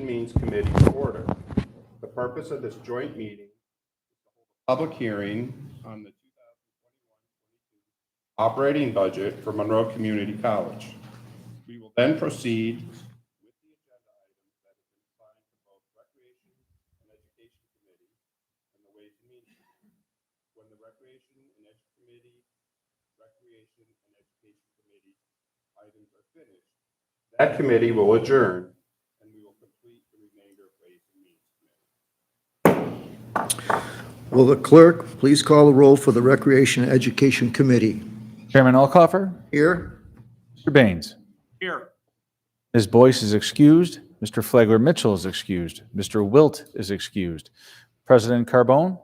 and Means Committee to order. The purpose of this joint meeting is a public hearing on the 2021-22 operating budget for Monroe Community College. We will then proceed with the agenda items that have been assigned to both Recreation and Education Committee and the Ways and Means Committee. When the Recreation and Education Committee items are finished, that committee will adjourn and we will complete the remainder of Ways and Means Committee. Will the clerk please call the roll for the Recreation and Education Committee? Chairman Alcoffer, Here. Mr. Baines. Here. Ms. Boyce is excused. Mr. Flagler Mitchell is excused. Mr. Wilt is excused. President Carbone.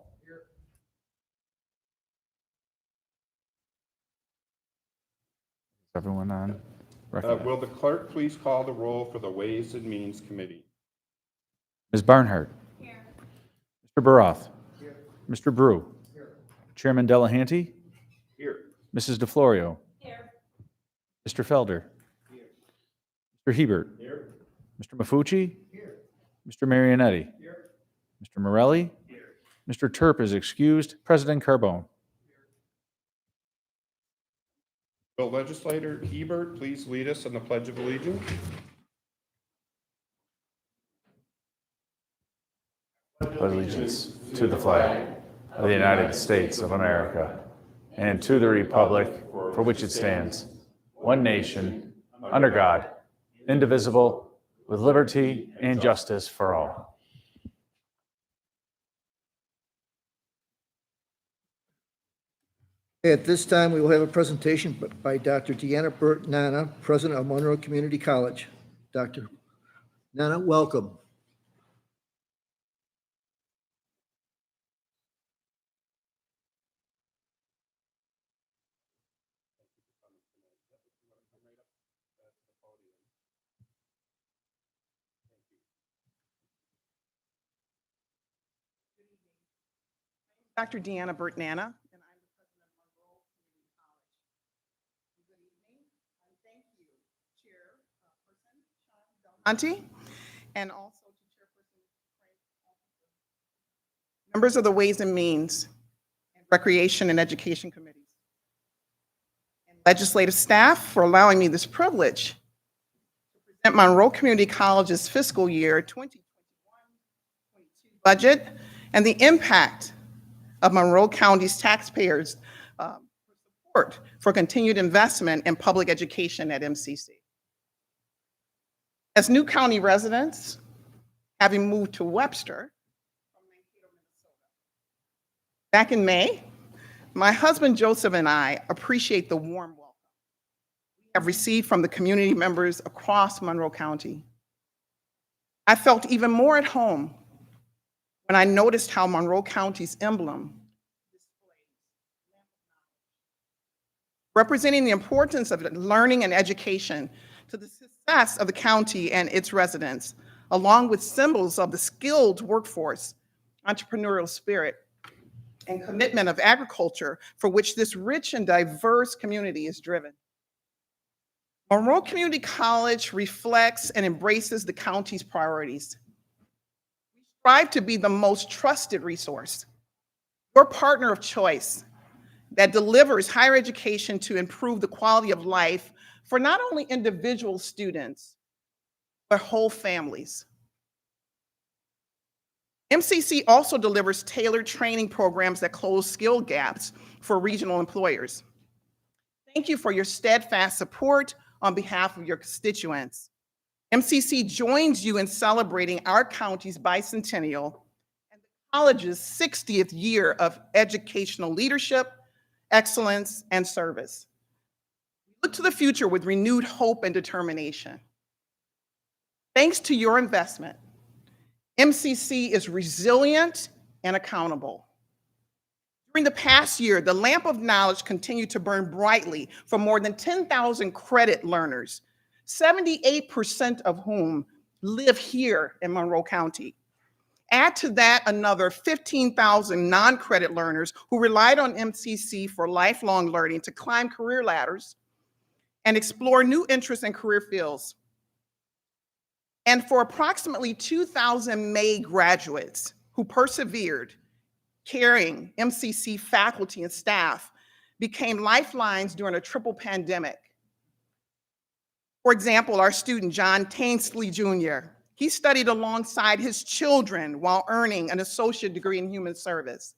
Everyone on record? Will the clerk please call the roll for the Ways and Means Committee? Ms. Barnhart. Here. Mr. Baroth. Here. Mr. Brew. Here. Chairman Delahanty. Here. Mrs. DeFlorio. Here. Mr. Felder. Here. Mr. Hebert. Here. Mr. Mafucci. Here. Mr. Marionetti. Here. Mr. Morelli. Here. Mr. Turp is excused. President Carbone. Will Legislator Hebert please lead us in the Pledge of Allegiance? Allegiance to the flag of the United States of America and to the republic for which it stands, one nation, under God, indivisible, with liberty and justice for all. At this time, we will have a presentation by Dr. Deanna Burt Nana, President of Monroe Community College. Dr. Nana, welcome. Dr. Deanna Burt Nana, and I'm the president of Monroe Community College. Good evening, and thank you, Chairperson Sean Delahanty, and also to Chairperson Frank Officer, members of the Ways and Means, and Recreation and Education Committees, and legislative staff for allowing me this privilege to present Monroe Community College's fiscal year 2021-22 budget and the impact of Monroe County's taxpayers' support for continued investment in public education at MCC. As new county residents, having moved to Webster from Mankato, Minnesota, back in May, my husband Joseph and I appreciate the warm welcome we have received from the community members across Monroe County. I felt even more at home when I noticed how Monroe County's emblem representing the importance of learning and education to the success of the county and its residents, along with symbols of the skilled workforce, entrepreneurial spirit, and commitment of agriculture for which this rich and diverse community is driven. Monroe Community College reflects and embraces the county's priorities. Strive to be the most trusted resource, your partner of choice that delivers higher education to improve the quality of life for not only individual students, but whole families. MCC also delivers tailored training programs that close skill gaps for regional employers. Thank you for your steadfast support on behalf of your constituents. MCC joins you in celebrating our county's bicentennial and the college's 60th year of educational leadership, excellence, and service. We look to the future with renewed hope and determination. Thanks to your investment, MCC is resilient and accountable. During the past year, the lamp of knowledge continued to burn brightly for more than 10,000 credit learners, 78% of whom live here in Monroe County. Add to that another 15,000 non-credit learners who relied on MCC for lifelong learning to climb career ladders and explore new interests and career fields. And for approximately 2,000 May graduates who persevered, carrying MCC faculty and staff became lifelines during a triple pandemic. For example, our student, John Tainsley Jr., he studied alongside his children while earning an associate degree in human service.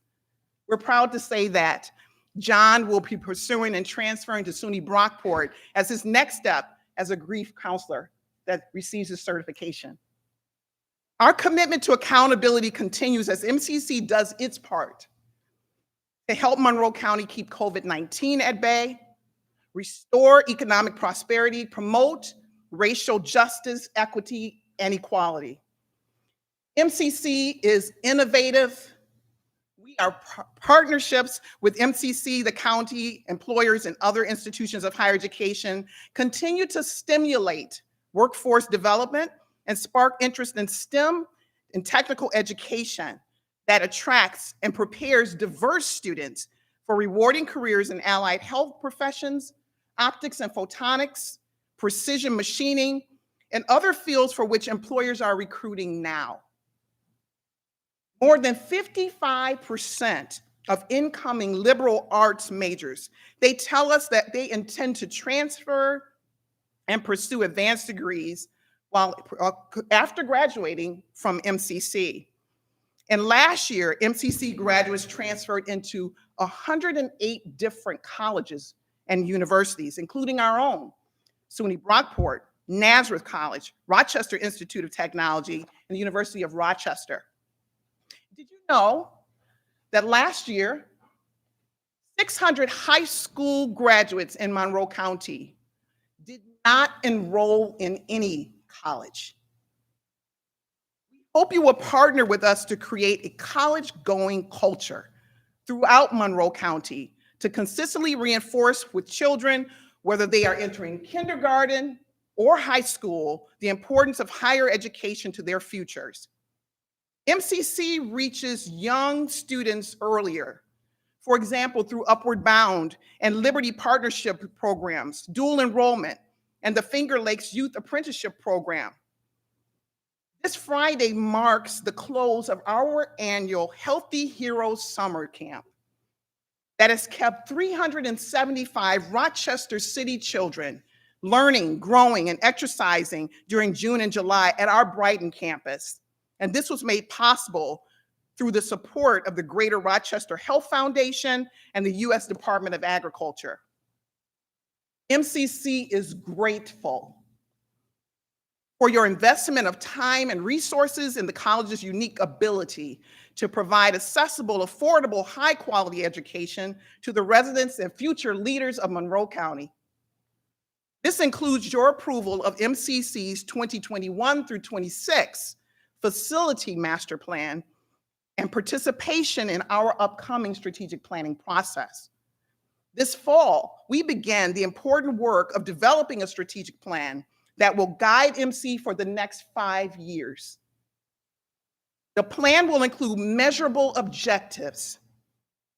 We're proud to say that John will be pursuing and transferring to SUNY Brockport as his next step as a grief counselor that receives his certification. Our commitment to accountability continues as MCC does its part to help Monroe County keep COVID-19 at bay, restore economic prosperity, promote racial justice, equity, and equality. MCC is innovative. Our partnerships with MCC, the county, employers, and other institutions of higher education continue to stimulate workforce development and spark interest in STEM and technical education that attracts and prepares diverse students for rewarding careers in allied health professions, optics and photonics, precision machining, and other fields for which employers are recruiting now. More than 55% of incoming liberal arts majors, they tell us that they intend to transfer and pursue advanced degrees after graduating from MCC. And last year, MCC graduates transferred into 108 different colleges and universities, including our own, SUNY Brockport, Nazareth College, Rochester Institute of Technology, and the University of Rochester. Did you know that last year, 600 high school graduates in Monroe County did not enroll in any college? We hope you will partner with us to create a college-going culture throughout Monroe County to consistently reinforce with children, whether they are entering kindergarten or high school, the importance of higher education to their futures. MCC reaches young students earlier, for example, through Upward Bound and Liberty Partnership programs, dual enrollment, and the Finger Lakes Youth Apprenticeship Program. This Friday marks the close of our annual Healthy Heroes Summer Camp that has kept 375 Rochester City children learning, growing, and exercising during June and July at our Brighton campus. And this was made possible through the support of the Greater Rochester Health Foundation and the U.S. Department of Agriculture. MCC is grateful for your investment of time and resources in the college's unique ability to provide accessible, affordable, high-quality education to the residents and future leaders of Monroe County. This includes your approval of MCC's 2021 through 26 Facility Master Plan and participation in our upcoming strategic planning process. This fall, we began the important work of developing a strategic plan that will guide MC for the next 5 years. The plan will include measurable objectives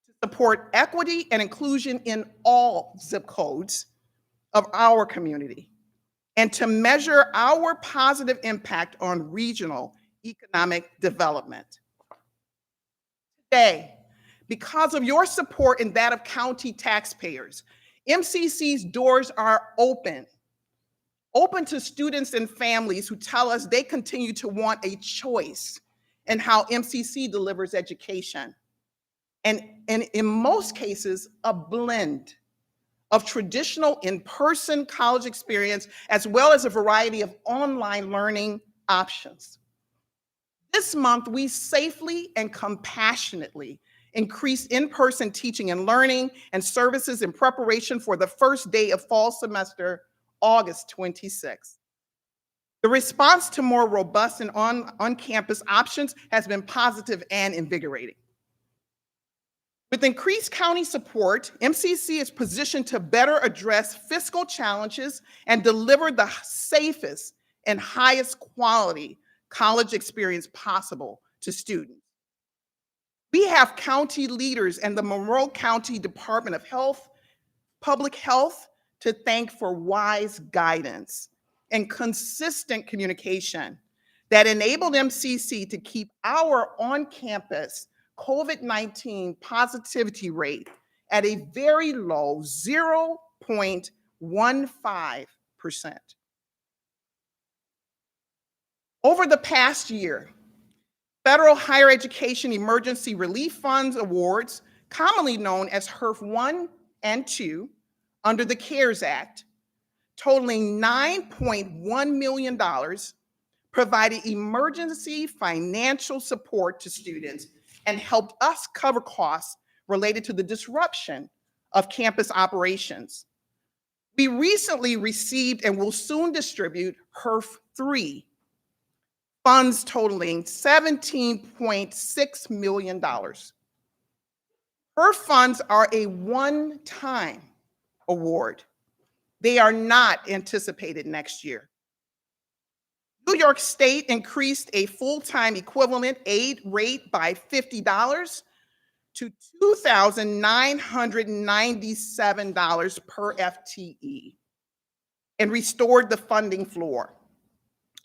to support equity and inclusion in all zip codes of our community and to measure our positive impact on regional economic development. Today, because of your support and that of county taxpayers, MCC's doors are open to students and families who tell us they continue to want a choice in how MCC delivers education. And in most cases, a blend of traditional in-person college experience, as well as a variety of online learning options. This month, we safely and compassionately increased in-person teaching and learning and services in preparation for the first day of fall semester, August 26th. The response to more robust and on-campus options has been positive and invigorating. With increased county support, MCC is positioned to better address fiscal challenges and deliver the safest and highest quality college experience possible to students. We have county leaders and the Monroe County Department of Public Health to thank for wise guidance and consistent communication that enabled MCC to keep our on-campus COVID-19 positivity rate at a very low 0.15%. Over the past year, Federal Higher Education Emergency Relief Funds awards, commonly known as HERF 1 and 2, under the CARES Act, totaling $9.1 million, provided emergency financial support to students and helped us cover costs related to the disruption of campus operations. We recently received and will soon distribute HERF 3, funds totaling $17.6 million. HERF funds are a one-time award. They are not anticipated next year. New York State increased a full-time equivalent aid rate by $50 to $2,997 per FTE and restored the funding floor.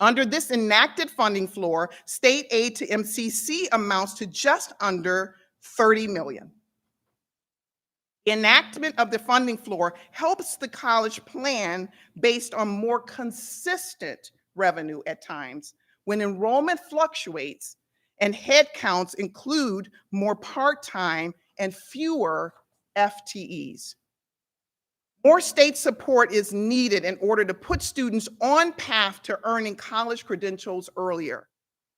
Under this enacted funding floor, state aid to MCC amounts to just under $30 million. The enactment of the funding floor helps the college plan based on more consistent revenue at times when enrollment fluctuates and head counts include more part-time and fewer FTEs. More state support is needed in order to put students on path to earning college credentials earlier,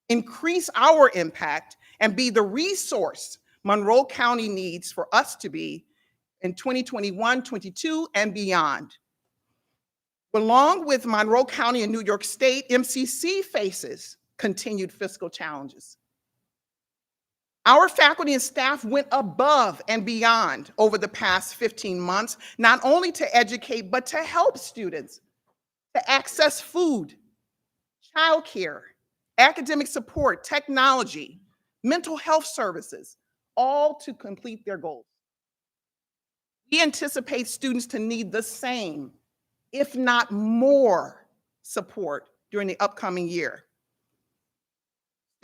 increase our impact, and be the resource Monroe County needs for us to be in 2021, 22, and beyond. Along with Monroe County and New York State, MCC faces continued fiscal challenges. Our faculty and staff went above and beyond over the past 15 months, not only to educate, but to help students to access food, childcare, academic support, technology, mental health services, all to complete their goals. We anticipate students to need the same, if not more, support during the upcoming year.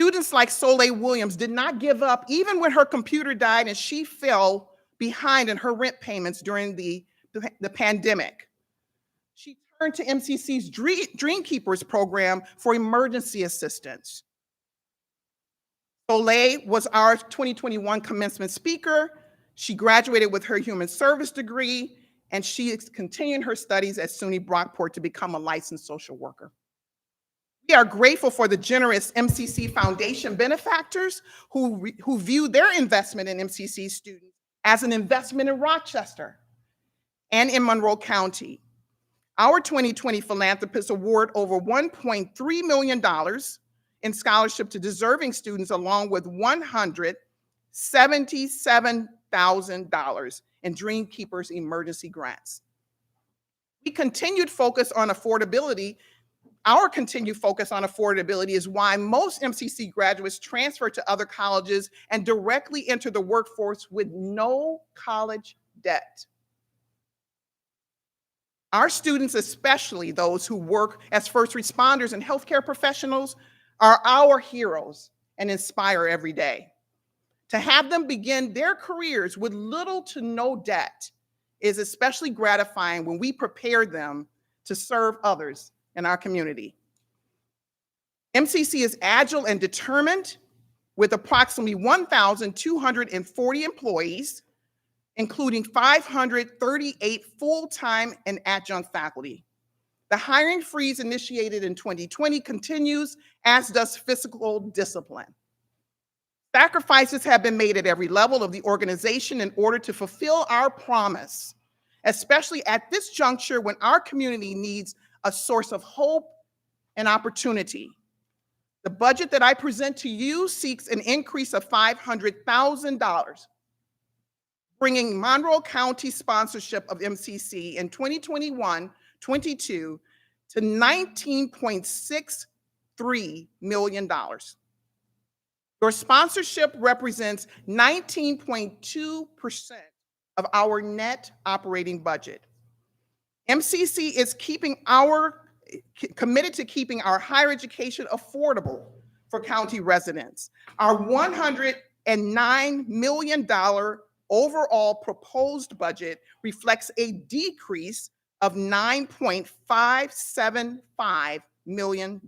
Students like Soleil Williams did not give up even when her computer died and she fell behind in her rent payments during the pandemic. She turned to MCC's Dream Keepers program for emergency assistance. Soleil was our 2021 commencement speaker. She graduated with her human service degree, and she is continuing her studies at SUNY Brockport to become a licensed social worker. We are grateful for the generous MCC Foundation benefactors who view their investment in MCC students as an investment in Rochester and in Monroe County. Our 2020 philanthropists award over $1.3 million in scholarship to deserving students, along with $177,000 in Dream Keepers emergency grants. We continued focus on affordability. Our continued focus on affordability is why most MCC graduates transfer to other colleges and directly enter the workforce with no college debt. Our students, especially those who work as first responders and healthcare professionals, are our heroes and inspire every day. To have them begin their careers with little to no debt is especially gratifying when we prepare them to serve others in our community. MCC is agile and determined with approximately 1,240 employees, including 538 full-time and adjunct faculty. The hiring freeze initiated in 2020 continues, as does fiscal discipline. Sacrifices have been made at every level of the organization in order to fulfill our promise, especially at this juncture when our community needs a source of hope and opportunity. The budget that I present to you seeks an increase of $500,000, bringing Monroe County sponsorship of MCC in 2021-22 to $19.63 million. Your sponsorship represents 19.2% of our net operating budget. MCC is keeping our committed to keeping our higher education affordable for county residents. Our $109 million overall proposed budget reflects a decrease of $9.575 million,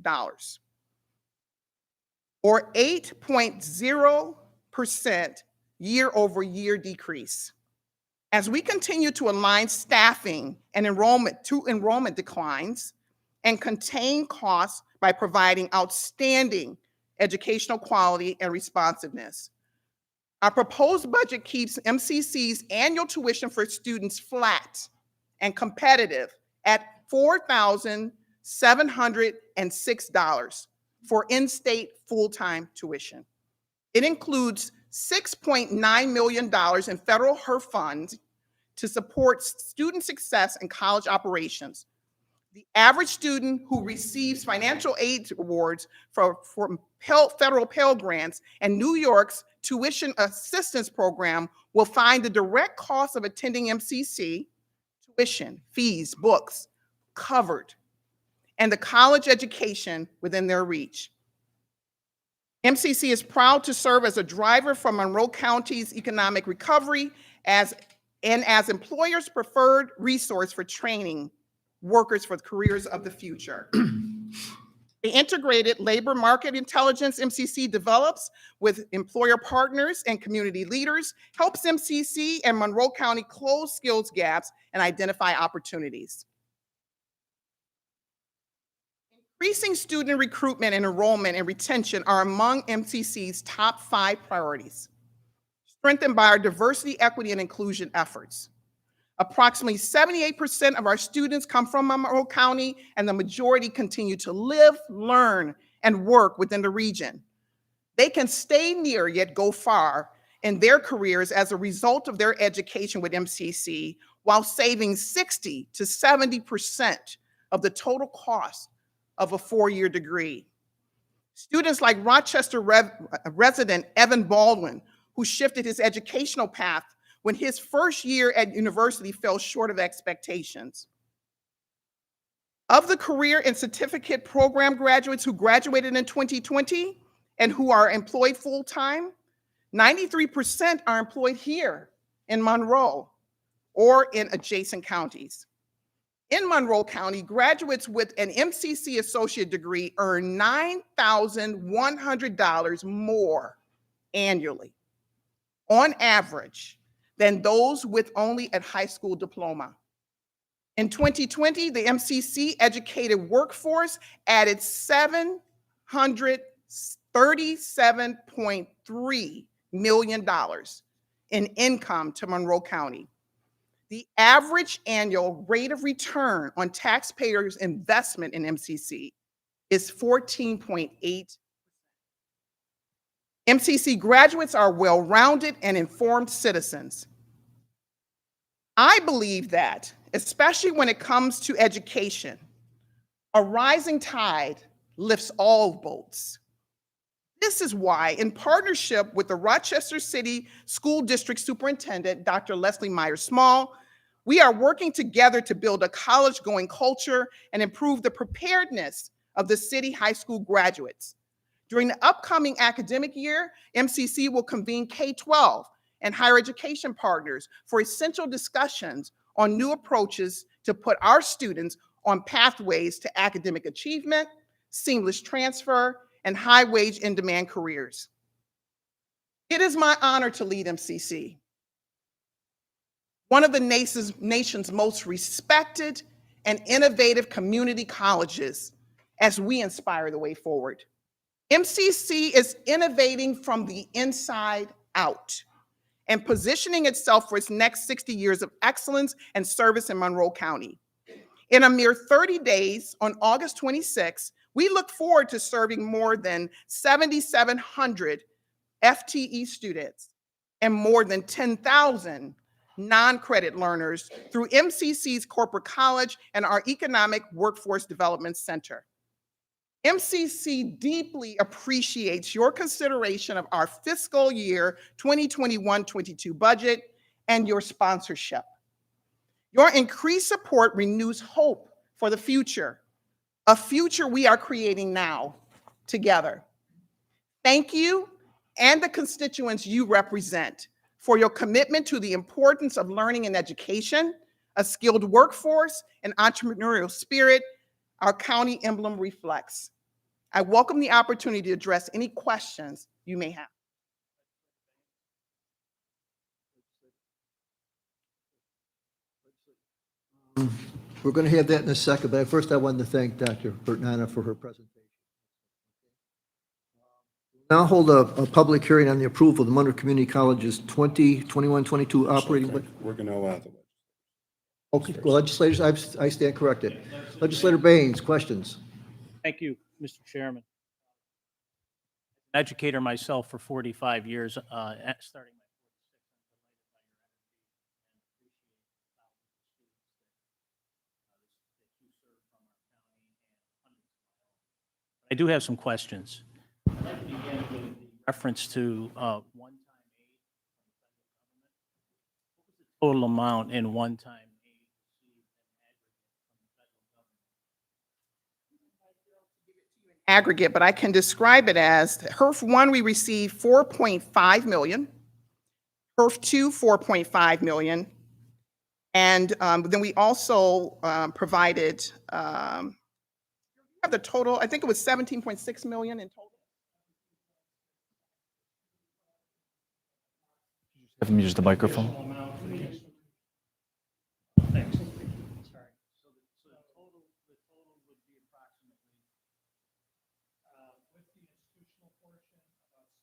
or 8.0% year-over-year decrease. As we continue to align staffing and enrollment declines and contain costs by providing outstanding educational quality and responsiveness. Our proposed budget keeps MCC's annual tuition for students flat and competitive at $4,706 for in-state full-time tuition. It includes $6.9 million in federal HERF funds to support student success and college operations. The average student who receives financial aid awards from federal Pell Grants and New York's Tuition Assistance Program will find the direct cost of attending MCC, tuition, fees, books, covered, and the college education within their reach. MCC is proud to serve as a driver for Monroe County's economic recovery as employers' preferred resource for training workers for the careers of the future. The integrated labor market intelligence MCC develops with employer partners and community leaders helps MCC and Monroe County close skills gaps and identify opportunities. Increasing student recruitment and enrollment and retention are among MCC's top 5 priorities, strengthened by our diversity, equity, and inclusion efforts. Approximately 78% of our students come from Monroe County, and the majority continue to live, learn, and work within the region. They can stay near yet go far in their careers as a result of their education with MCC, while saving 60 to 70% of the total cost of a 4-year degree. Students like Rochester resident Evan Baldwin, who shifted his educational path when his first year at university fell short of expectations. Of the career and certificate program graduates who graduated in 2020 and who are employed full-time, 93% are employed here in Monroe or in adjacent counties. In Monroe County, graduates with an MCC associate degree earn $9,100 more annually, on average, than those with only a high school diploma. In 2020, the MCC educated workforce added $737.3 million in income to Monroe County. The average annual rate of return on taxpayers' investment in MCC is 14.8%. MCC graduates are well-rounded and informed citizens. I believe that, especially when it comes to education, a rising tide lifts all boats. This is why, in partnership with the Rochester City School District Superintendent, Dr. Leslie Myers-Small, we are working together to build a college-going culture and improve the preparedness of the city high school graduates. During the upcoming academic year, MCC will convene K-12 and higher education partners for essential discussions on new approaches to put our students on pathways to academic achievement, seamless transfer, and high-wage, in-demand careers. It is my honor to lead MCC, one of the nation's most respected and innovative community colleges, as we inspire the way forward. MCC is innovating from the inside out and positioning itself for its next 60 years of excellence and service in Monroe County. In a mere 30 days, on August 26, we look forward to serving more than 7,700 FTE students and more than 10,000 non-credit learners through MCC's Corporate College and our Economic Workforce Development Center. MCC deeply appreciates your consideration of our fiscal year 2021-22 budget and your sponsorship. Your increased support renews hope for the future a future we are creating now together. Thank you and the constituents you represent for your commitment to the importance of learning and education, a skilled workforce, and entrepreneurial spirit our county emblem reflects. I welcome the opportunity to address any questions you may have. We're going to have that in a second, but first I wanted to thank Dr. Burt-Nana for her presentation. Now hold a public hearing on the approval of the Monroe Community College's 2021-22 operating budget. We're going to allow the Okay, well, legislators, I stand corrected. Legislator Baines, questions? Thank you, Mr. Chairman. Educator myself for 45 years, starting my I do have some questions. I'd like to begin with reference to one-time aid from the federal government. What was the total amount in one-time aid received in Aggregate, but I can describe it as HERF 1, we received 4.5 million, HERF 2, 4.5 million, and then we also provided, the total, I think it was 17.6 million in total. Have them use the microphone. Thanks. Sorry. So the total would be approximately, with the institutional portion, about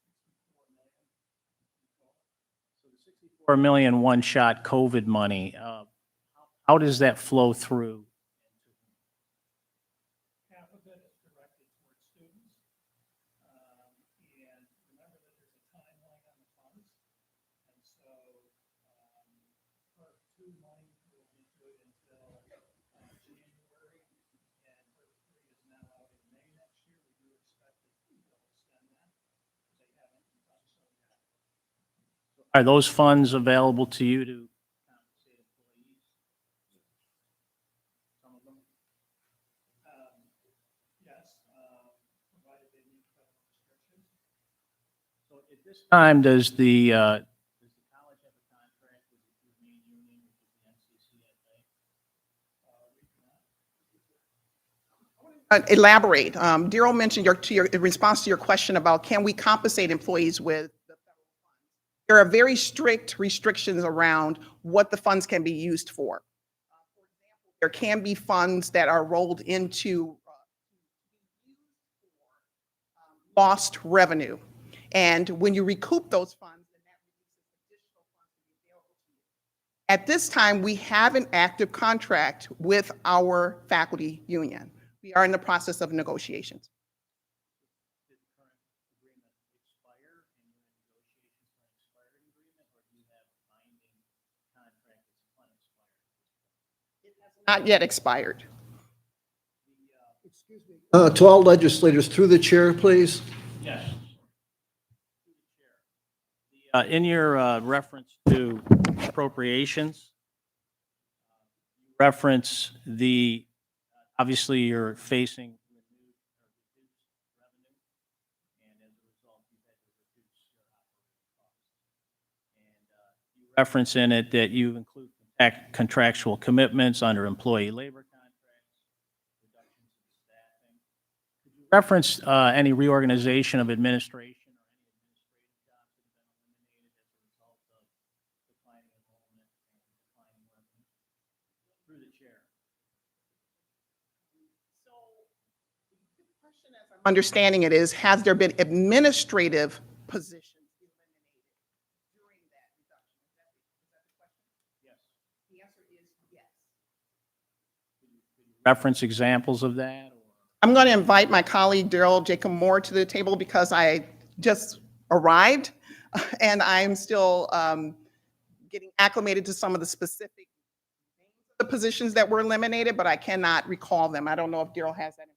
64 million. So the 64 million one-shot COVID money, how does that flow through? Half of it is directed towards students. And remember that there's a timeline on the funds. And so HERF 2 money will be good until January, and HERF 3 is now out in May next year. We do expect that they'll extend that, because they haven't done so yet. Are those funds available to you to compensate employees? Some of them? Yes, provided they meet federal restrictions. So at this time, does the college have a contract with the main union, which is the NCCFA? Elaborate. Daryl mentioned in response to your question about can we compensate employees with the federal funds. There are very strict restrictions around what the funds can be used for. For example, there can be funds that are rolled into lost revenue. And when you recoup those funds, then that releases additional funds to be available to you. At this time, we have an active contract with our faculty union. We are in the process of negotiations. Did the current agreement expire and you're in negotiations for an expired agreement, or do you have a binding contract that's unexpired? It has not yet expired. To all legislators, through the chair, please. Yes. In your reference to appropriations, reference the, obviously you're facing renewed or reduced revenue, and as a result, you've had to reduce your operating costs. And you reference in it that you include contractual commitments under employee labor contracts, reductions in staffing. Could you reference any reorganization of administration or any administrative jobs that have been eliminated as a result of declining enrollment and declining revenue? Through the chair. Understanding it is, has there been administrative positions eliminated during that reduction? Is that the question? Yes. The answer is yes. Could you reference examples of that? Or? I'm going to invite my colleague Daryl Jacob Moore to the table because I just arrived and I'm still getting acclimated to some of the specific names of the positions that were eliminated, but I cannot recall them. I don't know if Daryl has that.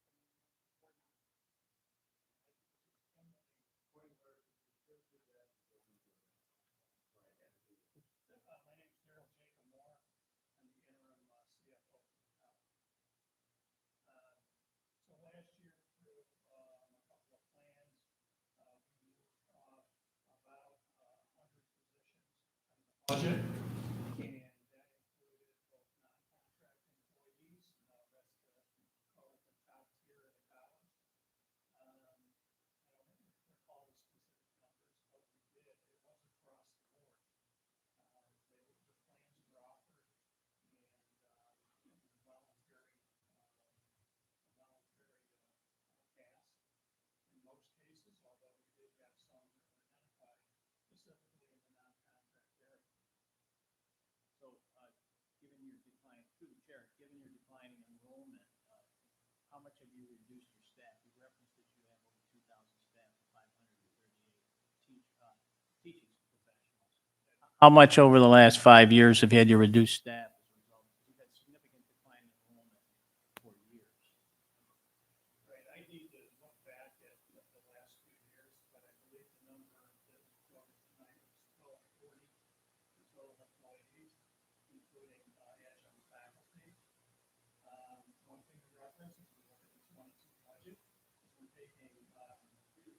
how much have you reduced your staff? You referenced that you have over 2,000 staff, 538 teaching professionals. How much over the last 5 years have you had to reduce staff as a result? You've had significant decline in enrollment for years. Right, I need to look back at the last few years, but I believe the number that was quoted tonight was 1240 total employees, including adjunct faculty. One thing to reference is we look at the 22 budget,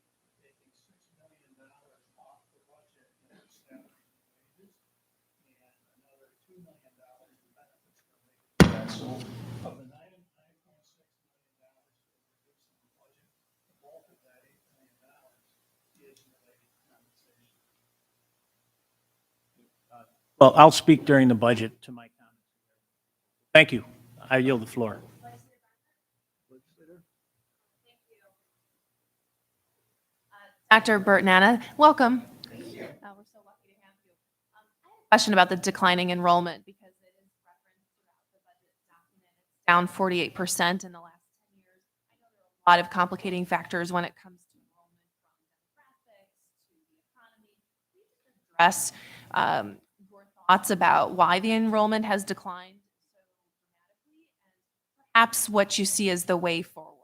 we're taking $6 million off the budget in our salaries and wages, and another $2 million in benefits related to that. So of the $9.6 million that we're reducing the budget, the bulk of that $8 million is related to compensation. Well, I'll speak during the budget to my comments. Thank you. I yield the floor. Dr. Burt Nana, welcome. Thank you. We're so lucky to have you. I have a question about the declining enrollment because it is referenced throughout the budget document. It's down 48% in the last 10 years. I know there are a lot of complicating factors when it comes to enrollment, from demographics to the economy. Can you just address your thoughts about why the enrollment has declined so dramatically and perhaps what you see as the way forward?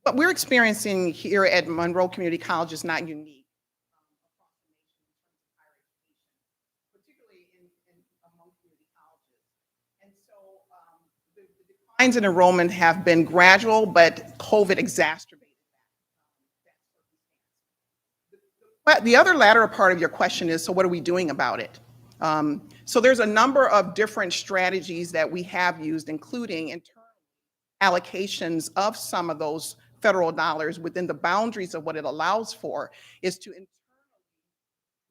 What we're experiencing here at Monroe Community College is not unique across the nation in terms of higher education, particularly among community colleges. And so the declines in enrollment have been gradual, but COVID exacerbated that circumstance. The other latter part of your question is, so what are we doing about it? So there's a number of different strategies that we have used, including internal allocations of some of those federal dollars within the boundaries of what it allows for, is to internally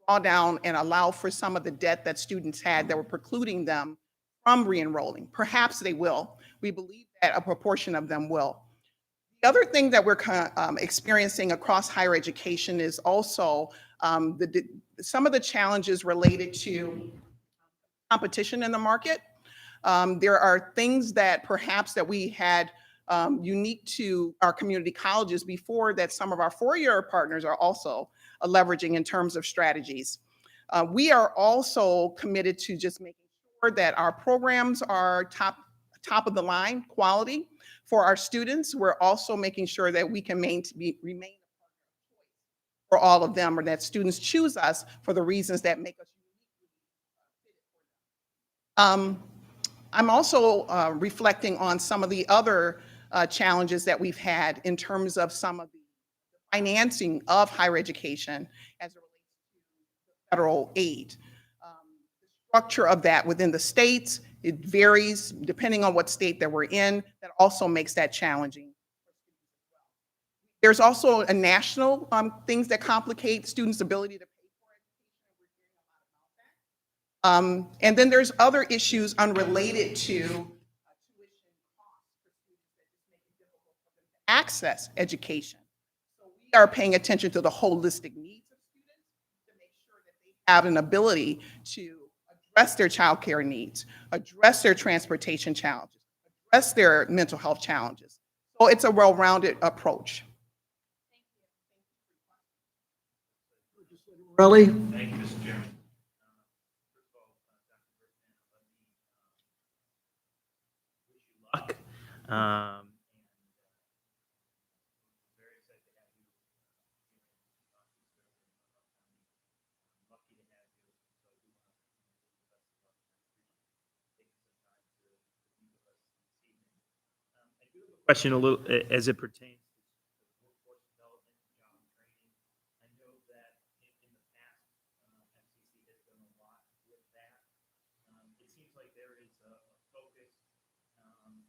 draw down and allow for some of the debt that students had that were precluding them from re-enrolling. Perhaps they will. We believe that a proportion of them will. The other thing that we're experiencing across higher education is also some of the challenges related to competition in the market. There are things that perhaps that we had unique to our community colleges before that some of our four-year partners are also leveraging in terms of strategies. We are also committed to just making sure that our programs are top of the line quality for our students. We're also making sure that we can remain for all of them, or that students choose us for the reasons that make us unique. I'm also reflecting on some of the other challenges that we've had in terms of some of the financing of higher education as it relates to federal aid. The structure of that within the states, it varies depending on what state that we're in. That also makes that challenging. There's also a national things that complicate students' ability to pay for education. And then there's other issues unrelated to tuition costs for students that just make it difficult for them to access education. So we are paying attention to the holistic needs of students to make sure that they have an ability to address their childcare needs, address their transportation challenges, address their mental health challenges. So it's a well-rounded approach. Morelli? Thank you, Mr. Chairman. First of all, Dr. Brickman, let me wish you luck. And very excited to have you. I'm lucky to have you. So I do want to wish you the best of luck. I appreciate taking some time to meet with us this evening. I do have a question a little as it pertains to workforce development, job training. I know that in the past, FCC has done a lot with that. It seems like there is a focus on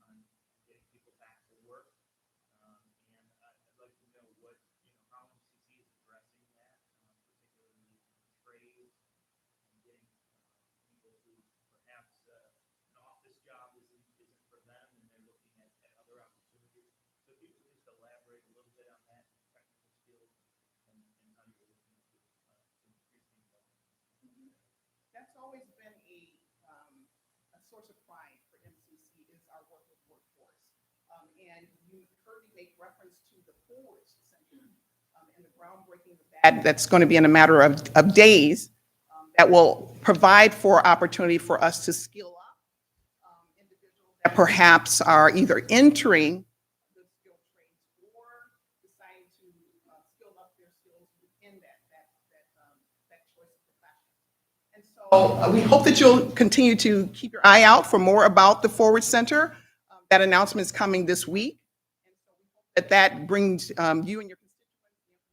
getting people back to work. And I'd like to know how FCC is addressing that, particularly in trades and getting people who perhaps an office job isn't for them and they're looking at other opportunities. So if you could just elaborate a little bit on that, technical skills, and how you're looking to increase the involvement. That's always been a source of pride for MCC is our work with workforce. And you heard me make reference to the Forward Center and the groundbreaking of that. That's going to be in a matter of days that will provide for opportunity for us to skill up individuals that perhaps are either entering the skill trades or deciding to skill up their skills within that choice of profession. And so we hope that you'll continue to keep your eye out for more about the Forward Center. That announcement is coming this week. And so we hope that brings you and your constituents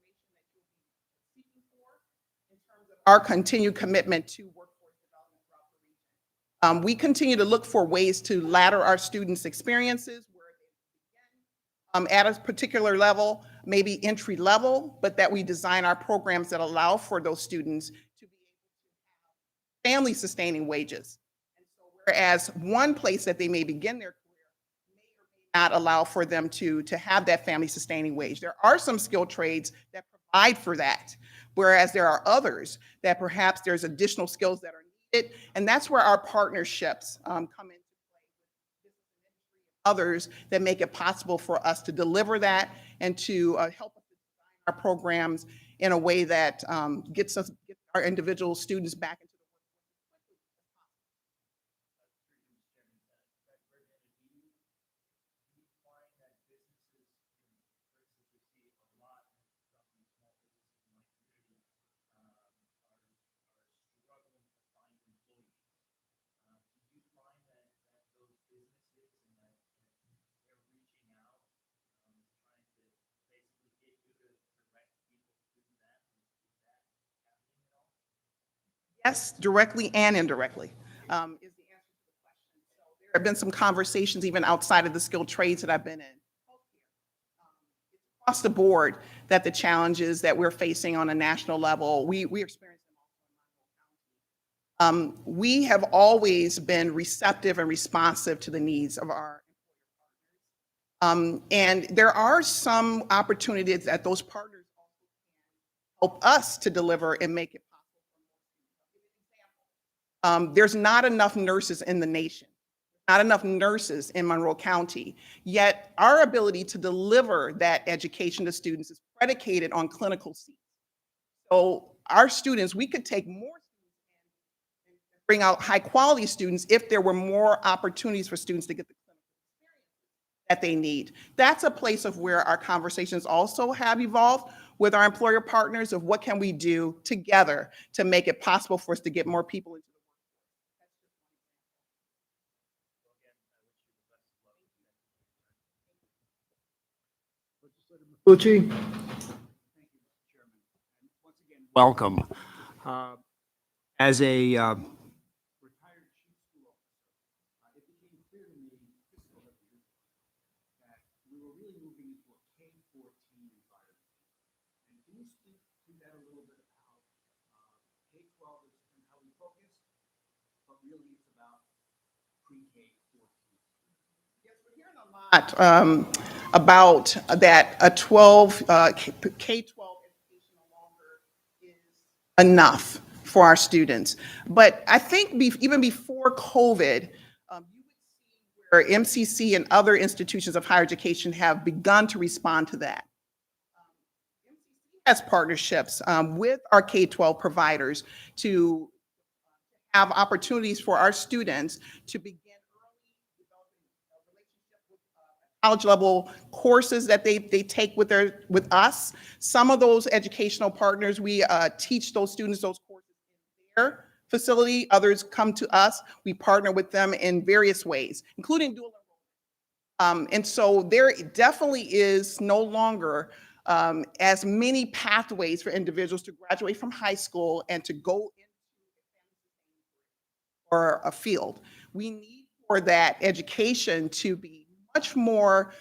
the information that you'll be seeking for in terms of our continued commitment to workforce development throughout the region. We continue to look for ways to ladder our students' experiences where they begin at a particular level, maybe entry level, but that we design our programs that allow for those students to be able to have family sustaining wages. And so whereas one place that they may begin their career may or may not allow for them to have that family sustaining wage. There are some skilled trades that provide for that, whereas there are others that perhaps there's additional skills that are needed. And that's where our partnerships come into play with others that make it possible for us to deliver that and to help us design our programs in a way that gets our individual students back into the Yes, directly and indirectly is the answer to the question. So there have been some conversations even outside of the skilled trades that I've been in. Across the board that the challenges that we're facing on a national level, we experience them. We have always been receptive and responsive to the needs of our and there are some opportunities that those partners help us to deliver and make it possible. There's not enough nurses in the nation, not enough nurses in Monroe County, yet our ability to deliver that education to students is predicated on clinical seats. So our students, we could take more students and bring out high quality students if there were more opportunities for students to get the clinical experience that they need. That's a place of where our conversations also have evolved with our employer partners of what can we do together to make it possible for us to get more people into Pucci? Welcome. As a retired chief school officer, it became clear to me fiscal year that we were really moving into a K-14 environment. And can you speak to that a little bit about K-12 and how we focus, but really it's about pre-K-14? Yes, we're hearing a lot about that a K-12 education no longer is enough for our students. But I think even before COVID, you would see where MCC and other institutions of higher education have begun to respond to that. MCC has partnerships with our K-12 providers to have opportunities for our students to begin college level courses that they take with us. Some of those educational partners, we teach those students those courses in their facility. Others come to us. We partner with them in various ways, including dual enrollment. And so there definitely is no longer as many pathways for individuals to graduate from high school and to go into or a field. We need for that education to be much more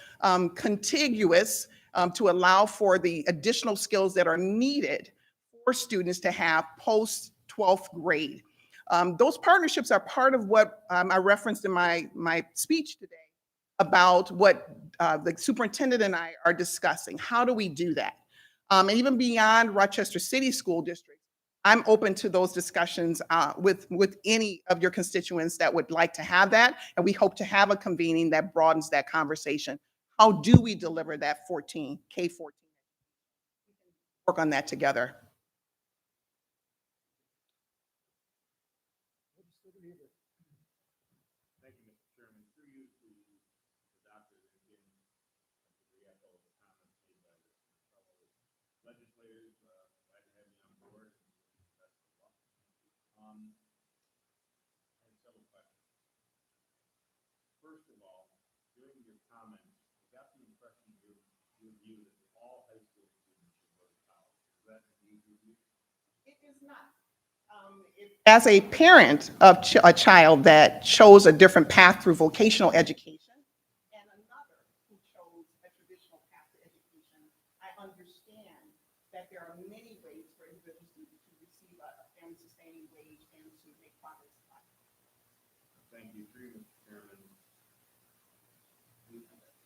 contiguous to allow for the additional skills that are needed for students to have post 12th grade. Those partnerships are part of what I referenced in my speech today about what the superintendent and I are discussing. How do we do that? And even beyond Rochester City School District, I'm open to those discussions with any of your constituents that would like to have that. And we hope to have a convening that broadens that conversation. how do we deliver that K-14? Work on that together. Thank you, Mr. Chairman. Through you to the doctor, and again, to re-echo the comments made by the fellow legislators, glad to have you on board. And best of luck. I have several questions. First of all, during your comments, I got the impression your view that all high school students should go to college. Is that indeed your view? It is not. As a parent of a child that chose a different path through vocational education and another who chose a traditional path to education, I understand that there are many ways for individuals to receive a family-sustaining wage and to make progress in life. Thank you. Through you, Mr. Chairman.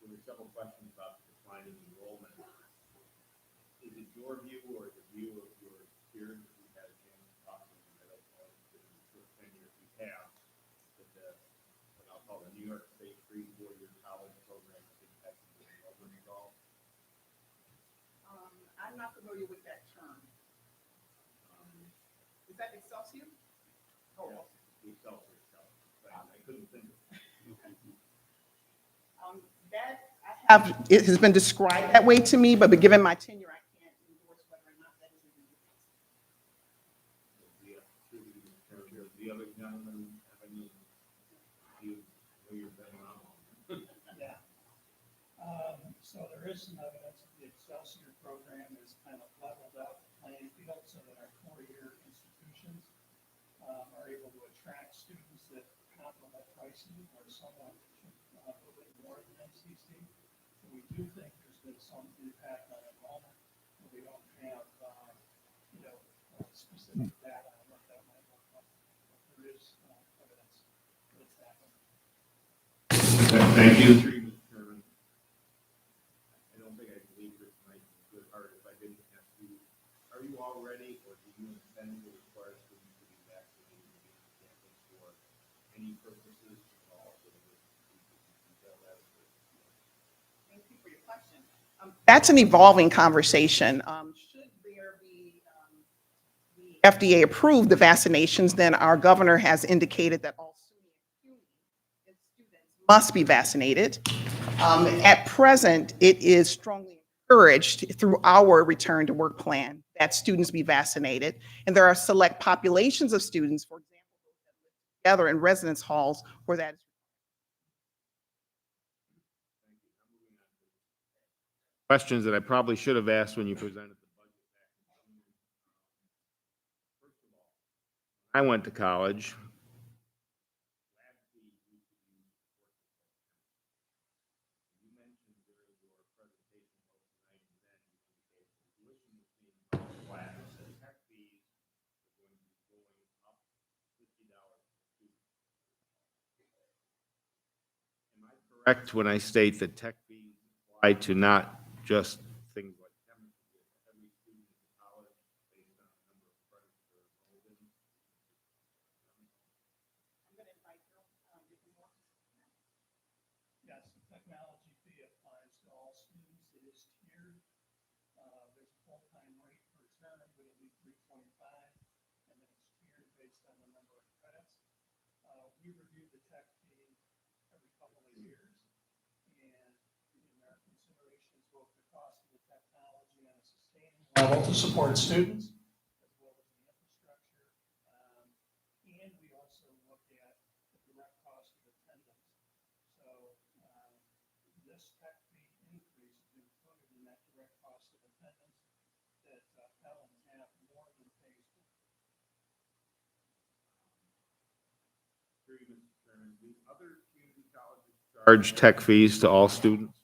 There were several questions about the declining enrollment. Is it your view or the view of your peers that we've had a chance to talk to them? I don't know if in the short tenure we have, that what I'll call the New York State 3-4-year college program has impacted the enrollment at all? I'm not familiar with that term. Is that Excelsior? Oh, Yes, the Excelsior College. I couldn't think of it. it has been described that way to me, but given my tenure, I can't endorse whether or not that is indeed the case. The other gentleman have any views where you've been around? Yeah. So there is some evidence that the Excelsior program has kind of leveled out the playing field so that our four-year institutions are able to attract students that complement pricing or somewhat a little bit more than MCC. So we do think there's been some impact on enrollment, but we don't have, specific data on what that might look like. But there is evidence that it's happening. Thank you. Through you, Mr. Chairman. I don't think I could leave here tonight in good heart if I didn't ask you, are you all ready or do you intend to require students to be vaccinated to be on campus for any purposes at all? So that we can tell that. Thank you for your question. That's an evolving conversation. Should there be the FDA approve the vaccinations, then our governor has indicated that all students must be vaccinated. At present, it is strongly encouraged through our return to work plan that students be vaccinated. And there are select populations of students, for example, those that live together in residence halls where that is. Questions that I probably should have asked when you presented the budget. First of all, I went to college. You mentioned during your presentation tonight and then you indicated the tuition was being flat. The tech fees are going to be going up $50 per student. Am I correct when I state that tech fees apply to not just things like chemistry, every student in college based on the number of credits they're enrolled in? Yes, the technology fee applies to all students. It is tiered. There's a full-time rate per term, but it'll be $325, and then it's tiered based on the number of credits. We review the tech fee every couple of years, and in our considerations, both the cost of the technology on a sustainable level to support students, as well as the infrastructure, and we also look at the direct cost of attendance. So this tech fee increase is included in that direct cost of attendance that Pell and TAP more than pays for. Through you, Mr. Chairman, do other community colleges charge tech fees to all students?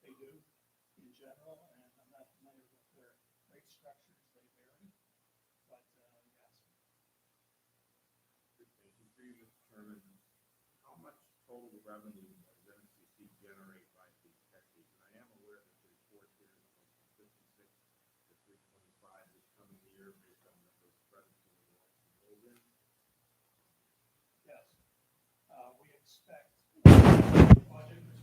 They do in general, and I'm not familiar with their rate structures, they vary, but yes. Through you, Mr. Chairman, how much total revenue does MCC generate by these tech fees? And I am aware that there's 4 tiers from 56 to 325 this coming year based on the number of credits enrolled in. Yes. We expect the budget was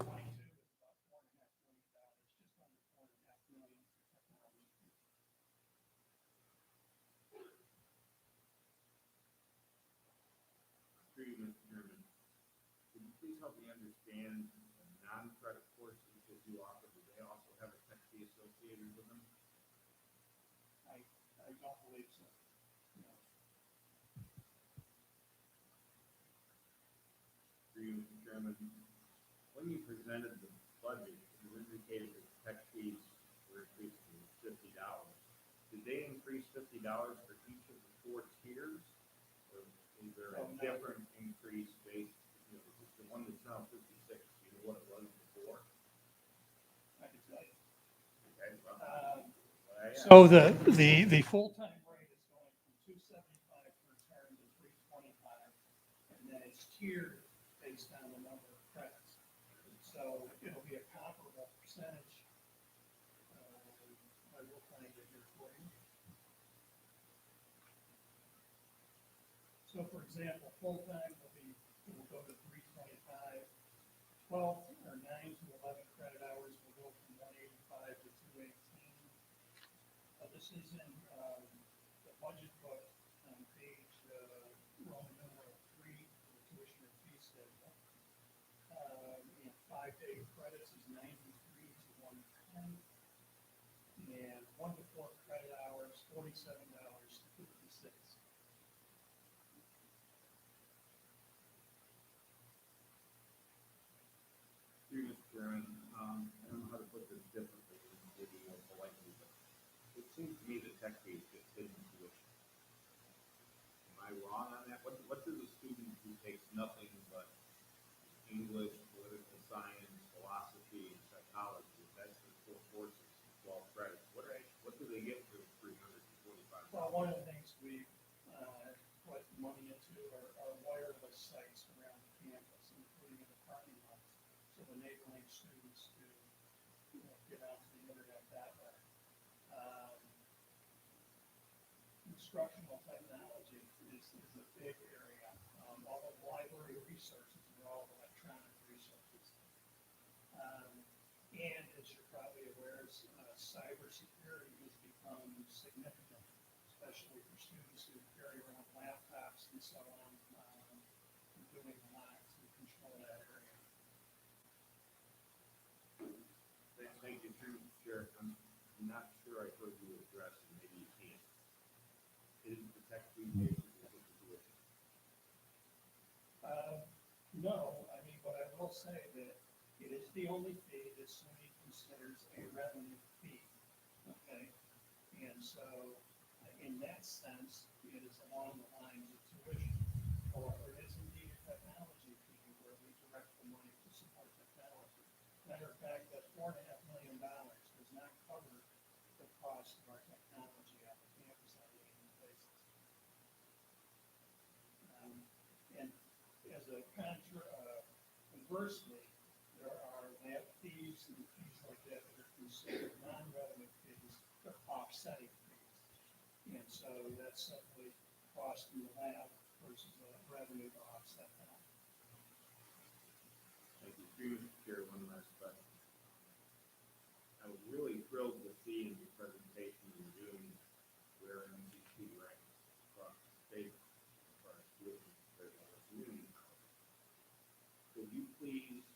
understand the non-credit courses that you offer, do they also have a tech fee associated with them? I don't believe so. No. Through you, Mr. Chairman, when you presented the budget, you indicated that tech fees were increased to $50. Did they increase $50 for each of the 4 tiers? Or is there a No. different increase based, the one that's now 56, you know what it was before? I can tell you. Okay, well, what I asked. So the full-time rate is going from 275 per term to 325, and then it's tiered based on the number of credits. So it'll be a comparable percentage. I will find it here for you. So for example, full-time will go to 325, 12 or 9 to 11 credit hours will go from 185 to 218. This is in the budget book on page Roman numeral 3, the tuition and fee schedule. And 5-day credits is 93 to 110, and 1 to 4 credit hours, $47 to 56. Through Mr. Chairman, I don't know how to put this differently, maybe more politely, but it seems to me that tech fees get hidden tuition. Am I wrong on that? What does a student who takes nothing but English, political science, philosophy, and psychology, if that's the 4 courses, 12 credits, what do they get for $345? Well, one of the things we put money into are wireless sites around campus, including in the parking lots, so enabling students to get onto the internet that way. Instructional technology is a big area. All of library resources are all electronic resources. And as you're probably aware, cybersecurity has become significant, especially for students who carry around laptops and so on, doing a lot to control that area. Thank you, through Mr. Chair. I'm not sure I heard you address, and maybe you can't. Is the tech fee basically what the tuition? No, I mean, but I will say that it is the only fee that SUNY considers a revenue fee, okay? And so, in that sense, it is along the lines of tuition. However, it is indeed a technology fee where we direct the money to support technology. Matter of fact, that $4.5 million does not cover the cost of our technology on the campus on an annual basis. And as a conversely, there are lab fees and fees like that that are considered non-revenue fees, but offsetting fees. And so that's simply cost in the lab versus the revenue to offset that. Thank you. Through Mr. Chair, one last question. I was really thrilled to see in your presentation in June where MCC ranks across the state as far as tuition compared to other community colleges. Could you please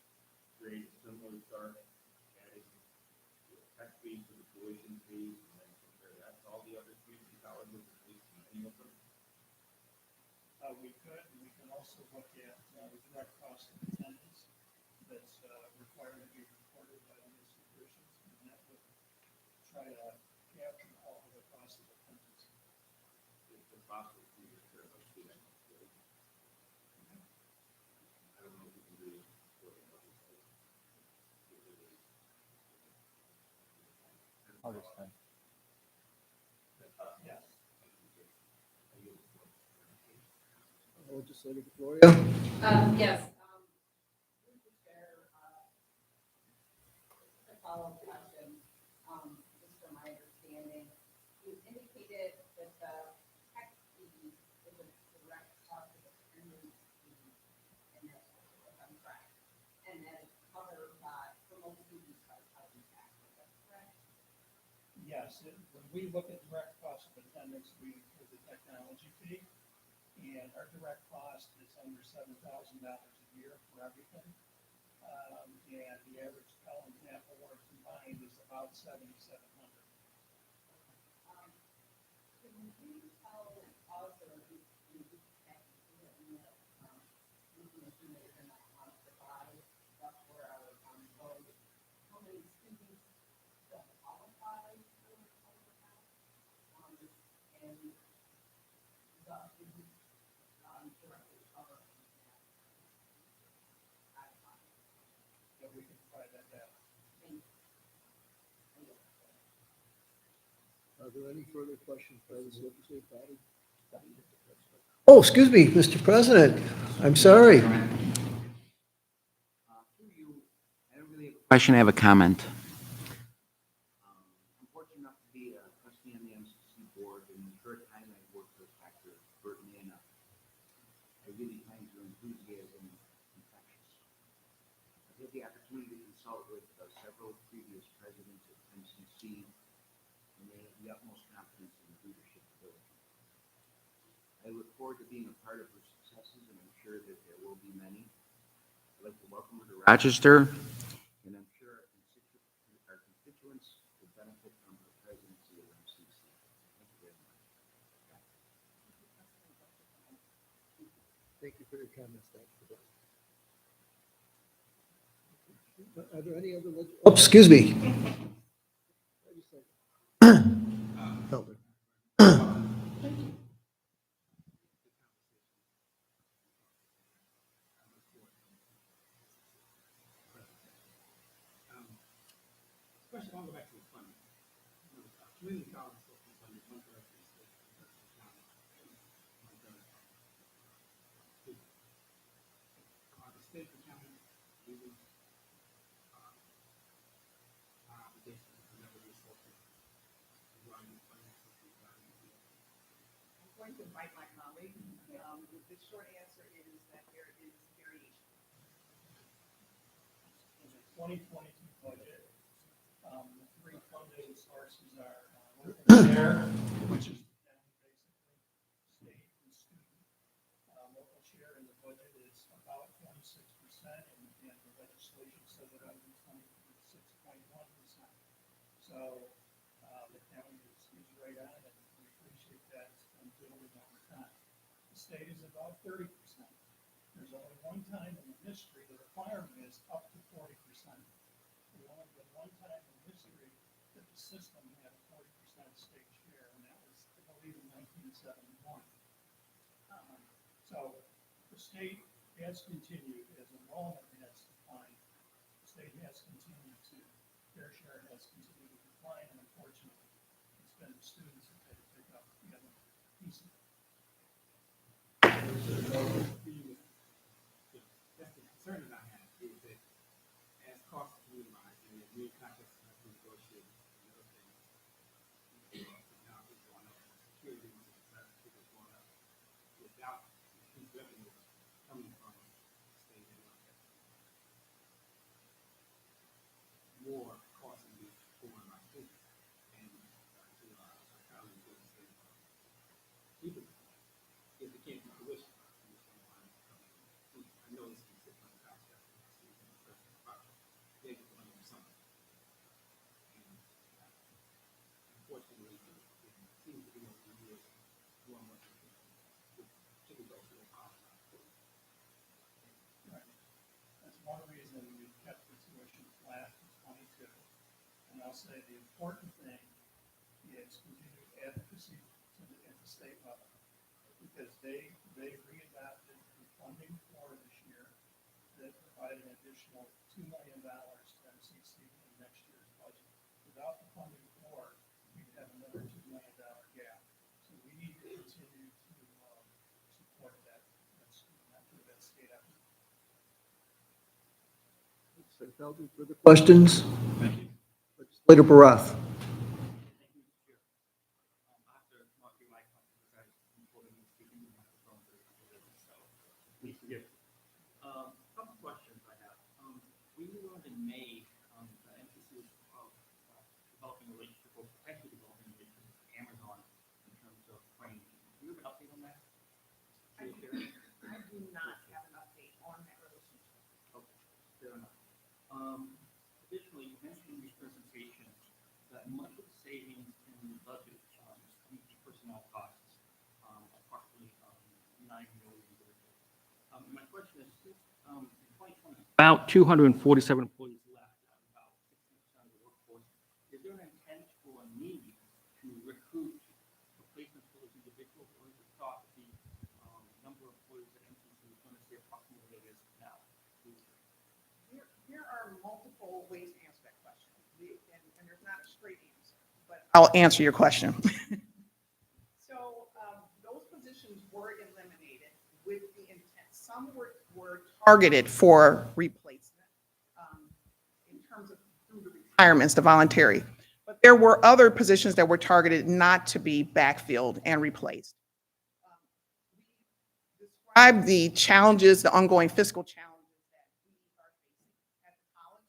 create a similar chart, adding the tech fees to the tuition fees, and then compare that to all the other community colleges, at least many of them? We could, and we can also look at the direct cost of attendance that's required to be reported by the institutions, and that would try to capture all of the cost of attendance. It's possible to use it, let's do that. I don't know if you can do this for the budget. August 10th. Yes. Legislator Gloria? Yes. Mr. Chair, a follow-up question, just from my understanding. You indicated that the tech fee is a direct cost of attendance fee, and that's if I'm correct. And that it's covered by, for most students, by housing tax, is that correct? Yes, when we look at direct cost of attendance, we include the technology fee, and our direct cost is under $7,000 a year for everything. and the average Pell and TAP award combined is about 7,700. Can you tell us, or you have to do it in the, information that you're gonna provide, that's where our, vote, how many students that qualify for overtime? And the students, directly cover. Yeah, we can provide that data. Are there any further questions by the legislative body? Oh, excuse me, Mr. President, I'm sorry. Question, I have a comment. I'm fortunate enough to be a trustee on the MCC board, and the short time I worked with Dr. Bert Nana, I really find your enthusiasm infectious. I've had the opportunity to consult with several previous presidents of MCC, and they have the utmost confidence in the leadership ability. I look forward to being a part of her successes, and I'm sure that there will be many. I'd like to welcome her to Rochester, and I'm sure our constituents will benefit from the presidency of MCC. Thank you very much. Thank you for your comments, Dr. Are there any other? Oh, excuse me. Elder. First, I want to go back to the funding. Community college is funded one third of the state, one third of the county, one third of the state. The state and county, we will, our obligation to never be sorted. I'm going to invite my colleague. The short answer is that there is variation. In the 2022 budget, the three funding sources are local share, which is basically state and student. Local share in the budget is about 26%, and the legislation says it ought to be 26.1%. So the county is right on it, and we appreciate that. It's been building over time. The state is about 30%. There's only one time in the history, the requirement is up to 40%. There's only been one time in history that the system had a 40% state share, and that was, I believe, in 1971. So the state has continued, as enrollment has declined, the state has continued to, their share has continued to decline, and unfortunately, it's been the students that had to pick up the other piece of it. That's the concern that I have, is that as costs utilize and as new contracts have been negotiated and other things, now it's going up, security is going up, without these revenues coming from state and local. More costs will be borne by students and to our colleagues in the state. Even if it can't be tuition. I know it's consistent with the concept. They can do something. And unfortunately, it seems to be over the years, more and more people go through a power. Right. That's one reason we kept the tuition flat in 22. And I'll say the important thing is continued advocacy at the state level, because they readopted the funding for this year that provided an additional $2 million to MCC in next year's budget. Without the funding for, we'd have another $2 million gap. So we need to continue to support that state effort. Legislator Felder, further questions? Legislator Barath. Couple questions I have. We learned in May, the emphasis of developing a relationship, or potentially developing a relationship with Amazon in terms of training. Do you have an update on that? I do not have an update on that relationship. Okay, fair enough. About 247 employees left, about 60% of the workforce. Is there an intent or a need to recruit replacements for those individuals, or is it thought that the number of employees at MCC is going to stay approximately what it is now? There are multiple ways to answer that question, and there's not a straight answer, but I'll answer your question. So those positions were eliminated with the intent. Some were targeted for replacement in terms of through the retirements, the voluntary. But there were other positions that were targeted not to be backfilled and replaced. We described the challenges, the ongoing fiscal challenges that we are facing at the college.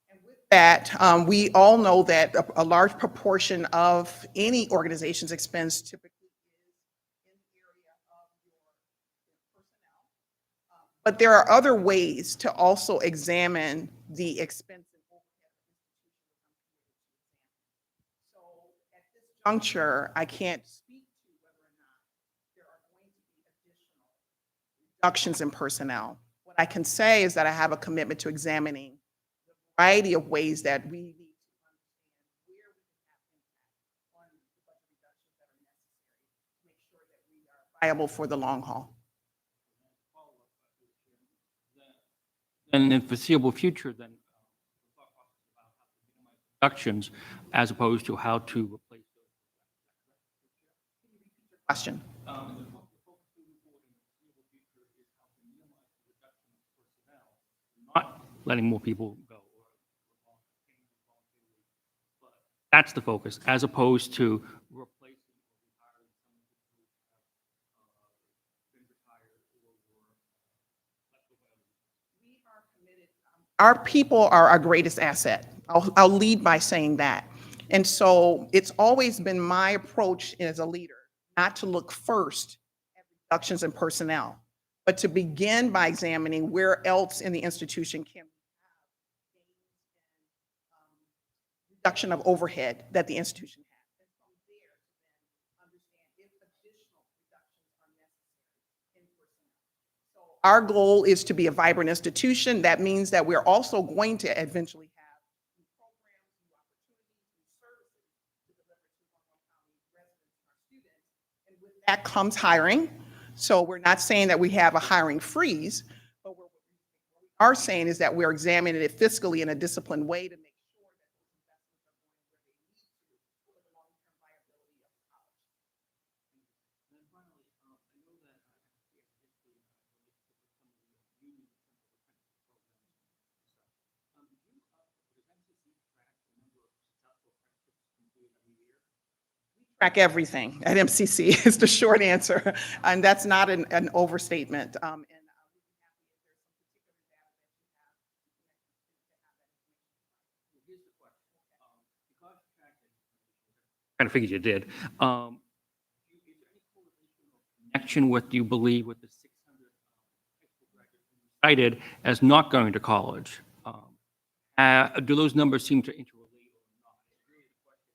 And with that, we all know that a large proportion of any organization's expense typically is in the area of your personnel. But there are other ways to also examine the expense and overhead of institutions. So at this juncture, I can't speak to whether or not there are going to be additional reductions in personnel. What I can say is that I have a commitment to examining the variety of ways that we need to understand where we can have impact on the budget reductions that are necessary to make sure that we are viable for the long haul. And in foreseeable future, then reductions as opposed to how to replace those. Question. Not letting more people go. That's the focus, as opposed to replacing or retiring someone who been retired or We are committed. Our people are our greatest asset. I'll lead by saying that. And so it's always been my approach as a leader not to look first at reductions in personnel, but to begin by examining where else in the institution can we have reduction of overhead that the institution has. And from there, to then understand if additional reductions are necessary in personnel. So our goal is to be a vibrant institution. That means that we're also going to eventually have new programs, new opportunities, new services to deliver to Monroe County residents and our students. And with that comes hiring. So we're not saying that we have a hiring freeze, but what we are saying is that we're examining it fiscally in a disciplined way to make sure that those investments are going where they need to for the long-term viability of the college. And then finally, I know that history related to some of the union programs. Does MCC track the number of successful apprenticeships completed every year? Track everything at MCC is the short answer. And that's not an overstatement. Here's the question. Because you tracked it, kind of figured you did. Is there any correlation or connection with, do you believe, with the 600 high school graduates you cited as not going to college? Do those numbers seem to interrelate or not? It's really the question.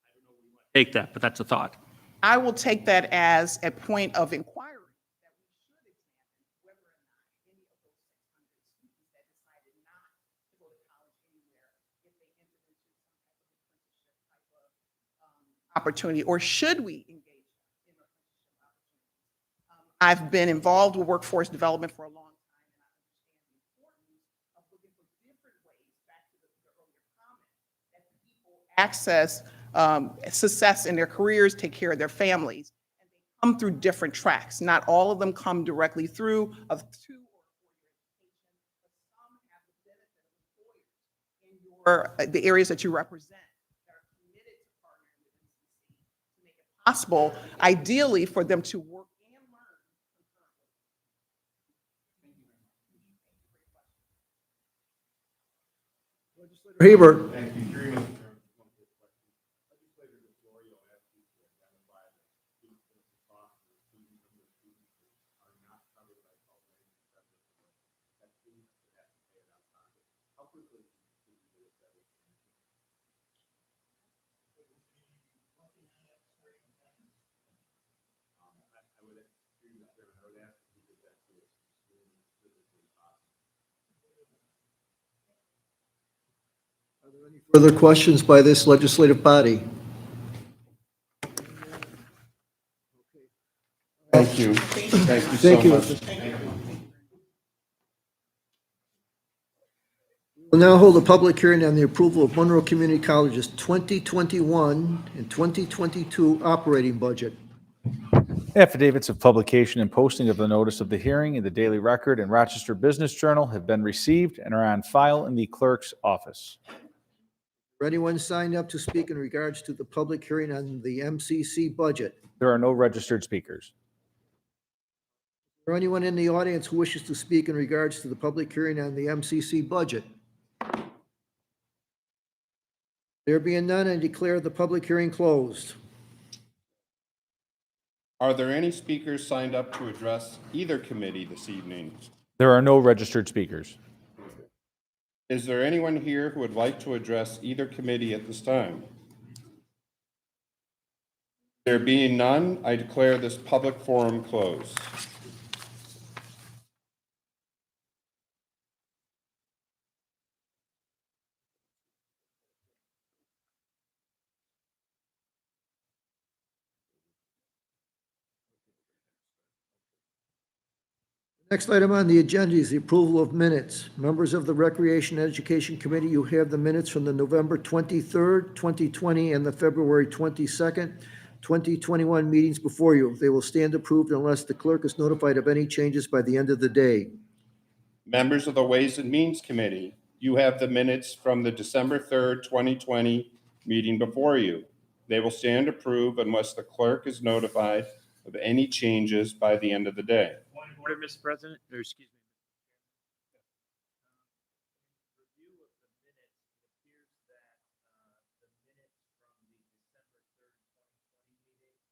I don't know where you want to take that, but that's a thought. I will take that as a point of inquiry that we should examine whether or not any of those 600 students that decided not to go to college anywhere, if they entered into some type of apprenticeship type of opportunity, or should we engage them in apprenticeship opportunities? I've been involved with workforce development for a long time, and I understand the importance of looking for different ways, back to the earlier comment, that people access success in their careers, take care of their families, and they come through different tracks. Not all of them come directly through a 2 or 4 year education, but some have the benefit of employers in the areas that you represent that are committed to partnering with MCC to make it possible, ideally, for them to work and learn concurrently. Legislator Hebert. Thank you. Through you, Mr. Chairman, just one quick question. Legislator DeFlorio asked you to identify the student benefit costs of the students and the students that are not covered by public aid, that students that have to pay it out of pocket. How quickly can you do it that way? I would agree with Chairman. I would ask if you could get that to us as soon as Further questions by this legislative body? Thank you. Thank you so Thank you. much. We'll now hold a public hearing on the approval of Monroe Community College's 2021 and 2022 operating budget. Affidavits of publication and posting of the notice of the hearing in the Daily Record and Rochester Business Journal have been received and are on file in the clerk's office. For anyone signed up to speak in regards to the public hearing on the MCC budget? There are no registered speakers. For anyone in the audience who wishes to speak in regards to the public hearing on the MCC budget? There being none, I declare the public hearing closed. Are there any speakers signed up to address either committee this evening? There are no registered speakers. Is there anyone here who would like to address either committee at this time? There being none, I declare this public forum closed. Next item on the agenda is the approval of minutes. Members of the Recreation and Education Committee, you have the minutes from the November 23rd, 2020, and the February 22nd, 2021 meetings before you. They will stand approved unless the clerk is notified of any changes by the end of the day. Members of the Ways and Means Committee, you have the minutes from the December 3rd, 2020 meeting before you. They will stand approved unless the clerk is notified of any changes by the end of the day. Point of order, Mr. President, or excuse me. Review of the minutes, it appears that the minutes from the December 3rd, 2020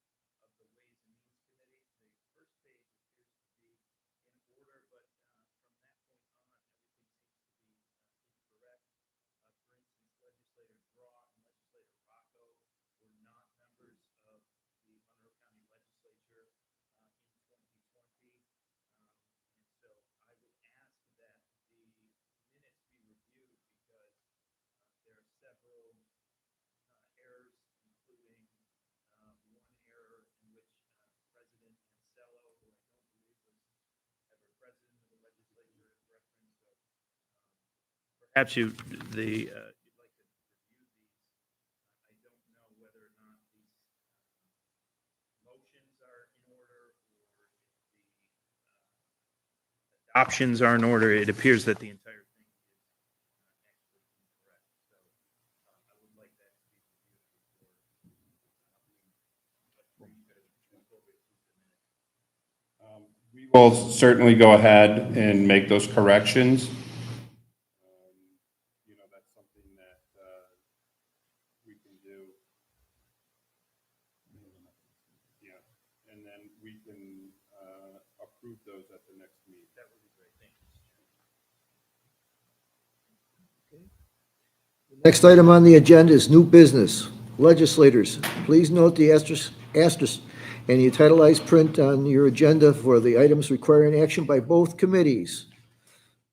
meeting of the Ways and Means Committee, the first page appears to be in order, but from that point on, everything seems to be incorrect. For instance, Legislator Draw and Legislator Rocco were not members of the Monroe County Legislature in 2020. And so I would ask that the minutes be reviewed because there are several errors, including one error in which President Ansello, who I don't believe was ever president of the legislature, is referenced. So perhaps you'd like to review these. I don't know whether or not these motions are in order or if the options are in order. It appears that the entire thing is actually incorrect. So I would like that to be reviewed before We will certainly go ahead and make those corrections. That's something that we can do. Yeah, and then we can approve those at the next meeting. That would be great. Thank you. Next item on the agenda is new business. Legislators, please note the asterisk and the italicized print on your agenda for the items requiring action by both committees.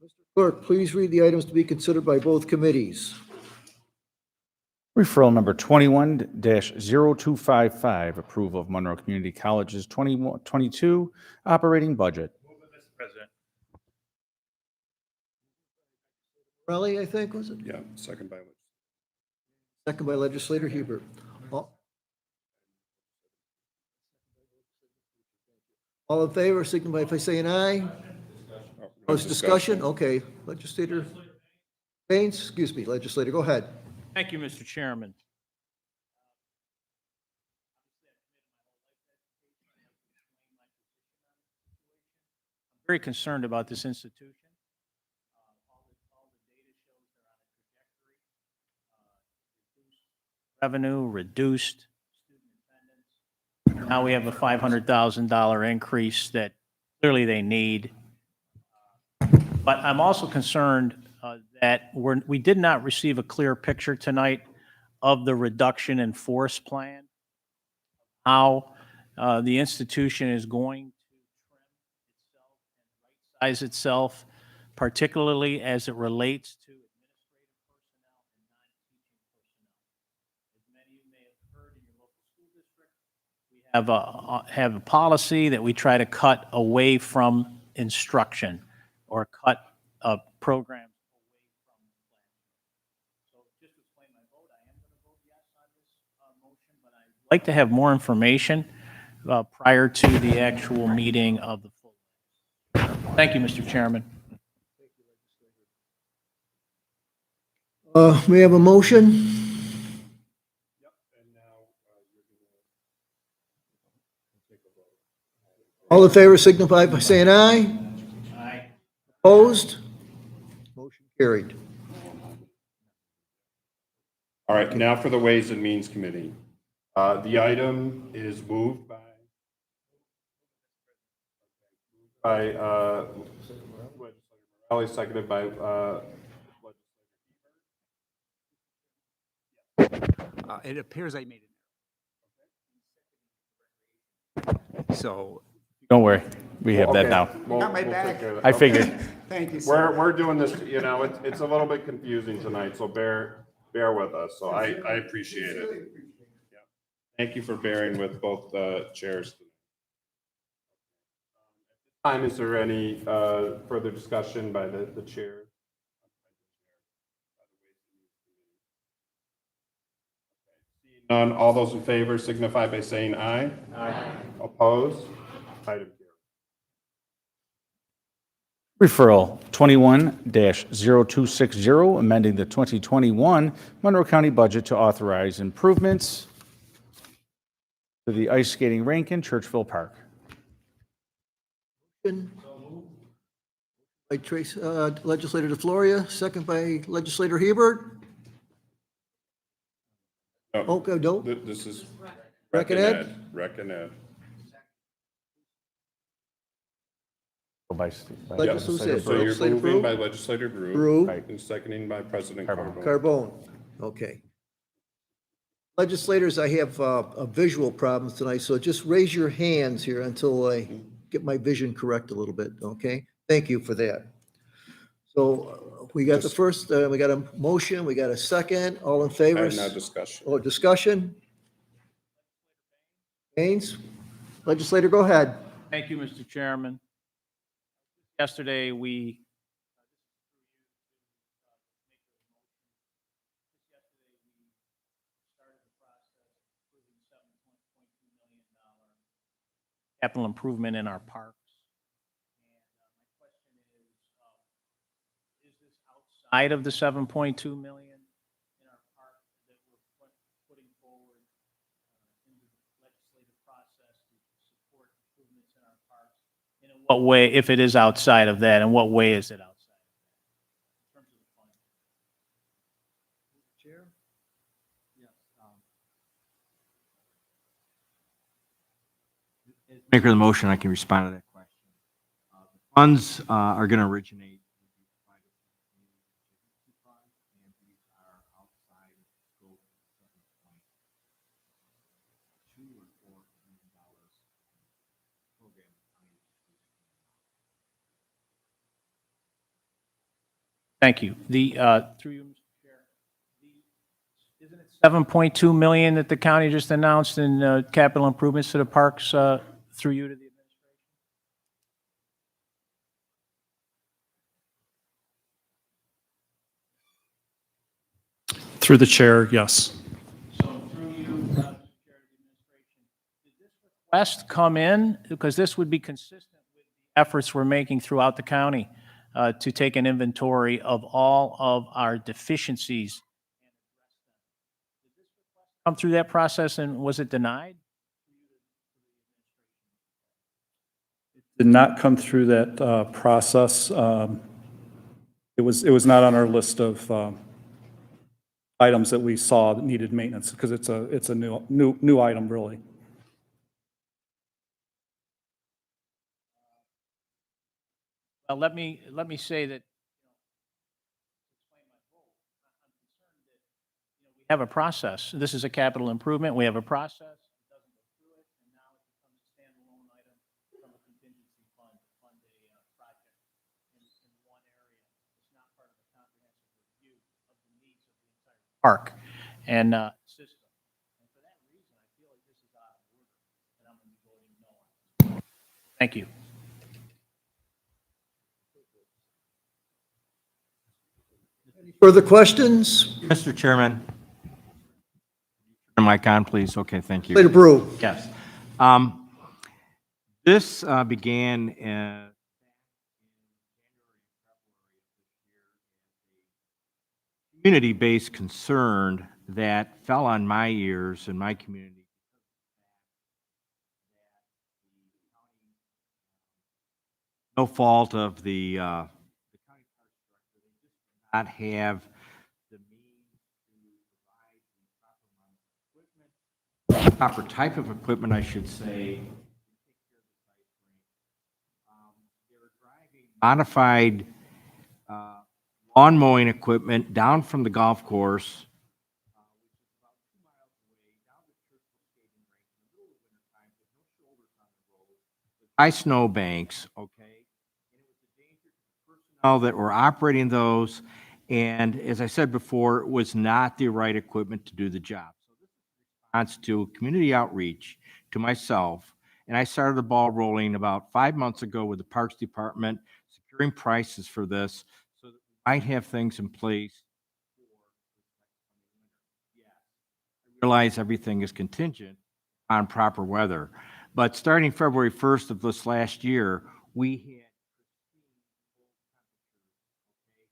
Mr. Clerk, please read the items to be considered by both committees. Referral number 21-0255, approval of Monroe Community College's 2022 operating budget. Move it, Mr. President. Morelli, I think, was it? Yeah, second by Second by Legislator Hebert. All in favor, signify by saying aye. Oh, it's discussion? Okay. Legislator Baines, excuse me, Legislator, go ahead. Thank you, Mr. Chairman. I'm very concerned about this institution. All the data shows they're on a trajectory. Revenue reduced, student attendance. Now we have a $500,000 increase that clearly they need. But I'm also concerned that we did not receive a clear picture tonight of the reduction in force plan, how the institution is going to trim itself and right-size itself, particularly as it relates to administrative personnel and have a policy that we try to cut away from instruction or cut programs away from classroom. So just to explain my vote, I am going to vote yes on this motion, but I'd like to have more information prior to the actual meeting of the full. Thank you, Mr. Chairman. May I have a motion? All in favor signify by saying aye. Aye. Opposed? Motion carried. All right, now for the Ways and Means Committee. The item is moved by Legislator Morales, seconded by It appears I made it. So. Don't worry, we have that Okay, now. we'll- Got my we'll back. take care of that. I Okay. figured. Thank you, sir. We're doing this, you know, it's a little bit confusing tonight, so bear with us. So I appreciate it. Yeah. Thank you for bearing with both chairs. Time, is there any further discussion by the chair? None. All those in favor signify by saying aye. Aye. Opposed? Item carried. Referral 21-0260, amending the 2021 Monroe County budget to authorize improvements to the ice skating rink in Churchville Park. By Legislator DeFloria, second by Legislator Hebert. No, Okay, no, this is Rec and Ed? Rec and Ed. By Legislator Legislator So you're Legislator moving Brew? by Legislator Brew. Brew. Right. And seconding by President Carbone. Carbone. Carbone, okay. Legislators, I have a visual problems tonight, so just raise your hands here until I get my vision correct a little bit, okay? Thank you for that. So we got the first, we got a motion, we got a second, all in favor? And now discussion. Oh, discussion? Haynes? Legislator, go ahead. Thank you, Mr. Chairman. Yesterday, we capital improvement in our parks. And my question is this outside of the 7.2 million in our park that we're putting forward in the legislative process to support improvements in our parks? And in what way, if it is outside of that, in what way is it outside of that? In terms of the funding. Chair? As maker of the motion, I can respond to that question. The funds are going to originate with the private community fund, and these are outside of the scope of the $7.2 or $4 million program. Thank you. Through you, Mr. Chair, isn't it 7.2 million that the county just announced in capital improvements to the parks through you to the administration? Through the chair, yes. So through you, Mr. Chair, to the administration, did this request come in? Because this would be consistent with the efforts we're making throughout the county to take an inventory of all of our deficiencies. Did this request come through that process, and was it denied? Did not come through that process. It was not on our list of items that we saw that needed maintenance because it's a new item, really. Well, let me say that, we have a process. This is a capital improvement. We have a process. It doesn't go through it, and now it becomes a standalone item from a contingency fund to fund a project in one area. It's not part of the comprehensive review of the needs of the entire park and system. And for that reason, I feel like this is out of order. And Thank you. Further questions? Mr. Chairman. Turn the mic on, please. Okay, thank you. Legislator Brew. Yes. This began in community-based concern that fell on my ears in my community. No fault of the county park director, they just did not have the means to provide the proper type of equipment, I should say. They were driving modified lawn mowing equipment down from the golf course, which is about 2 miles away, down to Churchill Skating Rink in the middle of winter time with no shoulders on the road, with high snow banks, okay? And it was a danger to the personnel that were operating those, and as I said before, it was not the right equipment to do the job. So this is a response to community outreach to myself, and I started the ball rolling about 5 months ago with the Parks Department, securing prices for this, so that we might have things in place for this next coming winter. Yeah, I realize everything is contingent on proper weather, but starting February 1st of this last year, we had pristine cold temperatures, okay?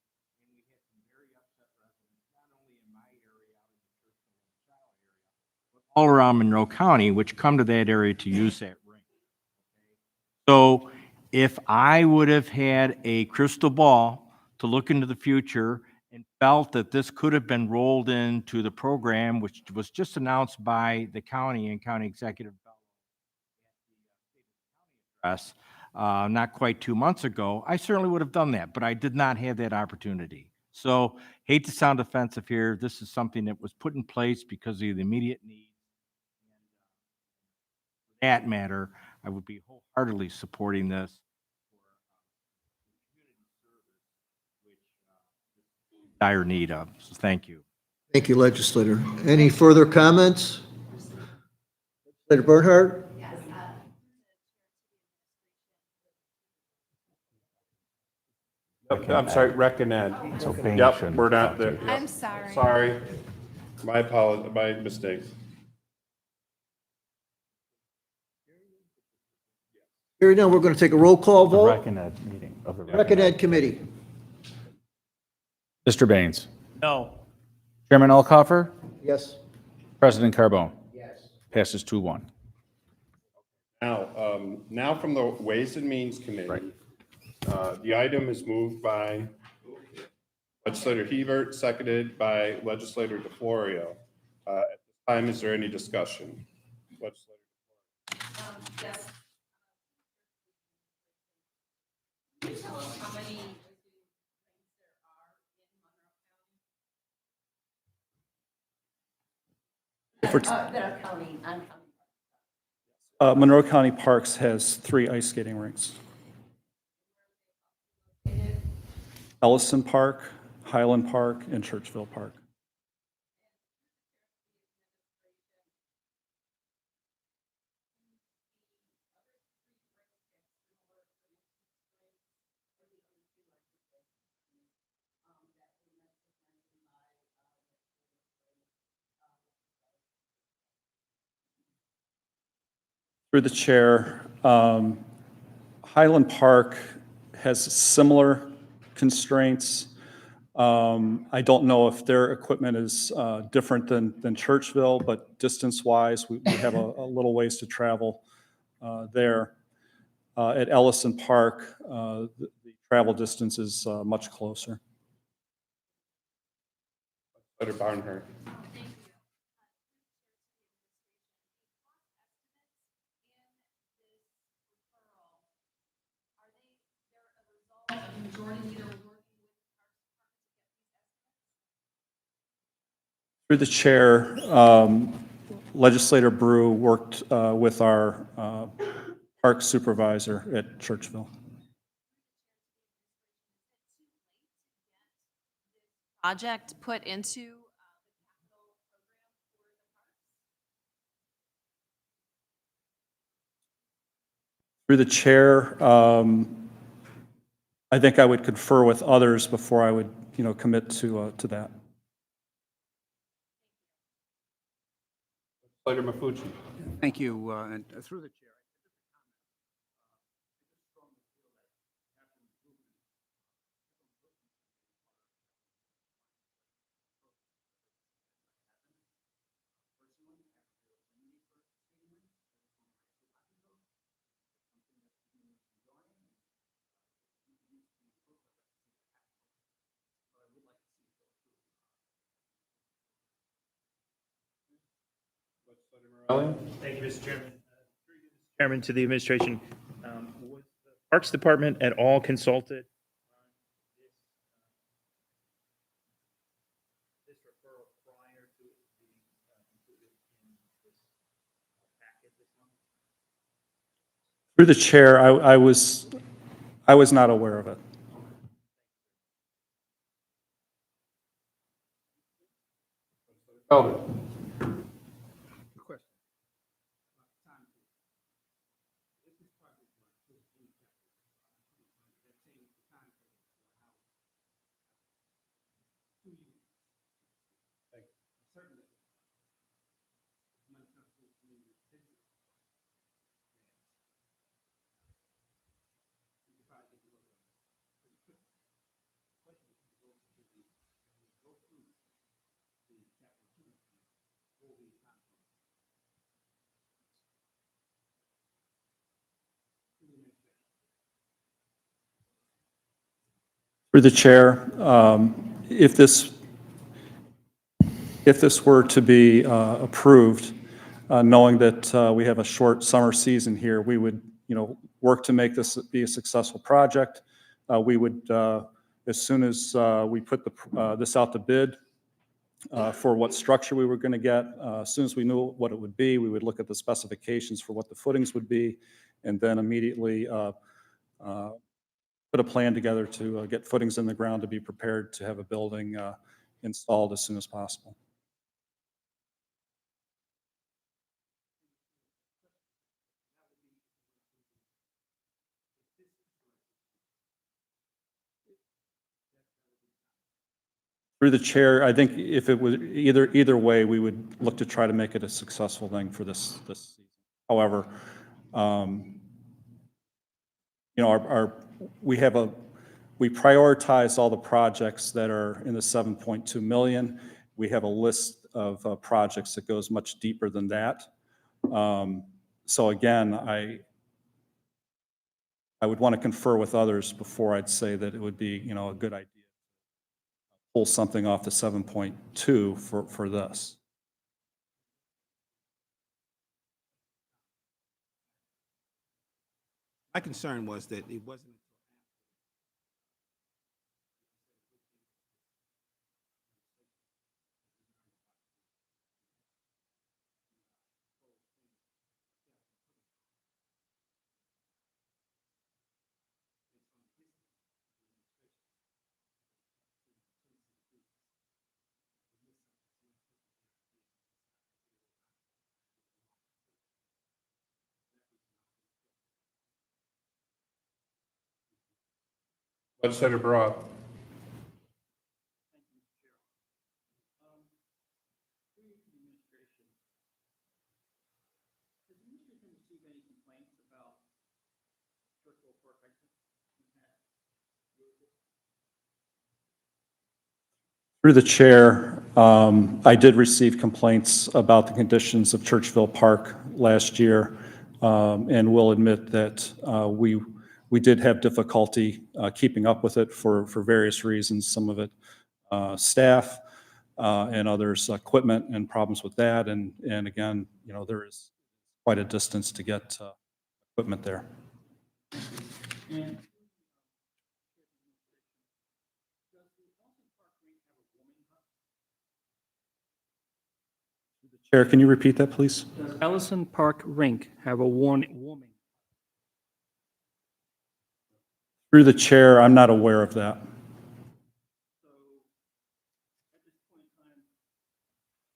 And we had some very upset residents, not only in my area, out in the Churchill and Child area, but all around Monroe County, which come to that area to use that rink. Okay? So if I would have had a crystal ball to look into the future and felt that this could have been rolled into the program, which was just announced by the county and county executive address, not quite 2 months ago, I certainly would have done that, but I did not have that opportunity. So, hate to sound offensive here, this is something that was put in place because of the immediate need. For that matter, I would be wholeheartedly supporting this for community service, which is dire need of. So, thank you. Thank you, Legislator. Any further comments? Legislator Bernhardt? I'm sorry, Rec and Ed. So Bing Yep, shouldn't we're not talk there. to I'm sorry. Sorry. My apologies, my mistake. Hearing none, we're going to take a roll call The vote. Rec and Ed meeting of the Rec and Ed Committee. Mr. Baines. No. Chairman Alcoffer. Yes. President Carbone. Yes. Passes 2-1. Now from the Ways and Means Committee, the item is moved by Legislator Hebert, seconded by Legislator DeFlorio. At this time, is there any discussion? Legislator Yes. Can you tell us how many things there are in Monroe County? That are counting, on county. Monroe County Parks has 3 ice skating rinks. Ellison Park, Highland Park, and Churchville Park. Through the chair, Highland Park has similar constraints. I don't know if their equipment is different than Churchville, but distance-wise, we have a little ways to travel there. At Ellison Park, the travel distance is much closer. Legislator Barnhart. Through the chair, Legislator Brew worked with our park supervisor at Churchville. Project put into the capital program for the parks? Through the chair, I think I would confer with others before I would, commit to that. Legislator Mafucci. Thank you, and through the chair. Morelli? Thank you, Mr. Chairman. Chairman, to the administration, was the Parks Department at all consulted on this referral prior to it being included in this packet this month? Through the chair, I was not aware of it. Felder? Through the chair, if this were to be approved, knowing that we have a short summer season here, we would, work to make this be a successful project. We would, as soon as we put this out to bid for what structure we were going to get, as soon as we knew what it would be, we would look at the specifications for what the footings would be, and then immediately put a plan together to get footings in the ground to be prepared to have a building installed as soon as possible. Through the chair, I think if it was either way, we would look to try to make it a successful thing for this season. However, we prioritize all the projects that are in the 7.2 million. We have a list of projects that goes much deeper than that. So again, I would want to confer with others before I'd say that it would be, a good idea to pull something off the 7.2 for this. My concern was that it wasn't. Legislator Broad? Through the chair, I did receive complaints about the conditions of Churchville Park last year, and will admit that we did have difficulty keeping up with it for various reasons. Some of it staff, and others equipment and problems with that. And again, there is quite a distance to get equipment there. Chair, can you repeat that, please? Does Ellison Park Rink have a warming? Through the chair, I'm not aware of that.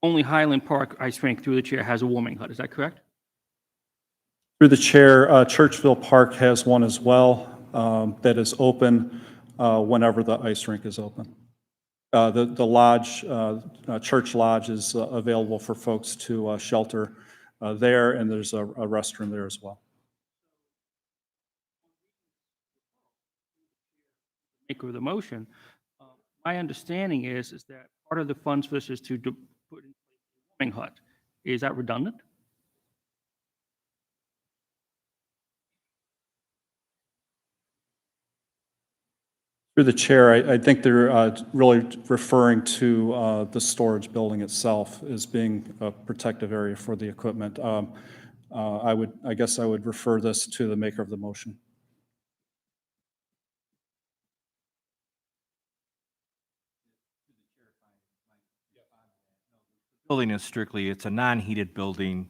Only Highland Park Ice Rink through the chair has a warming hut, is that correct? Through the chair, Churchville Park has one as well that is open whenever the ice rink is open. The lodge, Church Lodge is available for folks to shelter there, and there's a restroom there as well. Maker of the motion, my understanding is that part of the funds for this is to put in place a warming hut. Is that redundant? Through the chair, I think they're really referring to the storage building itself as being a protective area for the equipment. I guess I would refer this to the maker of the motion. Building is strictly, it's a non-heated building.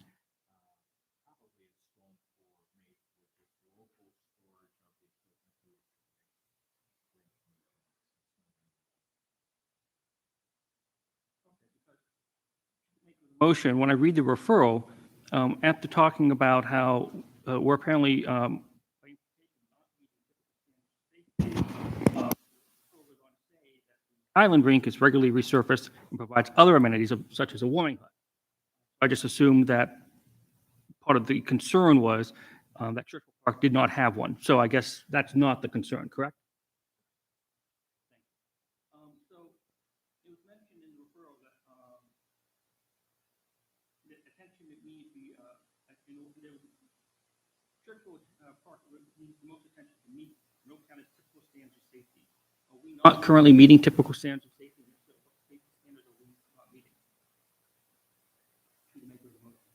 Motion, when I read the referral, after talking about how we're apparently Island rink is regularly resurfaced and provides other amenities such as a warming hut. I just assumed that part of the concern was that Churchville Park did not have one. So I guess that's not the concern, correct? So it was mentioned in the referral that the attention that needs to be, Churchville Park needs the most attention to meet no kind of typical standards of safety. Are we not currently meeting typical standards of safety? What safety standards are we not meeting? To the maker of the motion.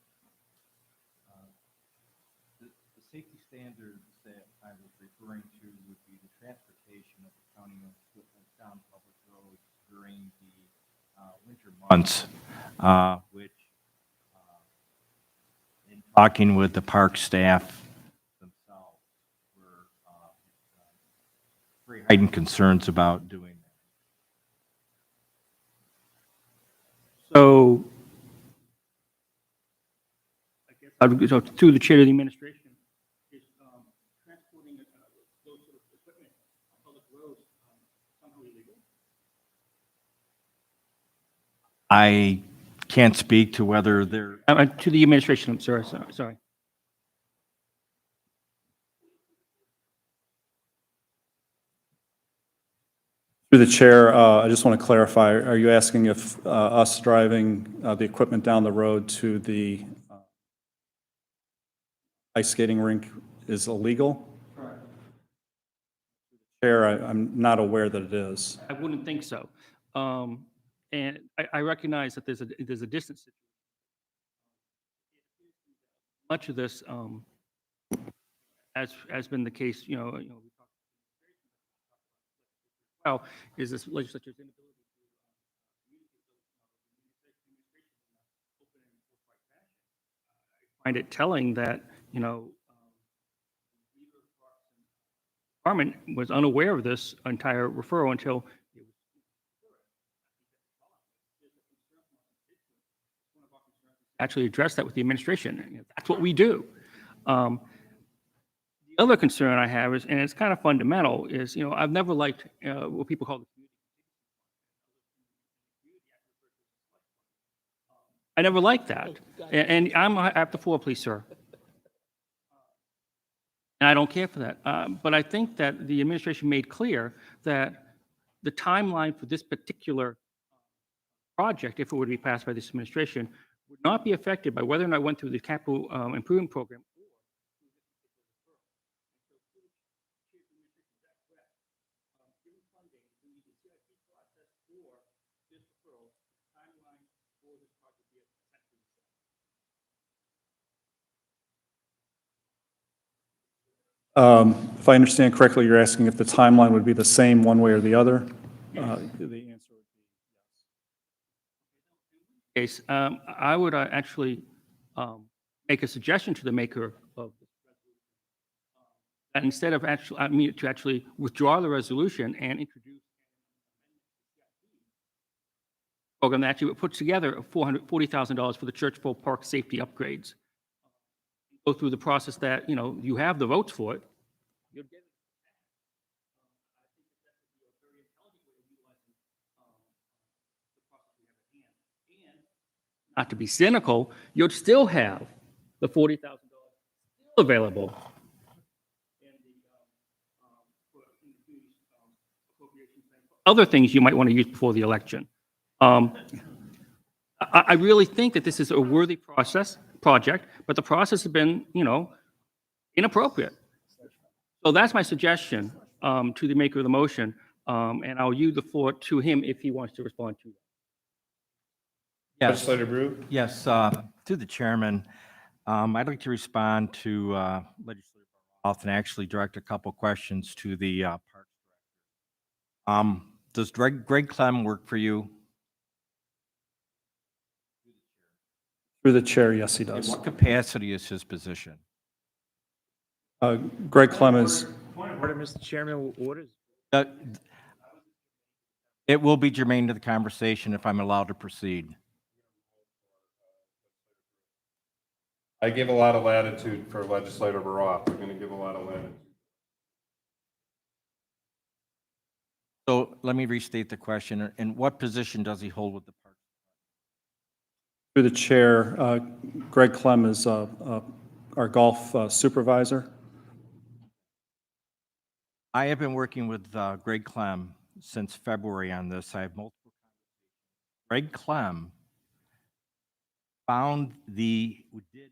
The safety standards that I was referring to would be the transportation of the county equipment down public roads during the winter months, which, in talking with the park staff themselves, were very heightened concerns about doing that. So, I guess I would go to the chair of the administration. Is transporting those sort of equipment on public roads somehow illegal? I can't speak to whether they're. To the administration, I'm sorry. Through the chair, I just want to clarify, are you asking if us driving the equipment down the road to the ice skating rink is illegal? Correct. Chair, I'm not aware that it is. I wouldn't think so. And I recognize that there's a distance situation. Much of this, has been the case, we talked about is this legislature's inability to I find it telling that, department was unaware of this entire referral until actually address that with the administration. That's what we do. The other concern I have is, and it's kind of fundamental, is, I've never liked what people call the community. I never liked that. And I have the floor, please, sir. And I don't care for that. But I think that the administration made clear that the timeline for this particular project, if it were to be passed by this administration, would not be affected by whether or not it went through the capital improvement program. If I understand correctly, you're asking if the timeline would be the same one way or the other? The answer would be yes. Case, I would actually make a suggestion to the maker of this resolution that instead of to actually withdraw the resolution and introduce a program that actually would put together $440,000 for the Churchville Park safety upgrades. go through the process that, you have the votes for it, you'll get it. Not to be cynical, you'd still have the $40,000 still available. Other things you might want to use before the election. I really think that this is a worthy project, but the process has been, inappropriate. So that's my suggestion to the maker of the motion, and I'll yield the floor to him if he wants to respond to that. Yes, Legislator Brew? yes, to the chairman, I'd like to respond to Legislator Roth and actually direct a couple questions to the Parks Director. Does Greg Clem work for you? Through the chair, yes, he In does. what capacity is his position? Greg Clem is, Point of order, Mr. Chairman, what is? It will be germane to the conversation if I'm allowed to proceed. I give a lot of latitude for Legislator Roth. We're going to give a lot of latitude. So let me restate the question. In what position does he hold with the Parks? through the chair, Greg Clem is our golf supervisor. I have been working with Greg Clem since February on this. I have multiple. Greg Clem did all the work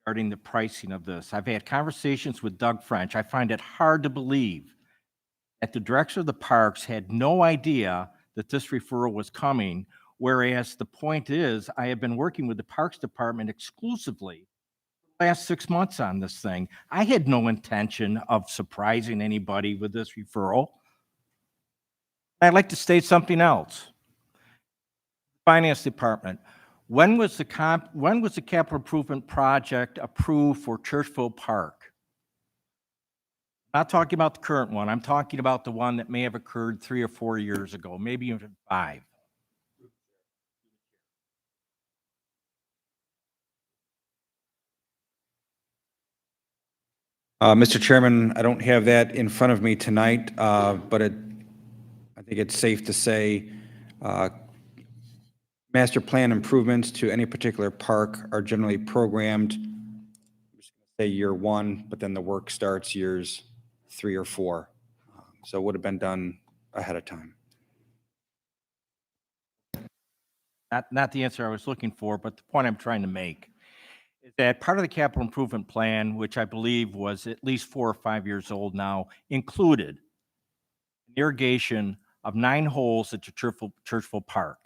regarding the pricing of this. I've had conversations with Doug French. I find it hard to believe that the director of the parks had no idea that this referral was coming, whereas the point is, I have been working with the Parks Department exclusively the last 6 months on this thing. I had no intention of surprising anybody with this referral. I'd like to state something else. Finance Department, when was the capital improvement project approved for Churchville Park? I'm not talking about the current one. I'm talking about the one that may have occurred 3 or 4 years ago, maybe even 5. Mr. Chairman, I don't have that in front of me tonight, but I think it's safe to say master plan improvements to any particular park are generally programmed, I'm just going to say year 1, but then the work starts years 3 or 4. So it would have been done ahead of time. Not the answer I was looking for, but the point I'm trying to make is that part of the capital improvement plan, which I believe was at least 4 or 5 years old now, included irrigation of 9 holes at Churchville Park.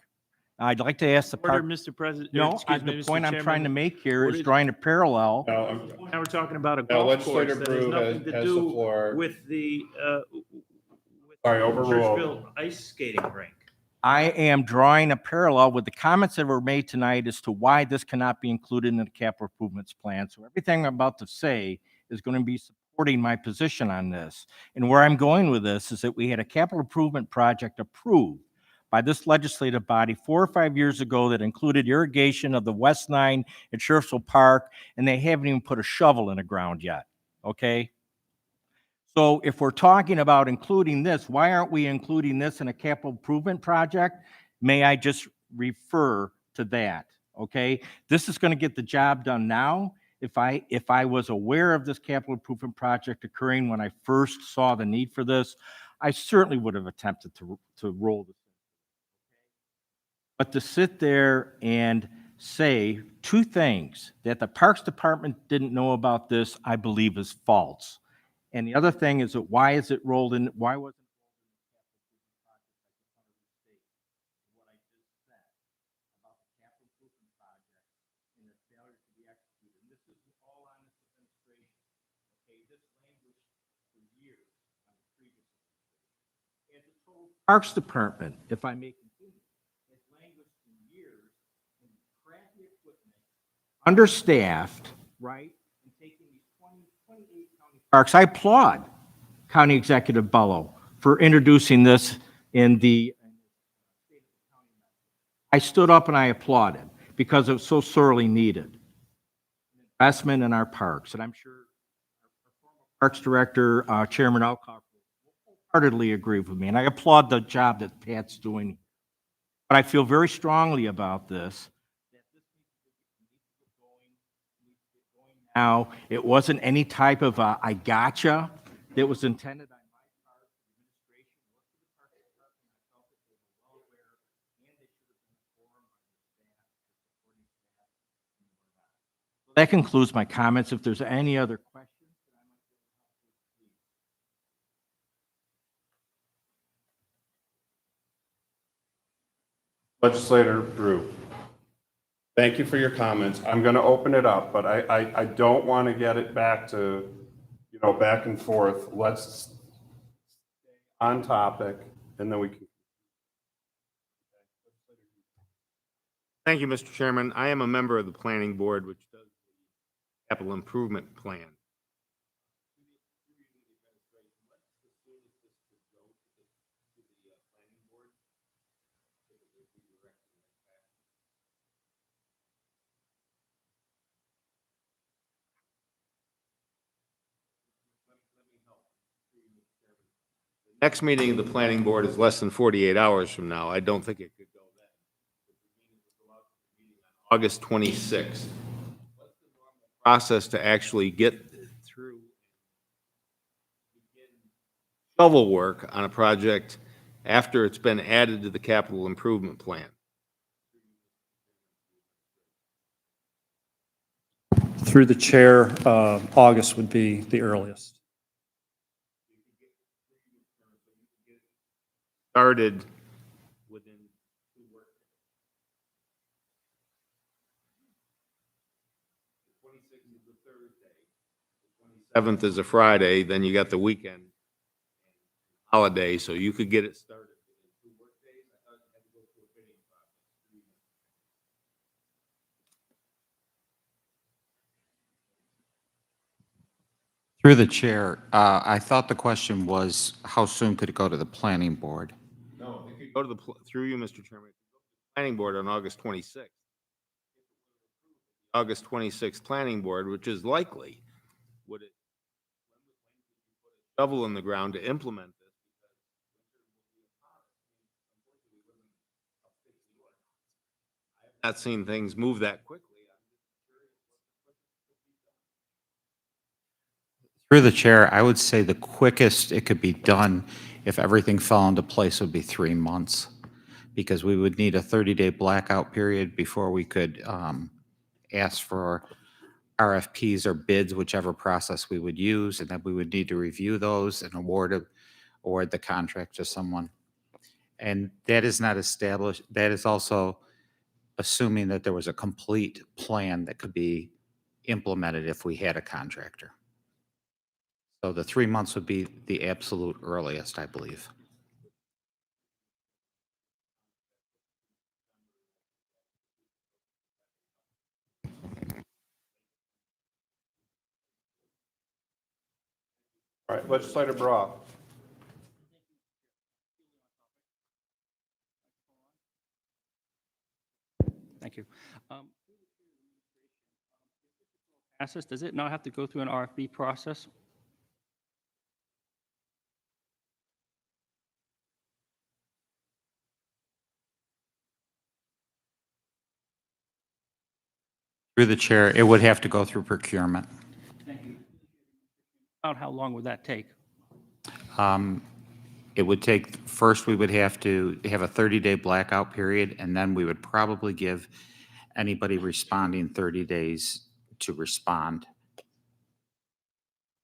Now, I'd like to ask the Order, park. Mr. President. No, Excuse me, the Mr. point I'm Chairman. trying to make here What is is- drawing a parallel. Now we're talking about a Now, golf course Legislator that has Brew nothing to has the do floor. with the, Sorry, overruled. Churchville ice skating rink. I am drawing a parallel with the comments that were made tonight as to why this cannot be included in the capital improvements plan. So everything I'm about to say is going to be supporting my position on this. And where I'm going with this is that we had a capital improvement project approved by this legislative body 4 or 5 years ago that included irrigation of the West 9 at Churchville Park, and they haven't even put a shovel in the ground yet, okay? So if we're talking about including this, why aren't we including this in a capital improvement project? May I just refer to that, okay? This is going to get the job done now. If I was aware of this capital improvement project occurring when I first saw the need for this, I certainly would have attempted to roll this. But to sit there and say 2 things, that the Parks Department didn't know about this, I believe is false. And the other thing is that why is it rolled in? Why wasn't it rolled in what I just said about the capital improvement project and its failure to be executed? And this is all on this administration. Okay, this language for years on the previous administration. As a total Parks Department, if I may continue, has languished for years in crappy equipment, understaffed, right? And taking these 28 county parks. I applaud County Executive Bello for introducing this in the state of the county. I stood up and I applauded because it was so sorely needed. And then investment in our parks. And I'm sure Parks Director, Chairman Alcoff will wholeheartedly agree with me, and I applaud the job that Pat's doing. But I feel very strongly about this. Now, it wasn't any type of I gotcha that was intended on my part. The administration worked with the Parks Department. I felt that they were well aware, and they should have been informed by the staff, the supporting staff, and they were not. So that concludes my comments. If there's any other questions that I might be able to help with, please. Legislator Brew, thank you for your comments. I'm going to open it up, but I don't want to get it back to, back and forth. Let's stay on topic, and then we can. Thank you, Mr. Chairman. I am a member of the planning board, which does the capital improvement plan. Next meeting of the planning board is less than 48 hours from now. I don't think it could go then. August 26th. What's the normal process to actually get through shovel work on a project after it's been added to the capital improvement plan? Through the chair, August would be the earliest. Started within 2 work days. The 26th is a Thursday, the 27th is a Friday, then you got the weekend holiday, so you could get it started within 2 work days. I thought you had to go through a bidding process. Through the chair, I thought the question was, how soon could it go to the planning board? No, it could go to the, through you, Mr. Chairman, it could go to the planning board on August 26th. August 26th planning board, which is likely, would it shovel in the ground to implement this? I've not seen things move that quickly. Through the chair, I would say the quickest it could be done, if everything fell into place, would be 3 months, because we would need a 30-day blackout period before we could ask for RFPs or bids, whichever process we would use, and then we would need to review those and award the contract to someone. And that is not established. That is also assuming that there was a complete plan that could be implemented if we had a contractor. So the 3 months would be the absolute earliest, I believe. All right, Legislator Brough. Thank you. Passes, does it not have to go through an RFP process? Through the chair, it would have to go through procurement. Thank you. About how long would that take? It would take, first, we would have to have a 30-day blackout period, and then we would probably give anybody responding 30 days to respond.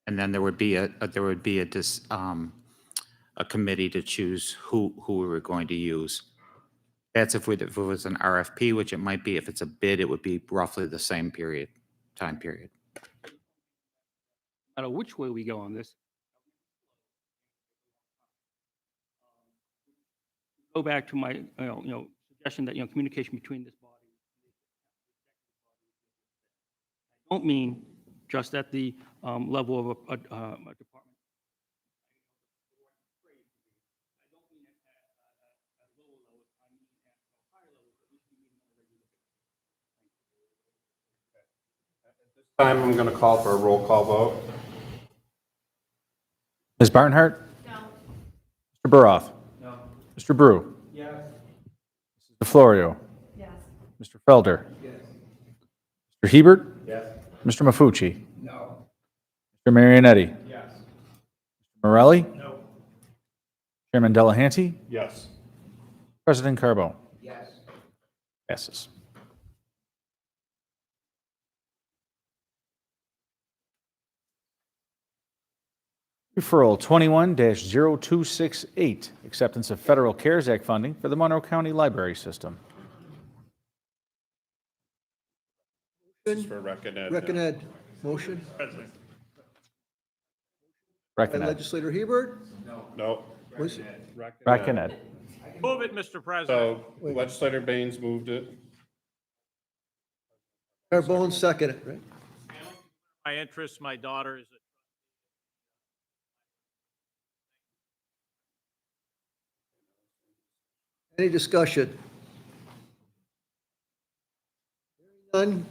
And then there would be a committee to choose who we were going to use. That's if it was an RFP, which it might be. If it's a bid, it would be roughly the same time period. I don't know which way we go on this. Go back to my suggestion that communication between this body. I don't mean just at the level of a department. This time I'm going to call for a roll call vote. Ms. Barnhart? No. Mr. Buroff? No. Mr. Brew? Yes. Mrs. DeFlorio? Yes. Mr. Felder? Yes. Mr. Hebert? Yes. Mr. Mafucci? No. Mr. Marionetti? Yes. Mr. Morelli? No. Chairman Delahanty? Yes. President Carbone? Yes. Passes. Referral 21-0268, acceptance of federal CARES Act funding for the Monroe County Library System. This is for Rec and Ed. Rec and Ed, motion by Recommend. legislator Hebert. No. Was- Rec and Ed. Move it, Mr. President. So legislator Baines moved it. Carbone seconded, right? My interest, my daughter is a Any discussion? None?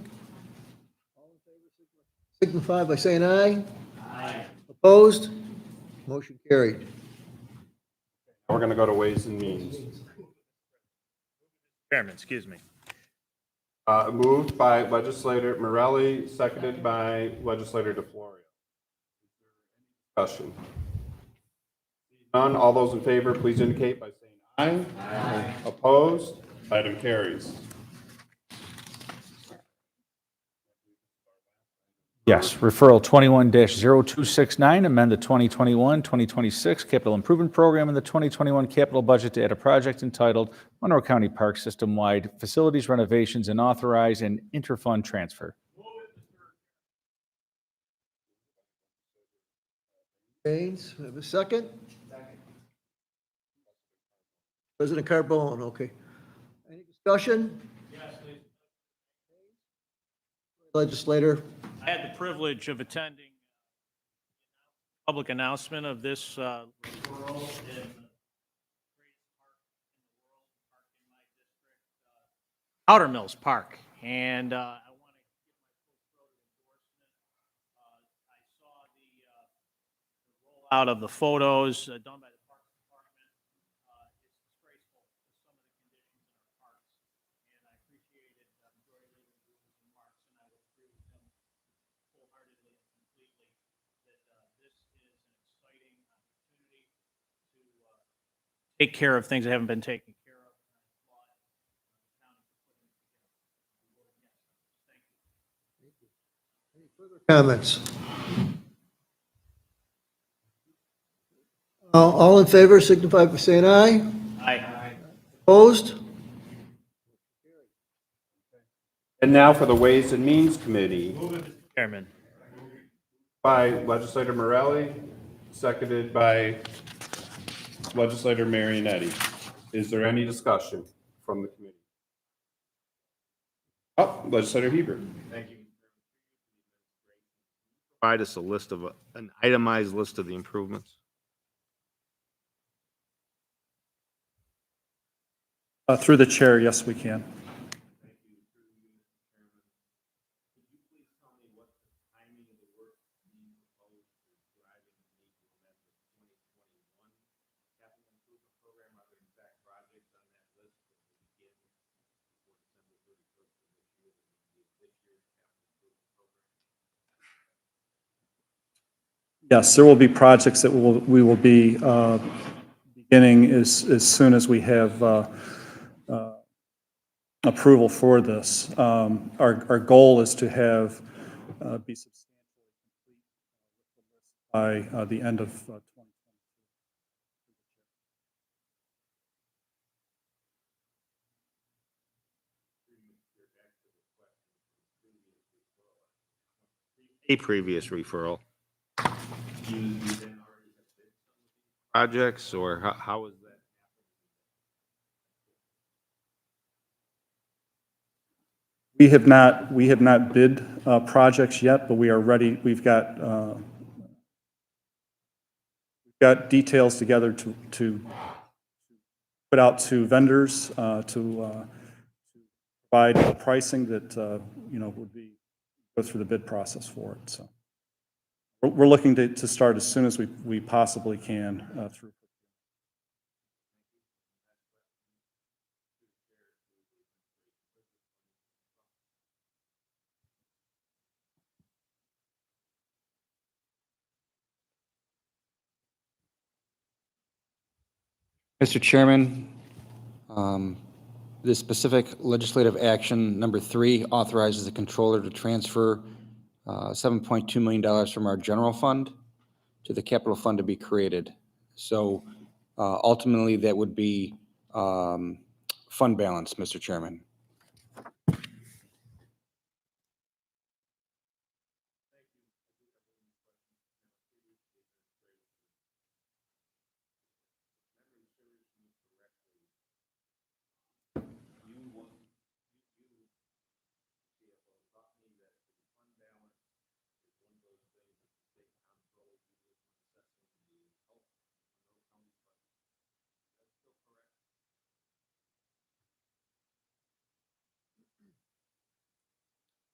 Signify by saying aye. Aye. Opposed? Motion carried. We're going to go to Ways and Means. Chairman, excuse me. Moved by legislator Morelli, seconded by legislator DeFlorio. Discussion. None. All those in favor, please indicate by saying aye. Aye. Opposed? Item carries. Yes, referral 21-0269, amend the 2021-2026 capital improvement program and the 2021 capital budget to add a project entitled Monroe County Park System-wide Facilities Renovations and authorize an interfund transfer. Baines, have a second? President Carbone, okay. Any discussion? Yes, please. Legislator, I had the privilege of attending public announcement of this referral in the greatest park in the world, park in my district, Powder Mills Park. And I want to give my full-throated endorsement. I saw the rollout of the photos done by the Parks Department. It's disgraceful to some of the conditions in our parks. And I appreciated Joy Lee's remarks, and I would agree with him wholeheartedly and completely that this is an exciting opportunity to take care of things that haven't been taken care of. And I applaud the county for putting it together. We vote yes. Thank you. comments? All in favor signify by saying aye. Aye. Opposed? And now for the Ways and Means Committee. Chairman. By legislator Morelli, seconded by legislator Marionetti. Is there any discussion from the committee? Oh, legislator Hebert. Thank you. Provide us a list of, an itemized list of the improvements. Through the chair, yes, we can. Yes, there will be projects that we will be beginning as soon as we have approval for this. Our goal is to have be substantially complete by the end of 2020. A previous referral. Projects, or how is that? We have not bid projects yet, but we are ready. We've got details together to put out to vendors to provide pricing that would be go through the bid process for it. So we're looking to start as soon as we possibly can through. Mr. Chairman, the specific legislative action number 3 authorizes the controller to transfer $7.2 million from our general fund to the capital fund to be created. So ultimately, that would be fund balance, Mr. Chairman.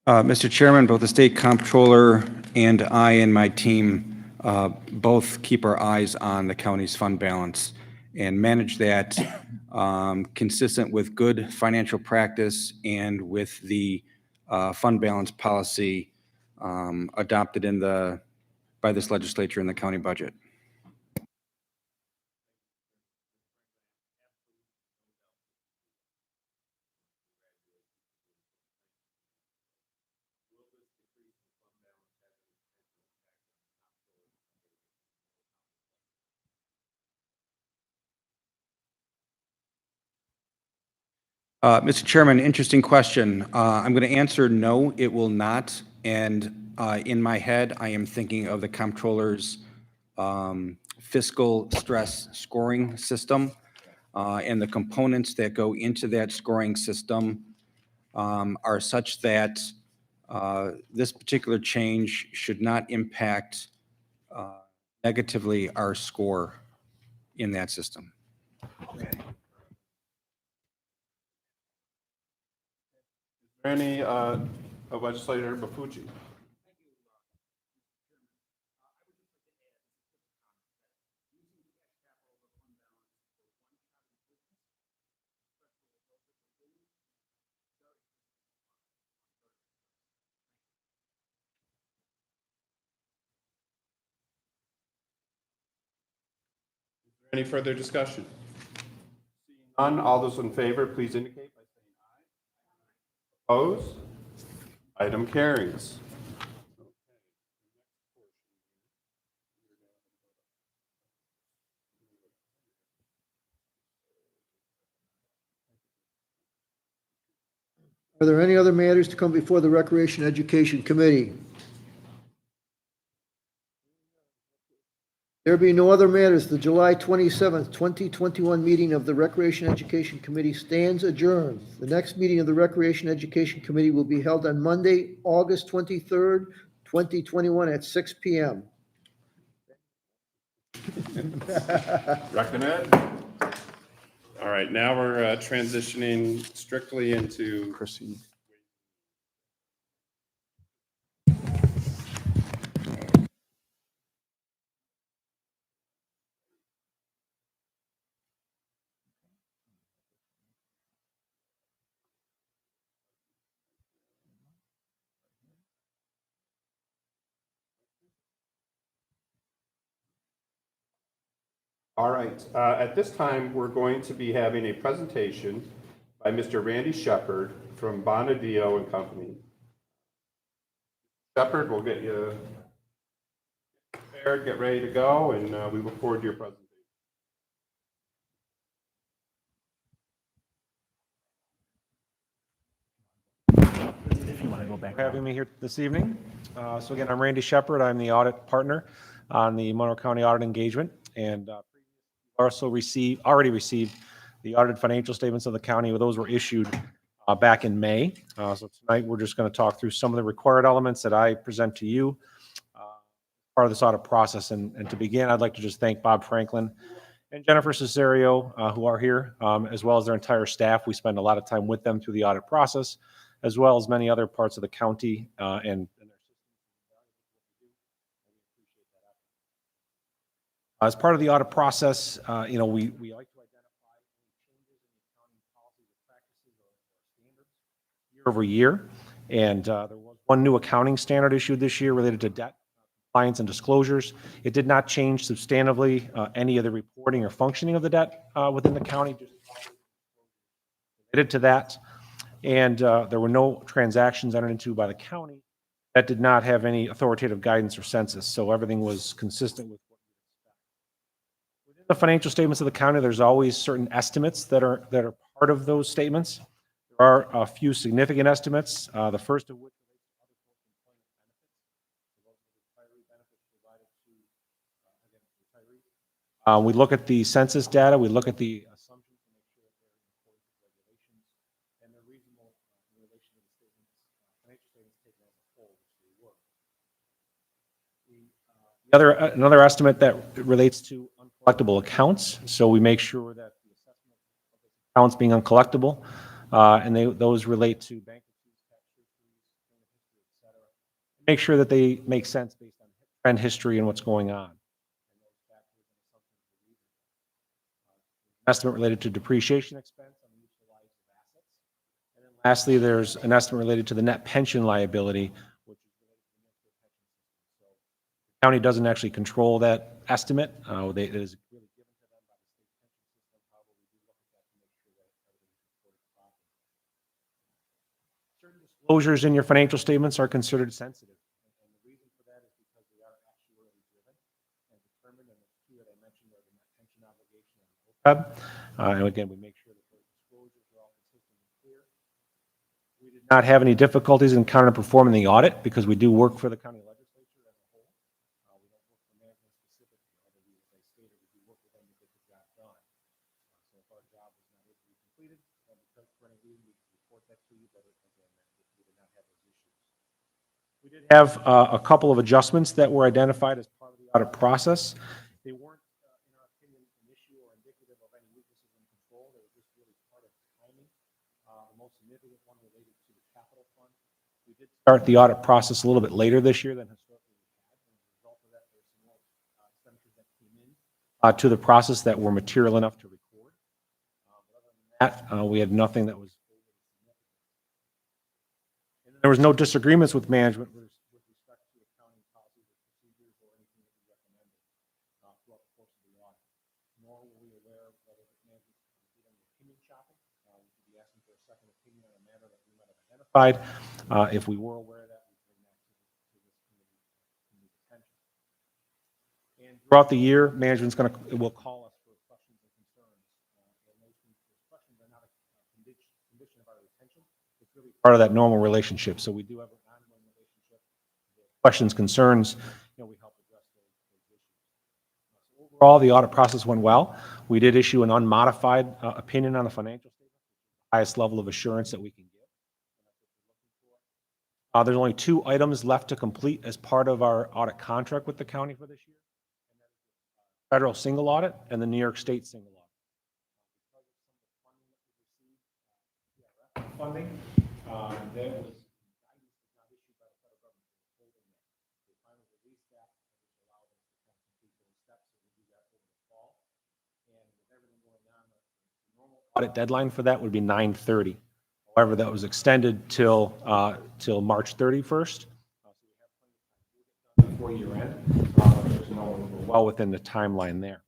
Mr. Chairman, both the state comptroller and I and my team both keep our eyes on the county's fund balance and manage that consistent with good financial practice and with the fund balance policy adopted by this legislature in the county budget. Mr. Chairman, interesting question. I'm going to answer no, it will not. And in my head, I am thinking of the comptroller's fiscal stress scoring system and the components that go into that scoring system are such that this particular change should not impact negatively our score in that system. Any Legislator Mafucci? Any further discussion? Seeing none, all those in favor, please indicate by saying aye. Opposed? Item carries. Are there any other matters to come before the Recreation Education Committee? There be no other matters. The July 27th, 2021 meeting of the Recreation Education Committee stands adjourned. The next meeting of the Recreation Education Committee will be held on Monday, August 23rd, 2021 at 6 p.m. Recommend. All right, now we're transitioning strictly into Proceed. All right, at this time, we're going to be having a presentation by Mr. Randy Shepard from Bonadeo and Company. Shepard, we'll get you prepared, get ready to go, and we look forward to your presentation. If you want to go back. For having me here this evening. So again, I'm Randy Shepard. I'm the audit partner on the Monroe County Audit Engagement, and also already received the audited financial statements of the county. Those were issued back in May. So tonight we're just going to talk through some of the required elements that I present to you part of this audit process. And to begin, I'd like to just thank Bob Franklin and Jennifer Cesario who are here, as well as their entire staff. We spend a lot of time with them through the audit process. as well as many other parts of the county and their as part of the audit process, we like to identify changes in the accounting policies or practices or standards year over year. And there was one new accounting standard issued this year related to debt compliance and disclosures. It did not change substantively any of the reporting or functioning of the debt within the county, just related to that. And there were no transactions entered into by the county that did not have any authoritative guidance or census. So everything was consistent with what you expect. Within the financial statements of the county, there's always certain estimates that are part of those statements. There are a few significant estimates. The first of which we look at the census data, we look at the assumptions to make sure that they're in accordance with regulations and they're reasonable in relation to the statements, financial statements taken as a whole, which they were. Another estimate that relates to uncollectible accounts. So we make sure that the assessment of the accounts being uncollectible, and those relate to bankruptcies, tax histories, et cetera. Make sure that they make sense based on trend history and what's going on. Estimate related to depreciation expense on the useful lives of assets. And then lastly, there's an estimate related to the net pension liability, which is related to the pension system. So the county doesn't actually control that estimate. It is really given to them by the state pension system. However, we do look at that to make sure that everything is reported properly. Certain disclosures in your financial statements are considered sensitive. And the reason for that is because they are actuarially driven and determined. And the two that I mentioned are the net pension obligation and the OPEB. And again, we make sure that those disclosures are all consistent and clear. We did not have any difficulties in counter performing the audit because we do work for the county legislature as a whole. We don't work for management specifically, although we, as I stated, we do work with them to get the job done. So if our job was not able to be completed, because for any reason, we can report that to you, but again, we did not have those issues. We did have a couple of adjustments that were identified as part of the audit process. They weren't, in our opinion, an issue or indicative of any weaknesses in control. They were just really part of timing. The most significant one related to the capital fund. We did start the audit process a little bit later this year than historically we had. And as a result of that, there's some more expenditures that came in to the process that were material enough to record. But other than that, we had nothing that was overly significant. And there was no disagreements with management with respect to accounting policies or procedures or anything that we recommended throughout the course of the audit. Nor were we aware of whether management did any opinion shopping. We could be asking for a second opinion on a matter that we might have identified. If we were aware of that, we bring that to this committee's attention. And throughout the year, management's will call us for questions and concerns. And those questions are not a condition of our retention. It's really part of that normal relationship. So we do have an ongoing relationship. Questions, concerns, we help address those issues. So overall, the audit process went well. We did issue an unmodified opinion on the financial statement, the highest level of assurance that we can give. There's only 2 items left to complete as part of our audit contract with the county for this year. And that is the federal single audit and the New York State single audit. Funding, there was guidance not issued by the federal government. They finally released that, which allowed us to complete those steps. So we do that over the fall. And with everything going on, the normal audit deadline for that would be 9/30. However, that was extended till March 31st. So we have plenty of time before year end. We're well within the timeline there.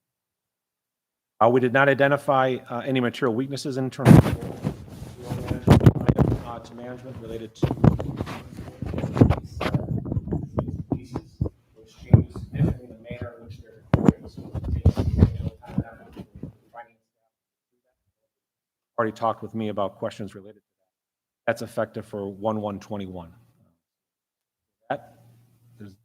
We did not identify any material weaknesses in internal control. To management related to which changes significantly the manner in which they're recorded. So already talked with me about questions related to that. That's effective for 1/1/21. That is.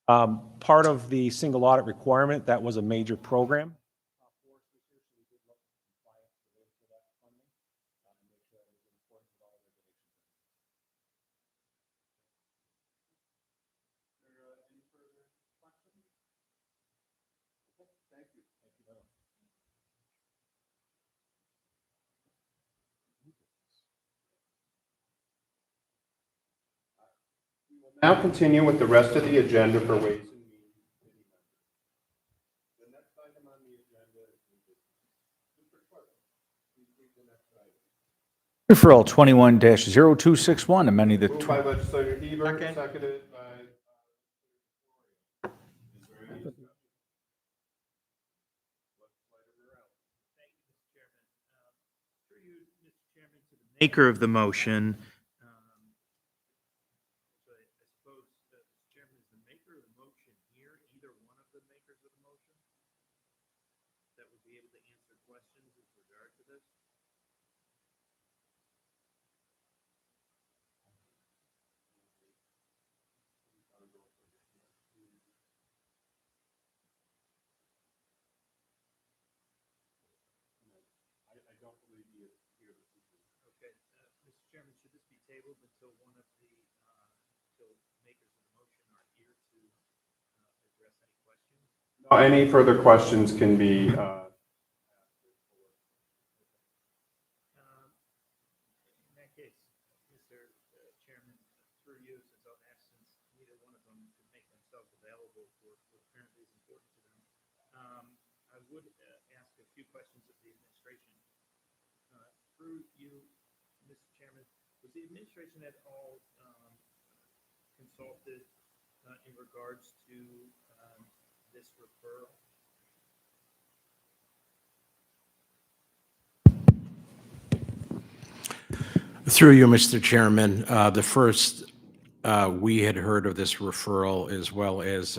Part of the single audit requirement, that was a major program. Now continue with the rest of the agenda for Ways and Means Committee members. The next item on the agenda is new business. Mr. Clerk, please read the next item. Referral 21-0261, amending the. Moved by legislator Hebert, seconded by. Is there any discussion? Legislator Morales. Thank you, Mr. Chairman. Through you, Mr. Chairman, to the maker of the motion. I suppose Mr. Chairman, is the maker of the motion here, either one of the makers of the motion that would be able to answer questions with regard to this? I don't believe he is here this evening. Okay, Mr. Chairman, should this be tabled until one of the, until makers of the motion are here to address any questions? No, any further questions can be In that case, Mr. Chairman, through you, since I've asked, since neither one of them could make themselves available for what apparently is important to them, I would ask a few questions of the administration. Through you, Mr. Chairman, was the administration at all consulted in regards to this referral? Through you, Mr. Chairman, the first we had heard of this referral, as well as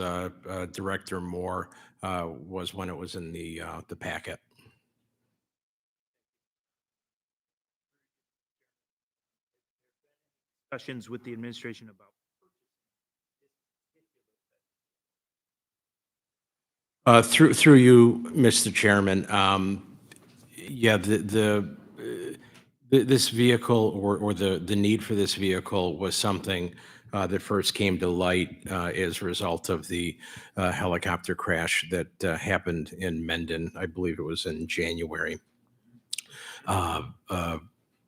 Director Moore, was when it was in the packet. Discussions with the administration about Through you, Mr. Chairman, yeah, this vehicle or the need for this vehicle was something that first came to light as a result of the helicopter crash that happened in Mendon. I believe it was in January.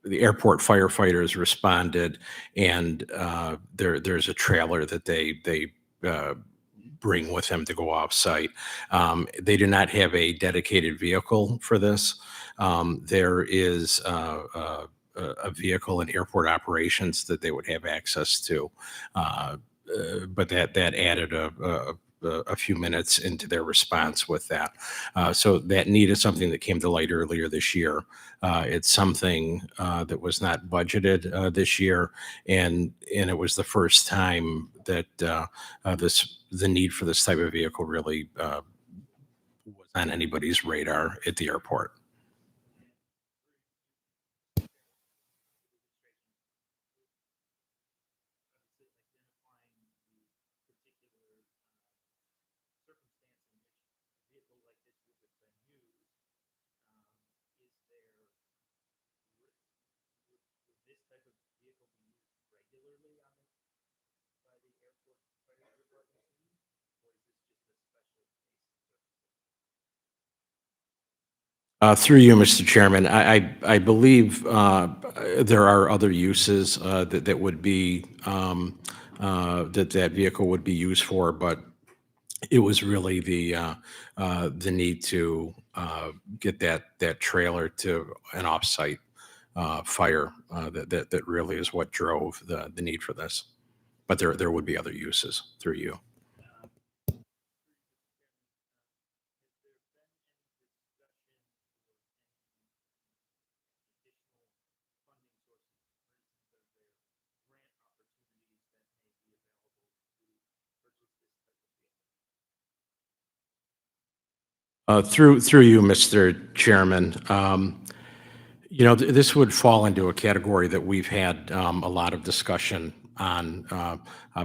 The airport firefighters responded, and there's a trailer that they bring with them to go off-site. They do not have a dedicated vehicle for this. There is a vehicle in airport operations that they would have access to, but that added a few minutes into their response with that. So that need is something that came to light earlier this year. It's something that was not budgeted this year, and it was the first time that the need for this type of vehicle really was on anybody's radar at the airport. Through you, Mr. Chairman, I believe there are other uses that would be that vehicle would be used for, but it was really the need to get that trailer to an off-site fire that really is what drove the need for this. But there would be other uses through you. Through you, Mr. Chairman, this would fall into a category that we've had a lot of discussion on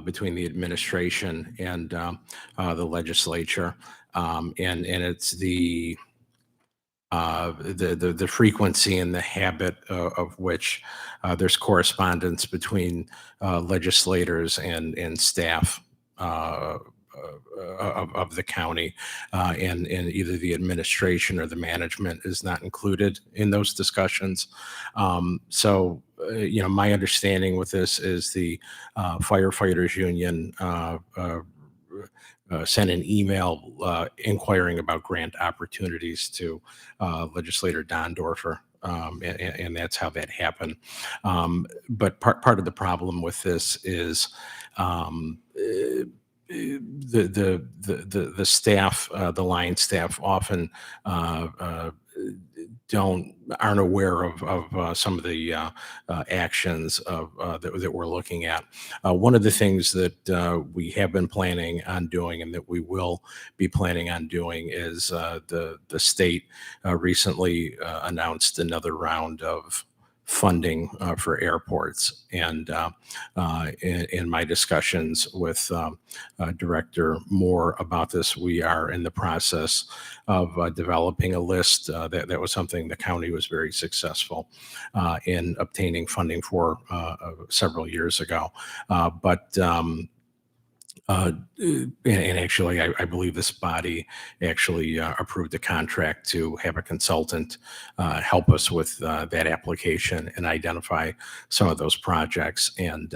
between the administration and the legislature. And it's the frequency and the habit of which there's correspondence between legislators and staff of the county, and either the administration or the management is not included in those discussions. So, my understanding with this is the firefighters union sent an email inquiring about grant opportunities to legislator Don Dorfer. And that's how that happened. But part of the problem with this is the staff, the line staff, often aren't aware of some of the actions that we're looking at. One of the things that we have been planning on doing, and that we will be planning on doing, is the state recently announced another round of funding for airports. And in my discussions with Director Moore about this, we are in the process of developing a list. That was something the county was very successful in obtaining funding for several years ago. And actually, I believe this body actually approved a contract to have a consultant help us with that application and identify some of those projects. And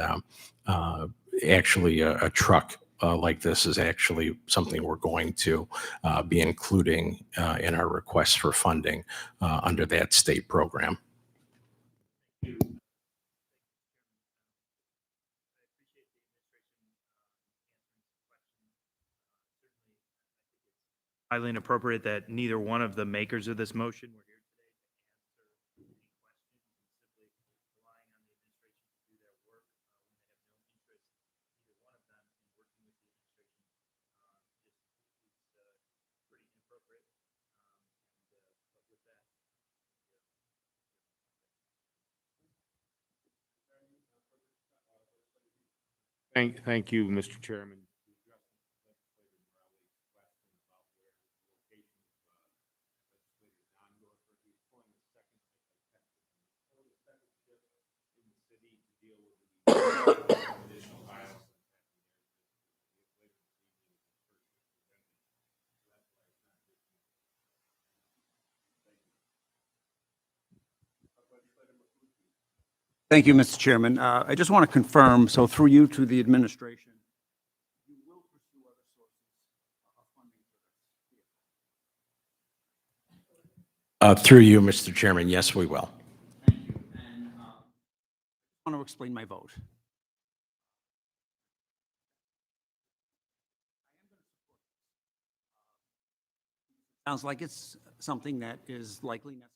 actually, a truck like this is actually something we're going to be including in our request for funding under that state program. Highly inappropriate that neither one of the makers of this motion were here today to answer any questions, and simply relying on the administration to do their work when they have no interest, either one of them, in working with the administration. Is pretty inappropriate. But with that, Thank you, Mr. Chairman. Thank you, Mr. Chairman. I just want to confirm, so through you to the administration, you will pursue other sources of funding for this? Through you, Mr. Chairman, yes, we will. Thank you. And I want to explain my vote. Sounds like it's something that is likely necessary.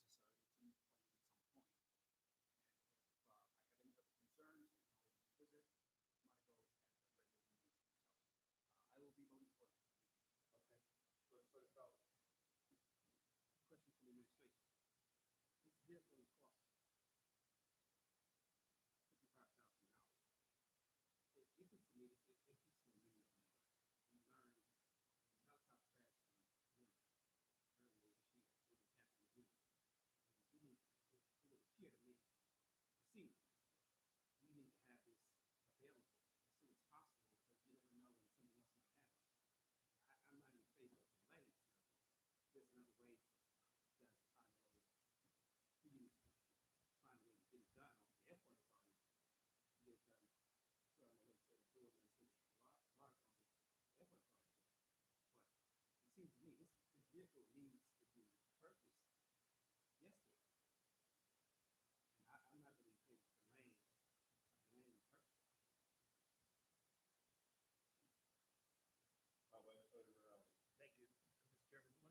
thank you, Mr. Chairman.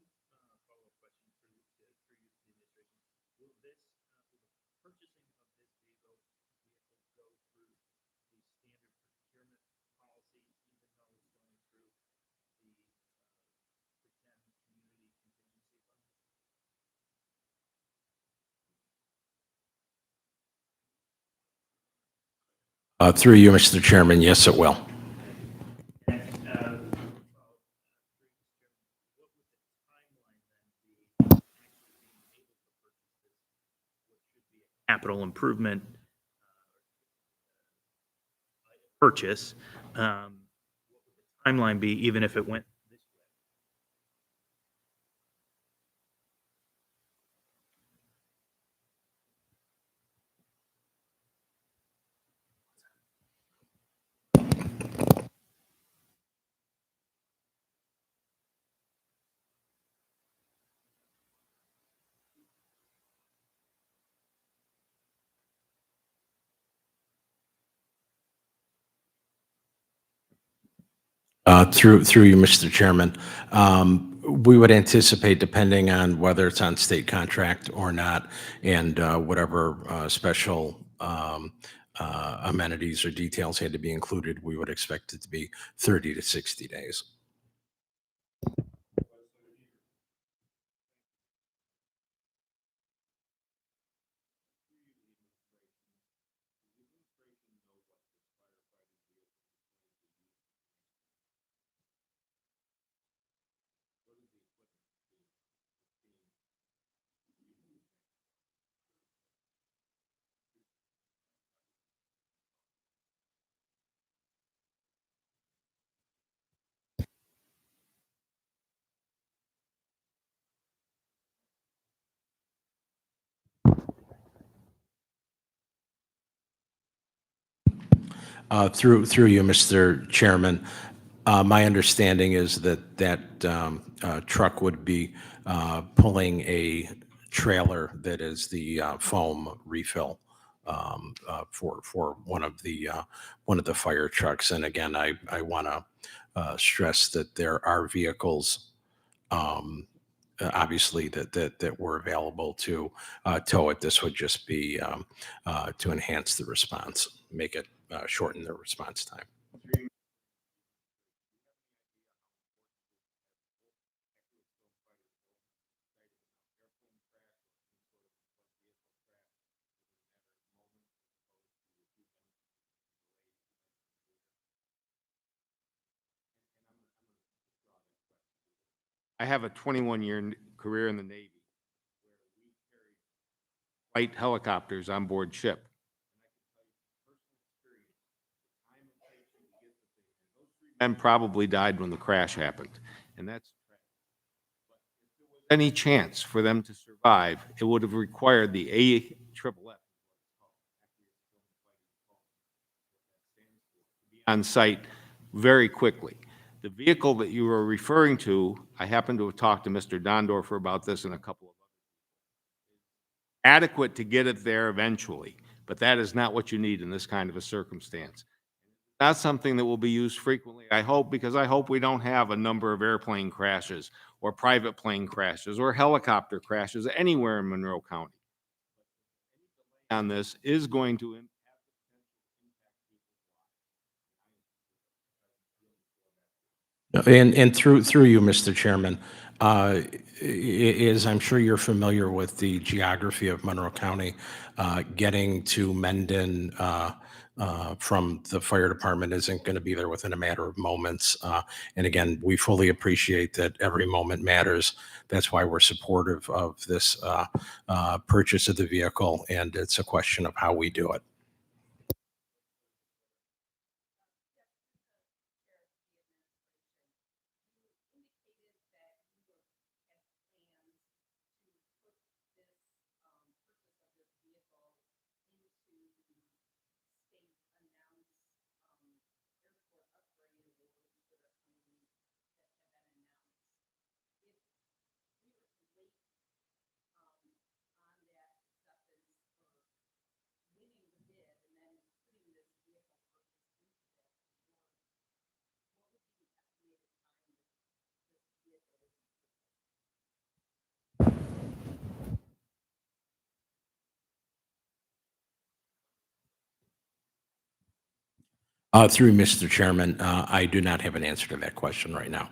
One follow-up question for you to the administration. Will the purchasing of this vehicle go through the standard procurement policy, even though it's going through the pretend community contingency fund? Through you, Mr. Chairman, yes, it will. Capital improvement purchase, what would the timeline be, even if it went this way? Through you, Mr. Chairman, we would anticipate, depending on whether it's on state contract or not, and whatever special amenities or details had to be included, we would expect it to be 30 to 60 days. Through you, Mr. Chairman, my understanding is that truck would be pulling a trailer that is the foam refill for one of the fire trucks. And again, I want to stress that there are vehicles, obviously, that were available to tow it. This would just be to enhance the response, make it shorten the response time. I have a 21-year career in the Navy. Fight helicopters on board ship. And probably died when the crash happened. And that's any chance for them to survive, it would have required the AFFF on site very quickly. The vehicle that you were referring to, I happen to have talked to Mr. Dondorfer about this and a couple of others. Adequate to get it there eventually, but that is not what you need in this kind of a circumstance. Not something that will be used frequently, I hope, because I hope we don't have a number of airplane crashes or private plane crashes or helicopter crashes anywhere in Monroe County. On this is going to impact. And through you, Mr. Chairman, is I'm sure you're familiar with the geography of Monroe County. Getting to Mendon from the fire department isn't going to be there within a matter of moments. And again, we fully appreciate that every moment matters. That's why we're supportive of this purchase of the vehicle, and it's a question of how we do it. Through Mr. Chairman, I do not have an answer to that question right now.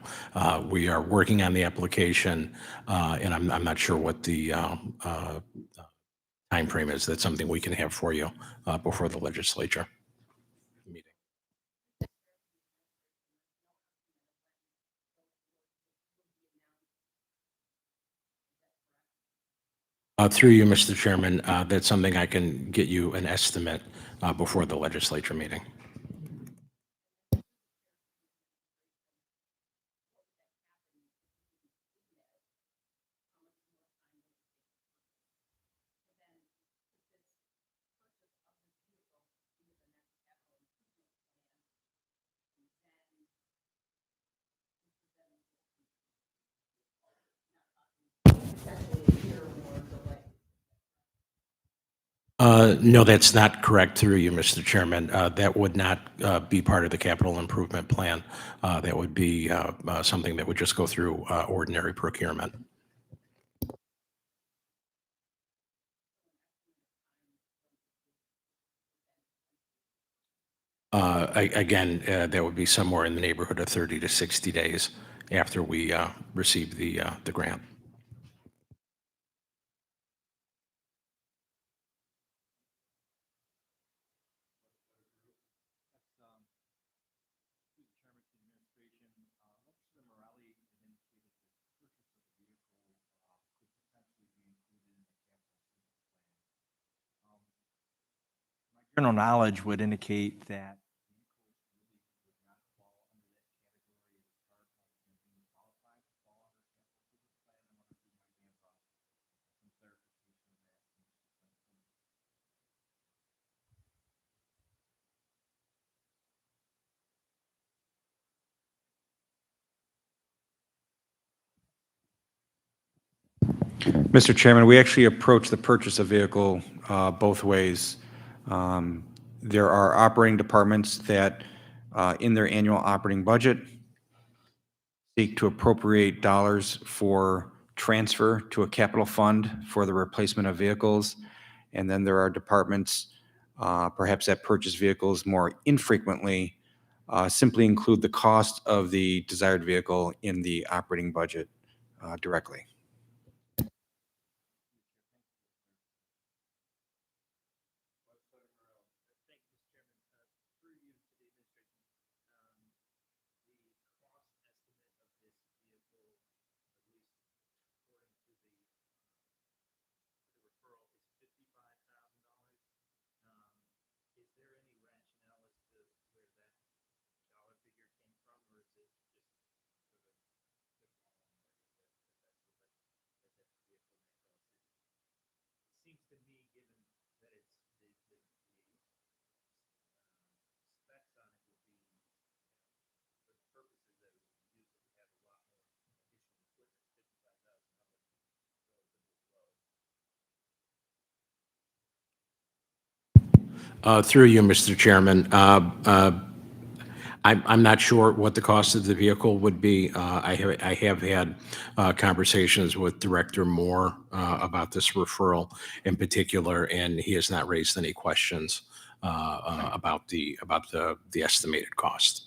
We are working on the application, and I'm not sure what the time frame is. That's something we can have for you before the legislature. Through you, Mr. Chairman, that's something I can get you an estimate before the legislature meeting. No, that's not correct through you, Mr. Chairman. That would not be part of the capital improvement plan. That would be something that would just go through ordinary procurement. Again, that would be somewhere in the neighborhood of 30 to 60 days after we receive the grant. General knowledge would indicate that Mr. Chairman, we actually approach the purchase of vehicle both ways. There are operating departments that, in their annual operating budget, seek to appropriate dollars for transfer to a capital fund for the replacement of vehicles. And then there are departments, perhaps that purchase vehicles more infrequently, simply include the cost of the desired vehicle in the operating budget directly. Through you, Mr. Chairman, I'm not sure what the cost of the vehicle would be. I have had conversations with Director Moore about this referral in particular, and he has not raised any questions about the estimated cost.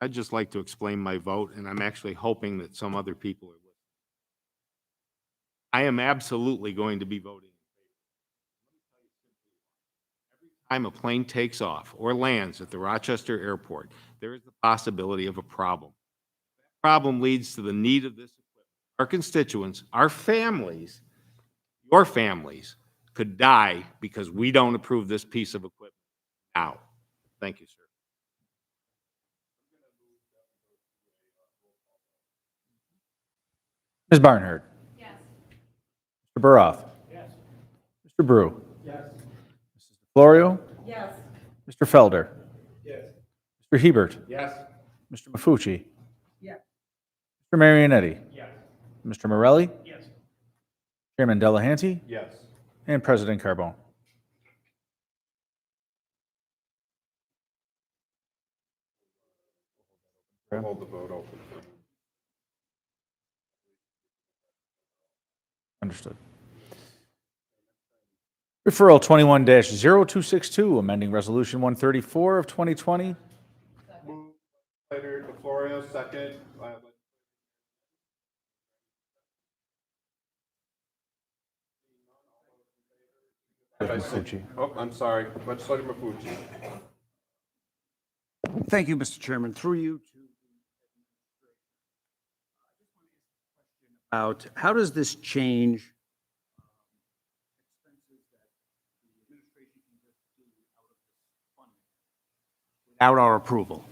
I'd just like to explain my vote, and I'm actually hoping that some other people are listening. I am absolutely going to be voting. Time a plane takes off or lands at the Rochester Airport, there is the possibility of a problem. That problem leads to the need of this equipment. Our constituents, our families, your families could die because we don't approve this piece of equipment now. Thank you, sir. Ms. Barnhart. Yes. Mr. Baroff. Yes. Mr. Brew. Yes. Mrs. DeFlorio. Yes. Mr. Felder. Yes. Mr. Hebert. Yes. Mr. Mafucci. Yes. Mr. Marionetti. Yes. Mr. Morelli. Yes. Chairman Delahanty. Yes. And President Carbone. Hold the vote open. Understood. Referral 21-0262, amending Resolution 134 of 2020. Legislator DeFlorio, second. Mafucci. Oh, I'm sorry. Legislator Mafucci. Thank you, Mr. Chairman. Through you to out, how does this change expenses that the administration can just do out of this funding without our approval?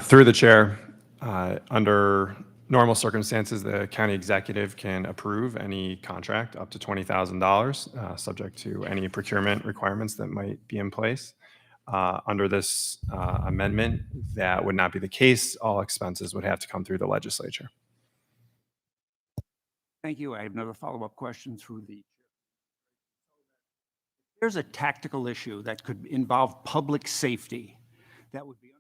Through the chair, under normal circumstances, the county executive can approve any contract up to $20,000, subject to any procurement requirements that might be in place. Under this amendment, that would not be the case. All expenses would have to come through the legislature. Thank you. I have another follow-up question through the. There's a tactical issue that could involve public safety that would be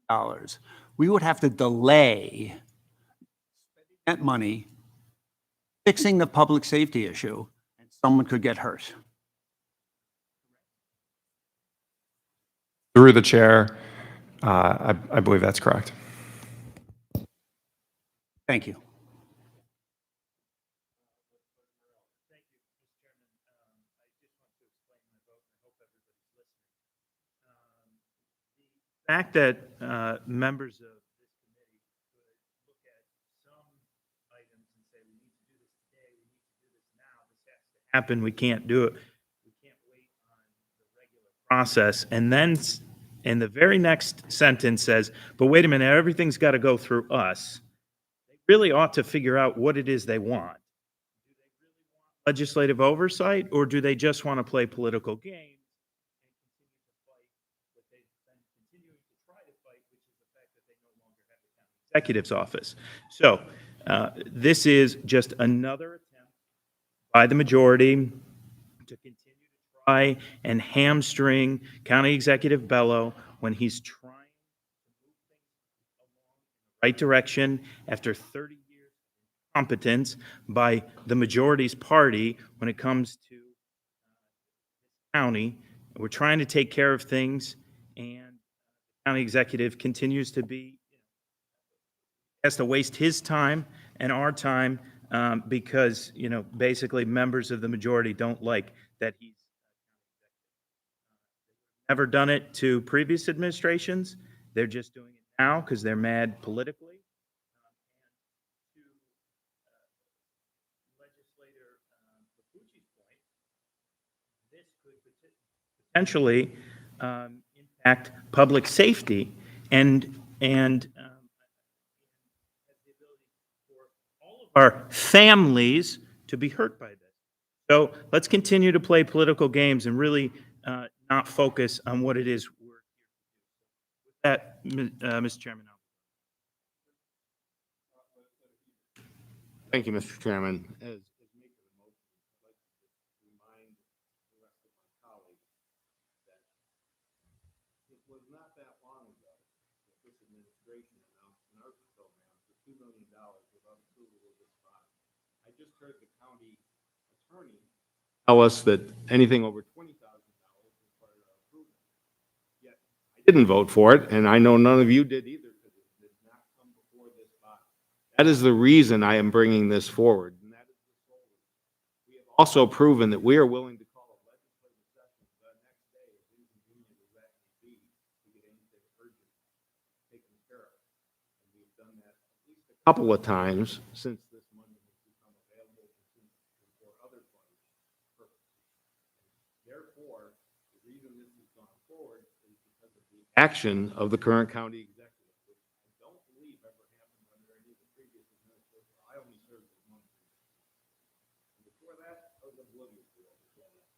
under $20,000. We would have to delay spending that money fixing the public safety issue, and someone could get hurt. Through the chair, I believe that's correct. Thank you. The fact that members of this committee could look at some items and say, we need to do this today, we need to do this now, this has to happen, we can't do it, we can't wait on the regular process. And then in the very next sentence says, but wait a minute, everything's got to go through us. They really ought to figure out what it is they want. Do they really want legislative oversight, or do they just want to play political games? Executive's office. So this is just another attempt by the majority to continue to try and hamstring County Executive Bello when he's trying to move things along in the right direction after 30 years of incompetence by the majority's party when it comes to county. We're trying to take care of things, and the county executive continues to be has to waste his time and our time because, basically members of the majority don't like that he's never done it to previous administrations. They're just doing it now because they're mad politically. And to legislator Lapucci's point, this could potentially impact public safety and our families to be hurt by this. So let's continue to play political games and really not focus on what it is we're here to do. With that, Mr. Chairman. Thank you, Mr. Chairman. As maker of the motion, I'd like to remind the rest of my colleagues that it was not that long ago that this administration announced an ARPA program for $2 million without approval of this body. I just heard the county attorney tell us that anything over $20,000 required our approval. Yet I didn't vote for it, and I know none of you did either because it did not come before this body. That is the reason I am bringing this forward, and that is the sole reason. We have also proven that we are willing to call a legislative session the next day as inconvenient as that may be to get anything urgent taken care of. And we've done that at least a couple of times since this money has become available for other funds purposes. Therefore, the reason this has gone forward is because of the action of the current county executive, which I don't believe ever happened under any of the previous administrations. I only served as one. And before that, I was oblivious to what was going on.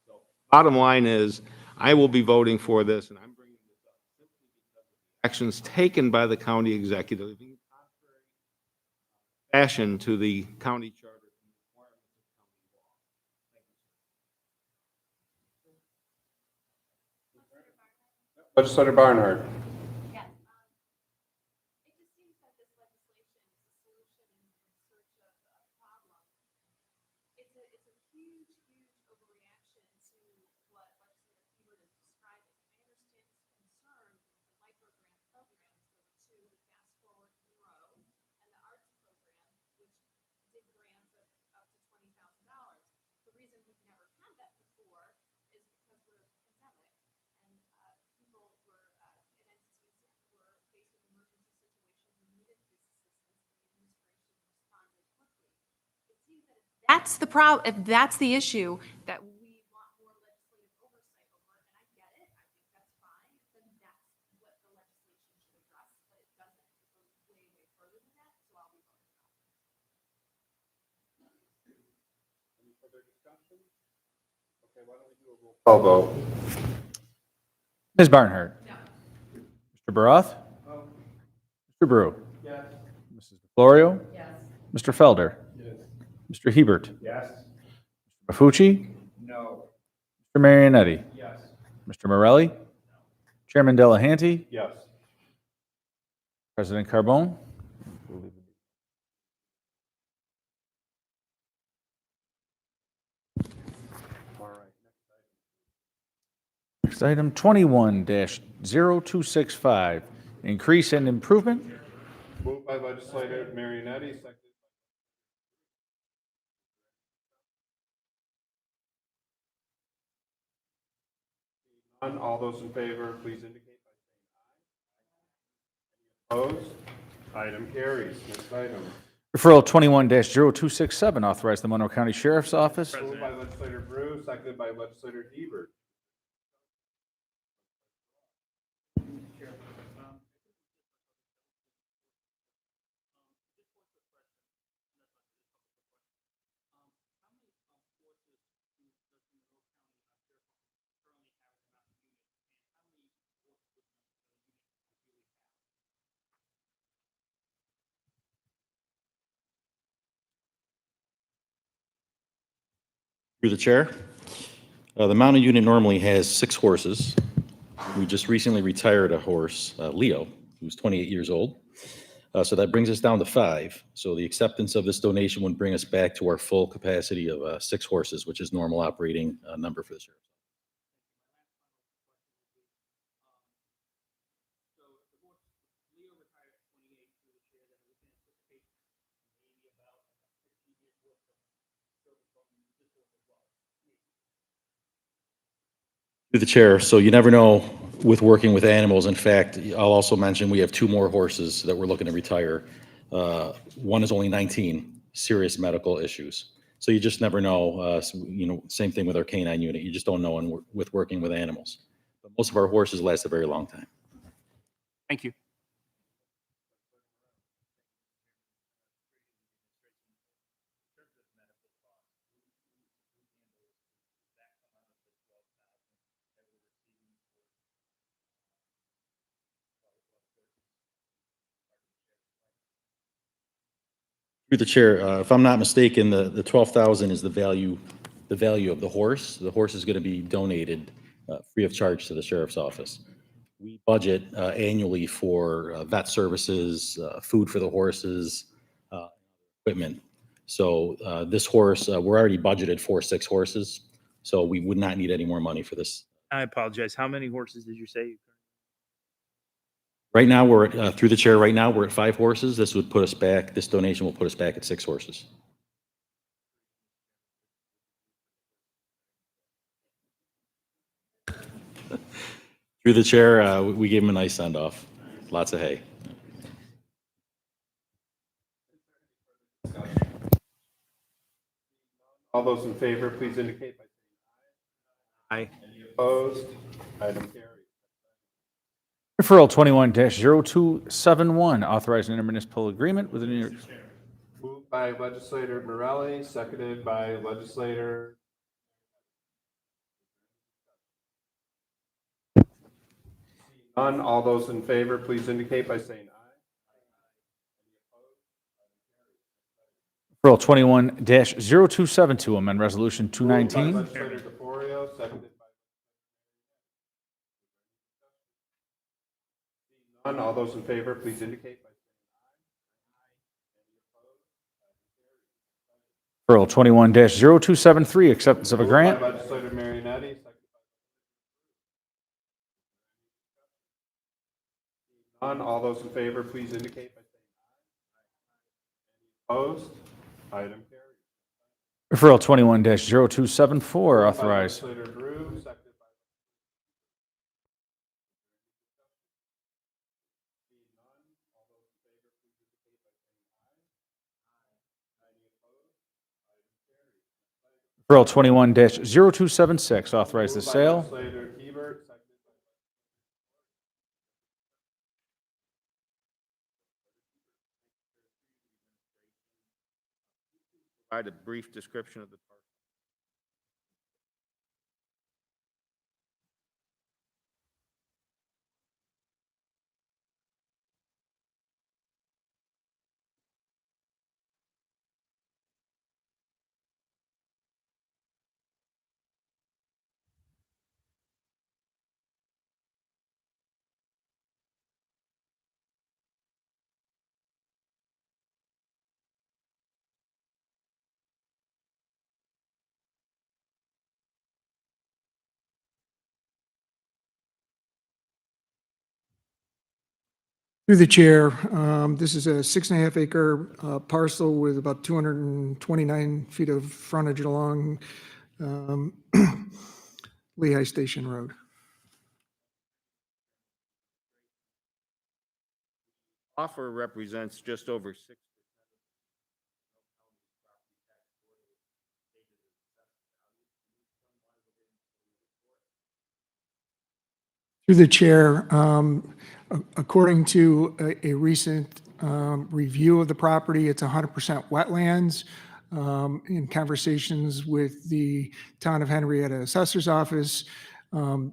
So, bottom line is, I will be voting for this, and I'm bringing this up simply because of the actions taken by the county executive in contrary fashion to the county charter and requirements of county law. Thank you. Legislator Barnhart. Yes. It just seems that this legislation is a solution in search of a problem. It's a huge, huge overreaction to what Legislator Hebert is describing. I understand his concern with the microgrant programs, there were two, the Fast Forward Monroe and the Arts program, which did grants of up to $20,000. that's the if that's the issue that we want more legislative oversight over, and I get it, I think that's fine, then that's what the legislation should address, but it doesn't. It goes way, way further than that, so I'll be voting no. Any further discussion? Okay, why don't we do a roll call vote? Ms. Barnhart. Mr. Baroth. Mr. Brew. Yes. Mrs. Florio. Yes. Mr. Felder. Yes. Mr. Hebert. Yes. Mr. Mafucci. No. Mr. Marionetti. Yes. Mr. Morelli. Chairman Delahanty. Yes. President Carbone. Next item, 21-0265, increase and improvement. Moved by legislator Marionetti, seconded by none. All those in favor, please indicate by saying aye. Any opposed? Item carries. Next item. Referral 21-0267, authorize the Monroe County Sheriff's Office. Moved by legislator Brew, seconded by legislator Hebert. Through the chair, the mounted unit normally has 6 horses. We just recently retired a horse, Leo, who's 28 years old. So that brings us down to 5. So the acceptance of this donation would bring us back to our full capacity of 6 horses, which is normal operating number for the sheriff. Through the chair, so you never know with working with animals. In fact, I'll also mention we have 2 more horses that we're looking to retire. One is only 19, serious medical issues. So you just never know. Same thing with our canine unit. You just don't know with working with animals. But most of our horses last a very long time. Thank you. Through the chair, if I'm not mistaken, the 12,000 is the value of the horse. The horse is going to be donated free of charge to the sheriff's office. We budget annually for vet services, food for the horses, equipment. So this horse, we're already budgeted for 6 horses, so we would not need any more money for this. I apologize. How many horses did you say? Right now, we're at, through the chair, right now, we're at 5 horses. This would put us back, this donation will put us back at 6 horses. Through the chair, we gave him a nice send-off. Lots of hay. All those in favor, please indicate by saying aye. Any opposed? Item carries. Referral 21-0271, authorize an intermunicipal agreement with the New York. Moved by legislator Morelli, seconded by legislator. None. All those in favor, please indicate by saying aye. Referral 21-0272, amend resolution Moved by 219. legislator DeFlorio, seconded by none. All those in favor, please indicate by Referral 21-0273, acceptance of a moved grant. by legislator Marionetti, seconded by none. All those in favor, please indicate by saying aye. Any opposed? Item carries. Referral 21-0274, Moved by authorize. legislator Drew, seconded by Referral 21-0276, authorize the Moved by sale. legislator Hebert, seconded Provide a brief description of the park. Through the chair, this is a 6.5 acre parcel with about 229 feet of frontage along Lehigh Station Road. Offer represents just over 6%. Through the chair, according to a recent review of the property, it's 100% wetlands. In conversations with the Town of Henrietta Assessor's Office,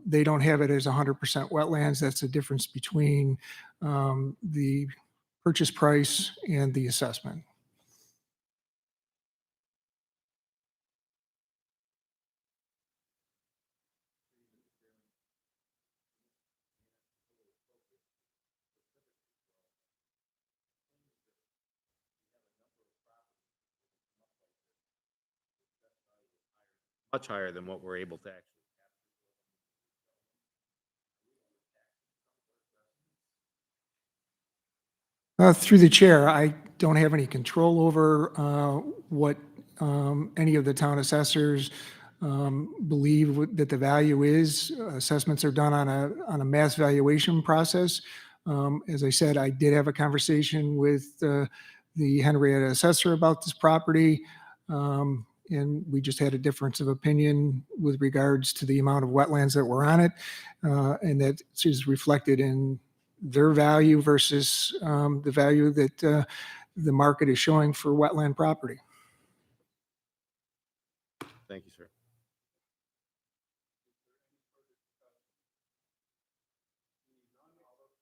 they don't have it as 100% wetlands. That's the difference between the purchase price and the assessment. Much higher than what we're able to actually. Through the chair, I don't have any control over what any of the town assessors believe that the value is. Assessments are done on a mass valuation process. As I said, I did have a conversation with the Henrietta assessor about this property, and we just had a difference of opinion with regards to the amount of wetlands that were on it, and that is reflected in their value versus the value that the market is showing for wetland property. Thank you, sir.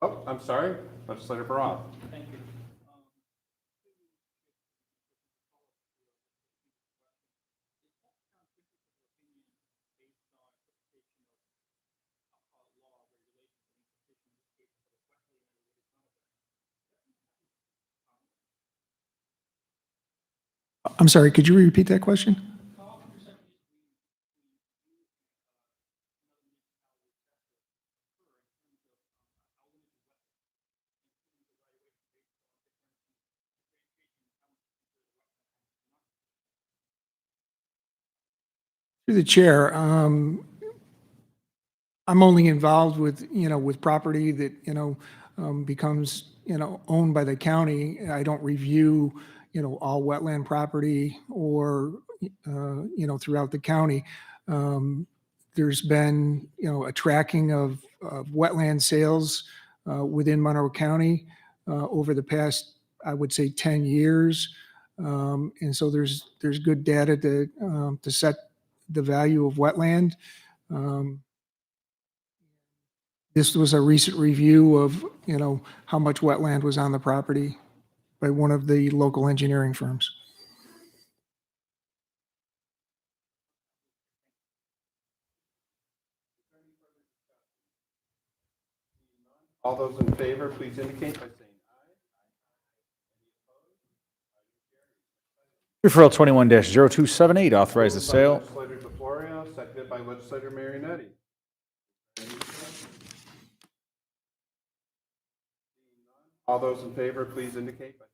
Oh, I'm sorry, Legislator Baroff. Thank you. I'm sorry, could you repeat that question? Through the chair, I'm only involved with, with property that, becomes, owned by the county. I don't review, all wetland property or, throughout the county. There's been, a tracking of wetland sales within Monroe County over the past, I would say, 10 years. And so there's good data to set the value of wetland. This was a recent review of, how much wetland was on the property by one of the local engineering firms. All those in favor, please indicate by saying Referral 21-0278, authorize the Moved by sale. Legislator DeFlorio, seconded by Legislator Marinetti. All those in favor, please indicate by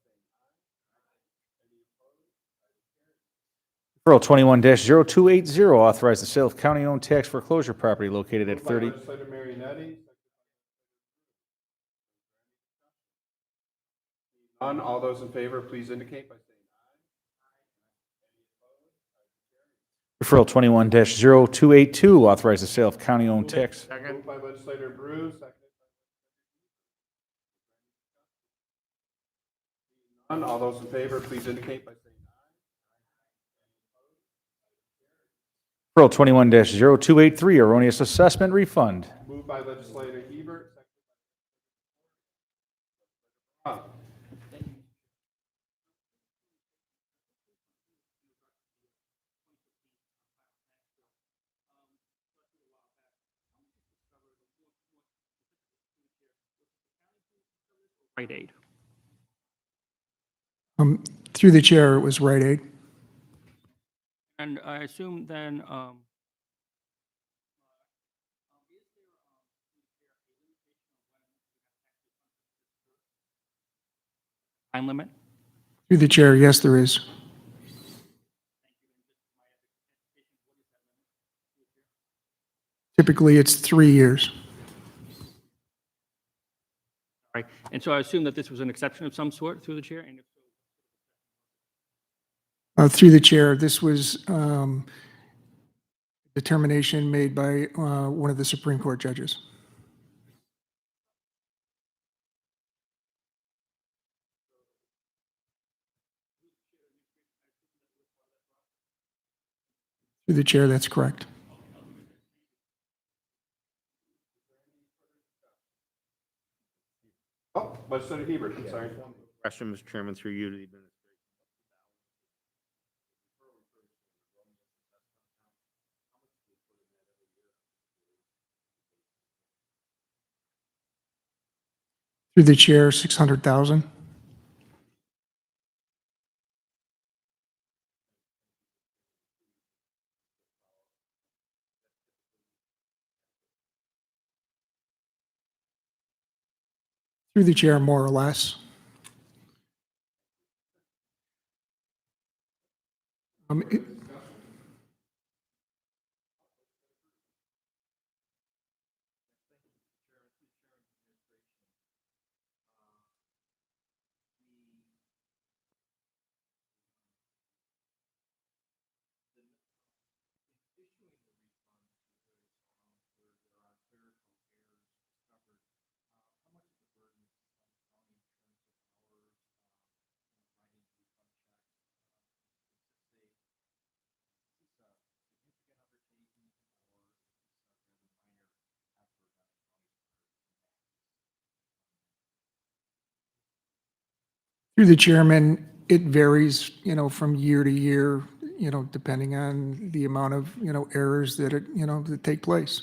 Referral 21-0280, authorize the sale of county-owned tax foreclosure property located at moved by 30. Legislator Marinetti. None. All those in favor, please indicate by saying Referral 21-0282, authorize the sale of county-owned tax. Moved by legislator Brew, seconded by none. All those in favor, please indicate by saying Referral 21-0283, erroneous assessment refund. aye. Moved by legislator Hebert, seconded by legislator Braun. Rite Aid. Through the chair, it was Rite Aid. And I assume then, time limit? Through the chair, yes, there is. Typically, it's 3 years. Right. And so I assume that this was an exception of some sort through the chair? And if Through the chair, this was determination made by one of the Supreme Court judges. Through the chair, that's correct. Oh, legislator Hebert, I'm sorry. Question, Mr. Chairman, through you to the administration. Through the chair, 600,000. Through the chair, more or less. It- Through the chairman, it varies, from year to year, depending on the amount of, errors that that take place.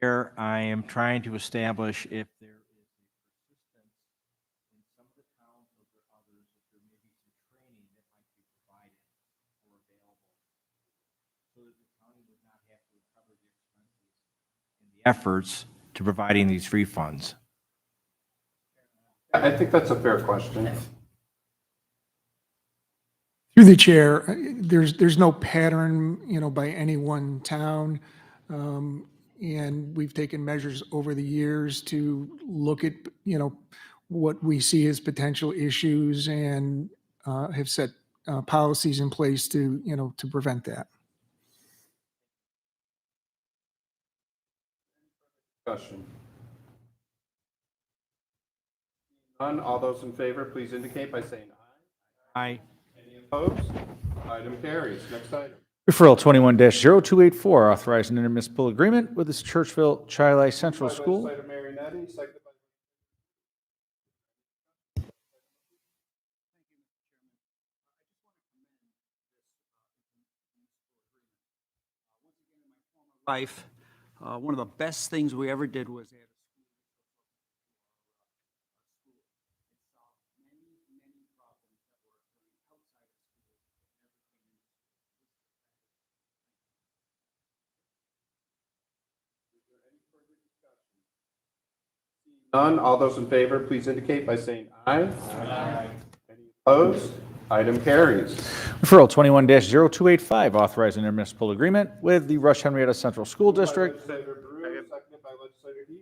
Chair, I am trying to establish if there is a persistence in some of the towns or others, if there may be some training that might be provided or available, so that the county would not have to recover the expenses and the efforts to providing these refunds. I think that's a fair question. Through the chair, there's no pattern, by any one town. And we've taken measures over the years to look at, what we see as potential issues and have set policies in place to, to prevent that. Discussion. None. All those in favor, please indicate by saying aye. Aye. Any opposed? Item carries. Next item. Referral 21-0284, authorizing an intermunicipal agreement with the Churchville Chi Central Moved by School. legislator Marinetti, seconded by Life, one of the best things we ever did was add a school. Many problems that were occurring outside of school never came into None. All those in favor, please indicate by saying aye. Aye. Any opposed? Item carries. Referral 21-0285, authorizing intermunicipal agreement with the Rush Henrietta Central School District. Legislator Brewer, seconded by Legislator Heber.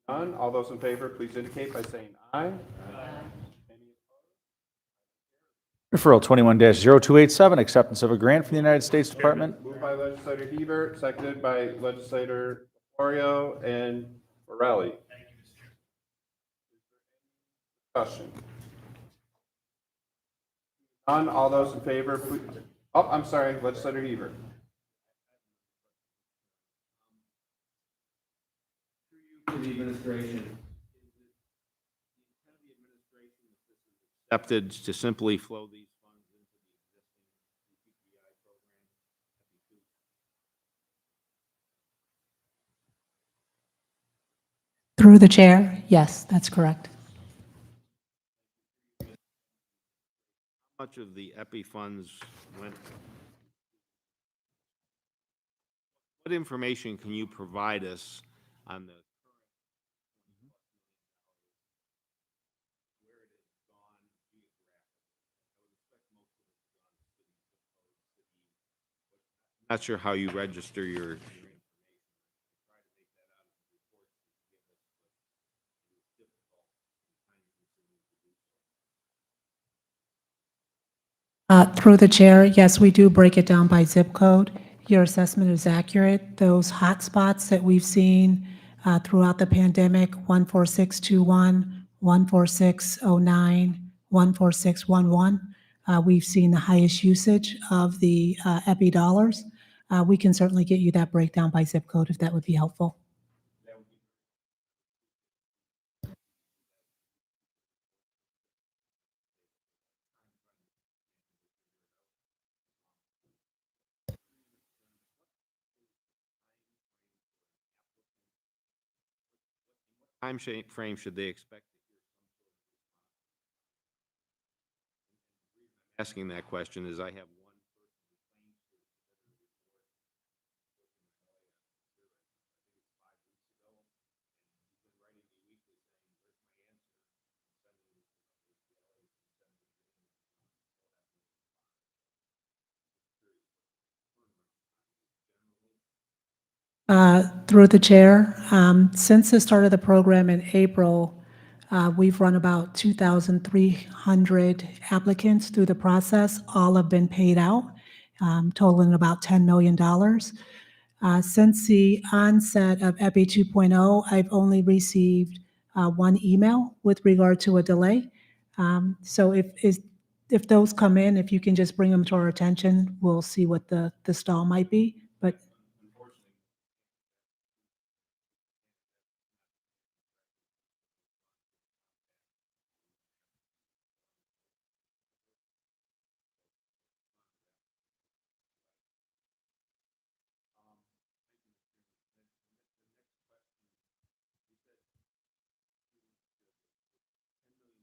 None. All those in favor, please indicate by saying aye. Referral 21-0287, acceptance of a grant from the United States Department. Moved by Legislator Heber, seconded by Legislator Florio and Morelli. Discussion. None. All those in favor, please. Oh, I'm sorry, Legislator Heber. To the administration, accepted to simply flow these funds into the existing CPI program? Through the chair, yes, that's correct. How much of the EPI funds went? What information can you provide us on the not sure how you register your Through the chair, yes, we do break it down by zip code. Your assessment is accurate. Those hot spots that we've seen throughout the pandemic, 14621, 14609, 14611, we've seen the highest usage of the EPI dollars. We can certainly get you that breakdown by zip code if that would be helpful. time frame should they expect? Asking that question is I have one Through the chair, since the start of the program in April, we've run about 2,300 applicants through the process. All have been paid out, totaling about $10 million. Since the onset of EPI 2.0, I've only received one email with regard to a delay. So if those come in, if you can just bring them to our attention, we'll see what the stall might be. But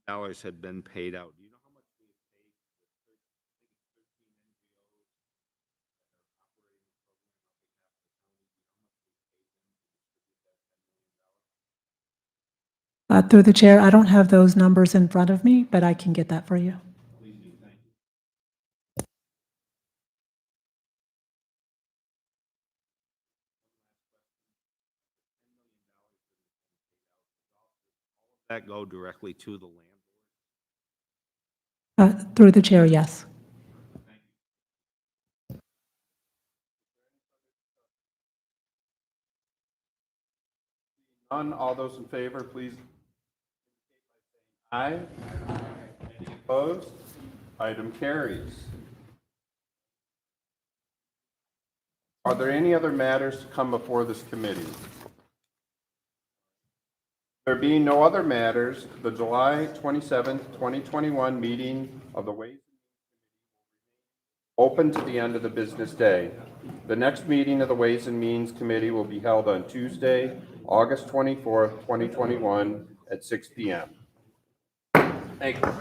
dollars had been paid out. Do you know how much we have paid? through the chair, I don't have those numbers in front of me, but I can get that for you. That go directly to the landlord? Through the chair, yes. None. All those in favor, please. Aye. Any opposed? Item carries. Are there any other matters to come before this committee? There being no other matters, the July 27th, 2021 meeting of the Ways and Means Committee will open to the end of the business day. The next meeting of the Ways and Means Committee will be held on Tuesday, August 24th, 2021 at 6 p.m. Thank you.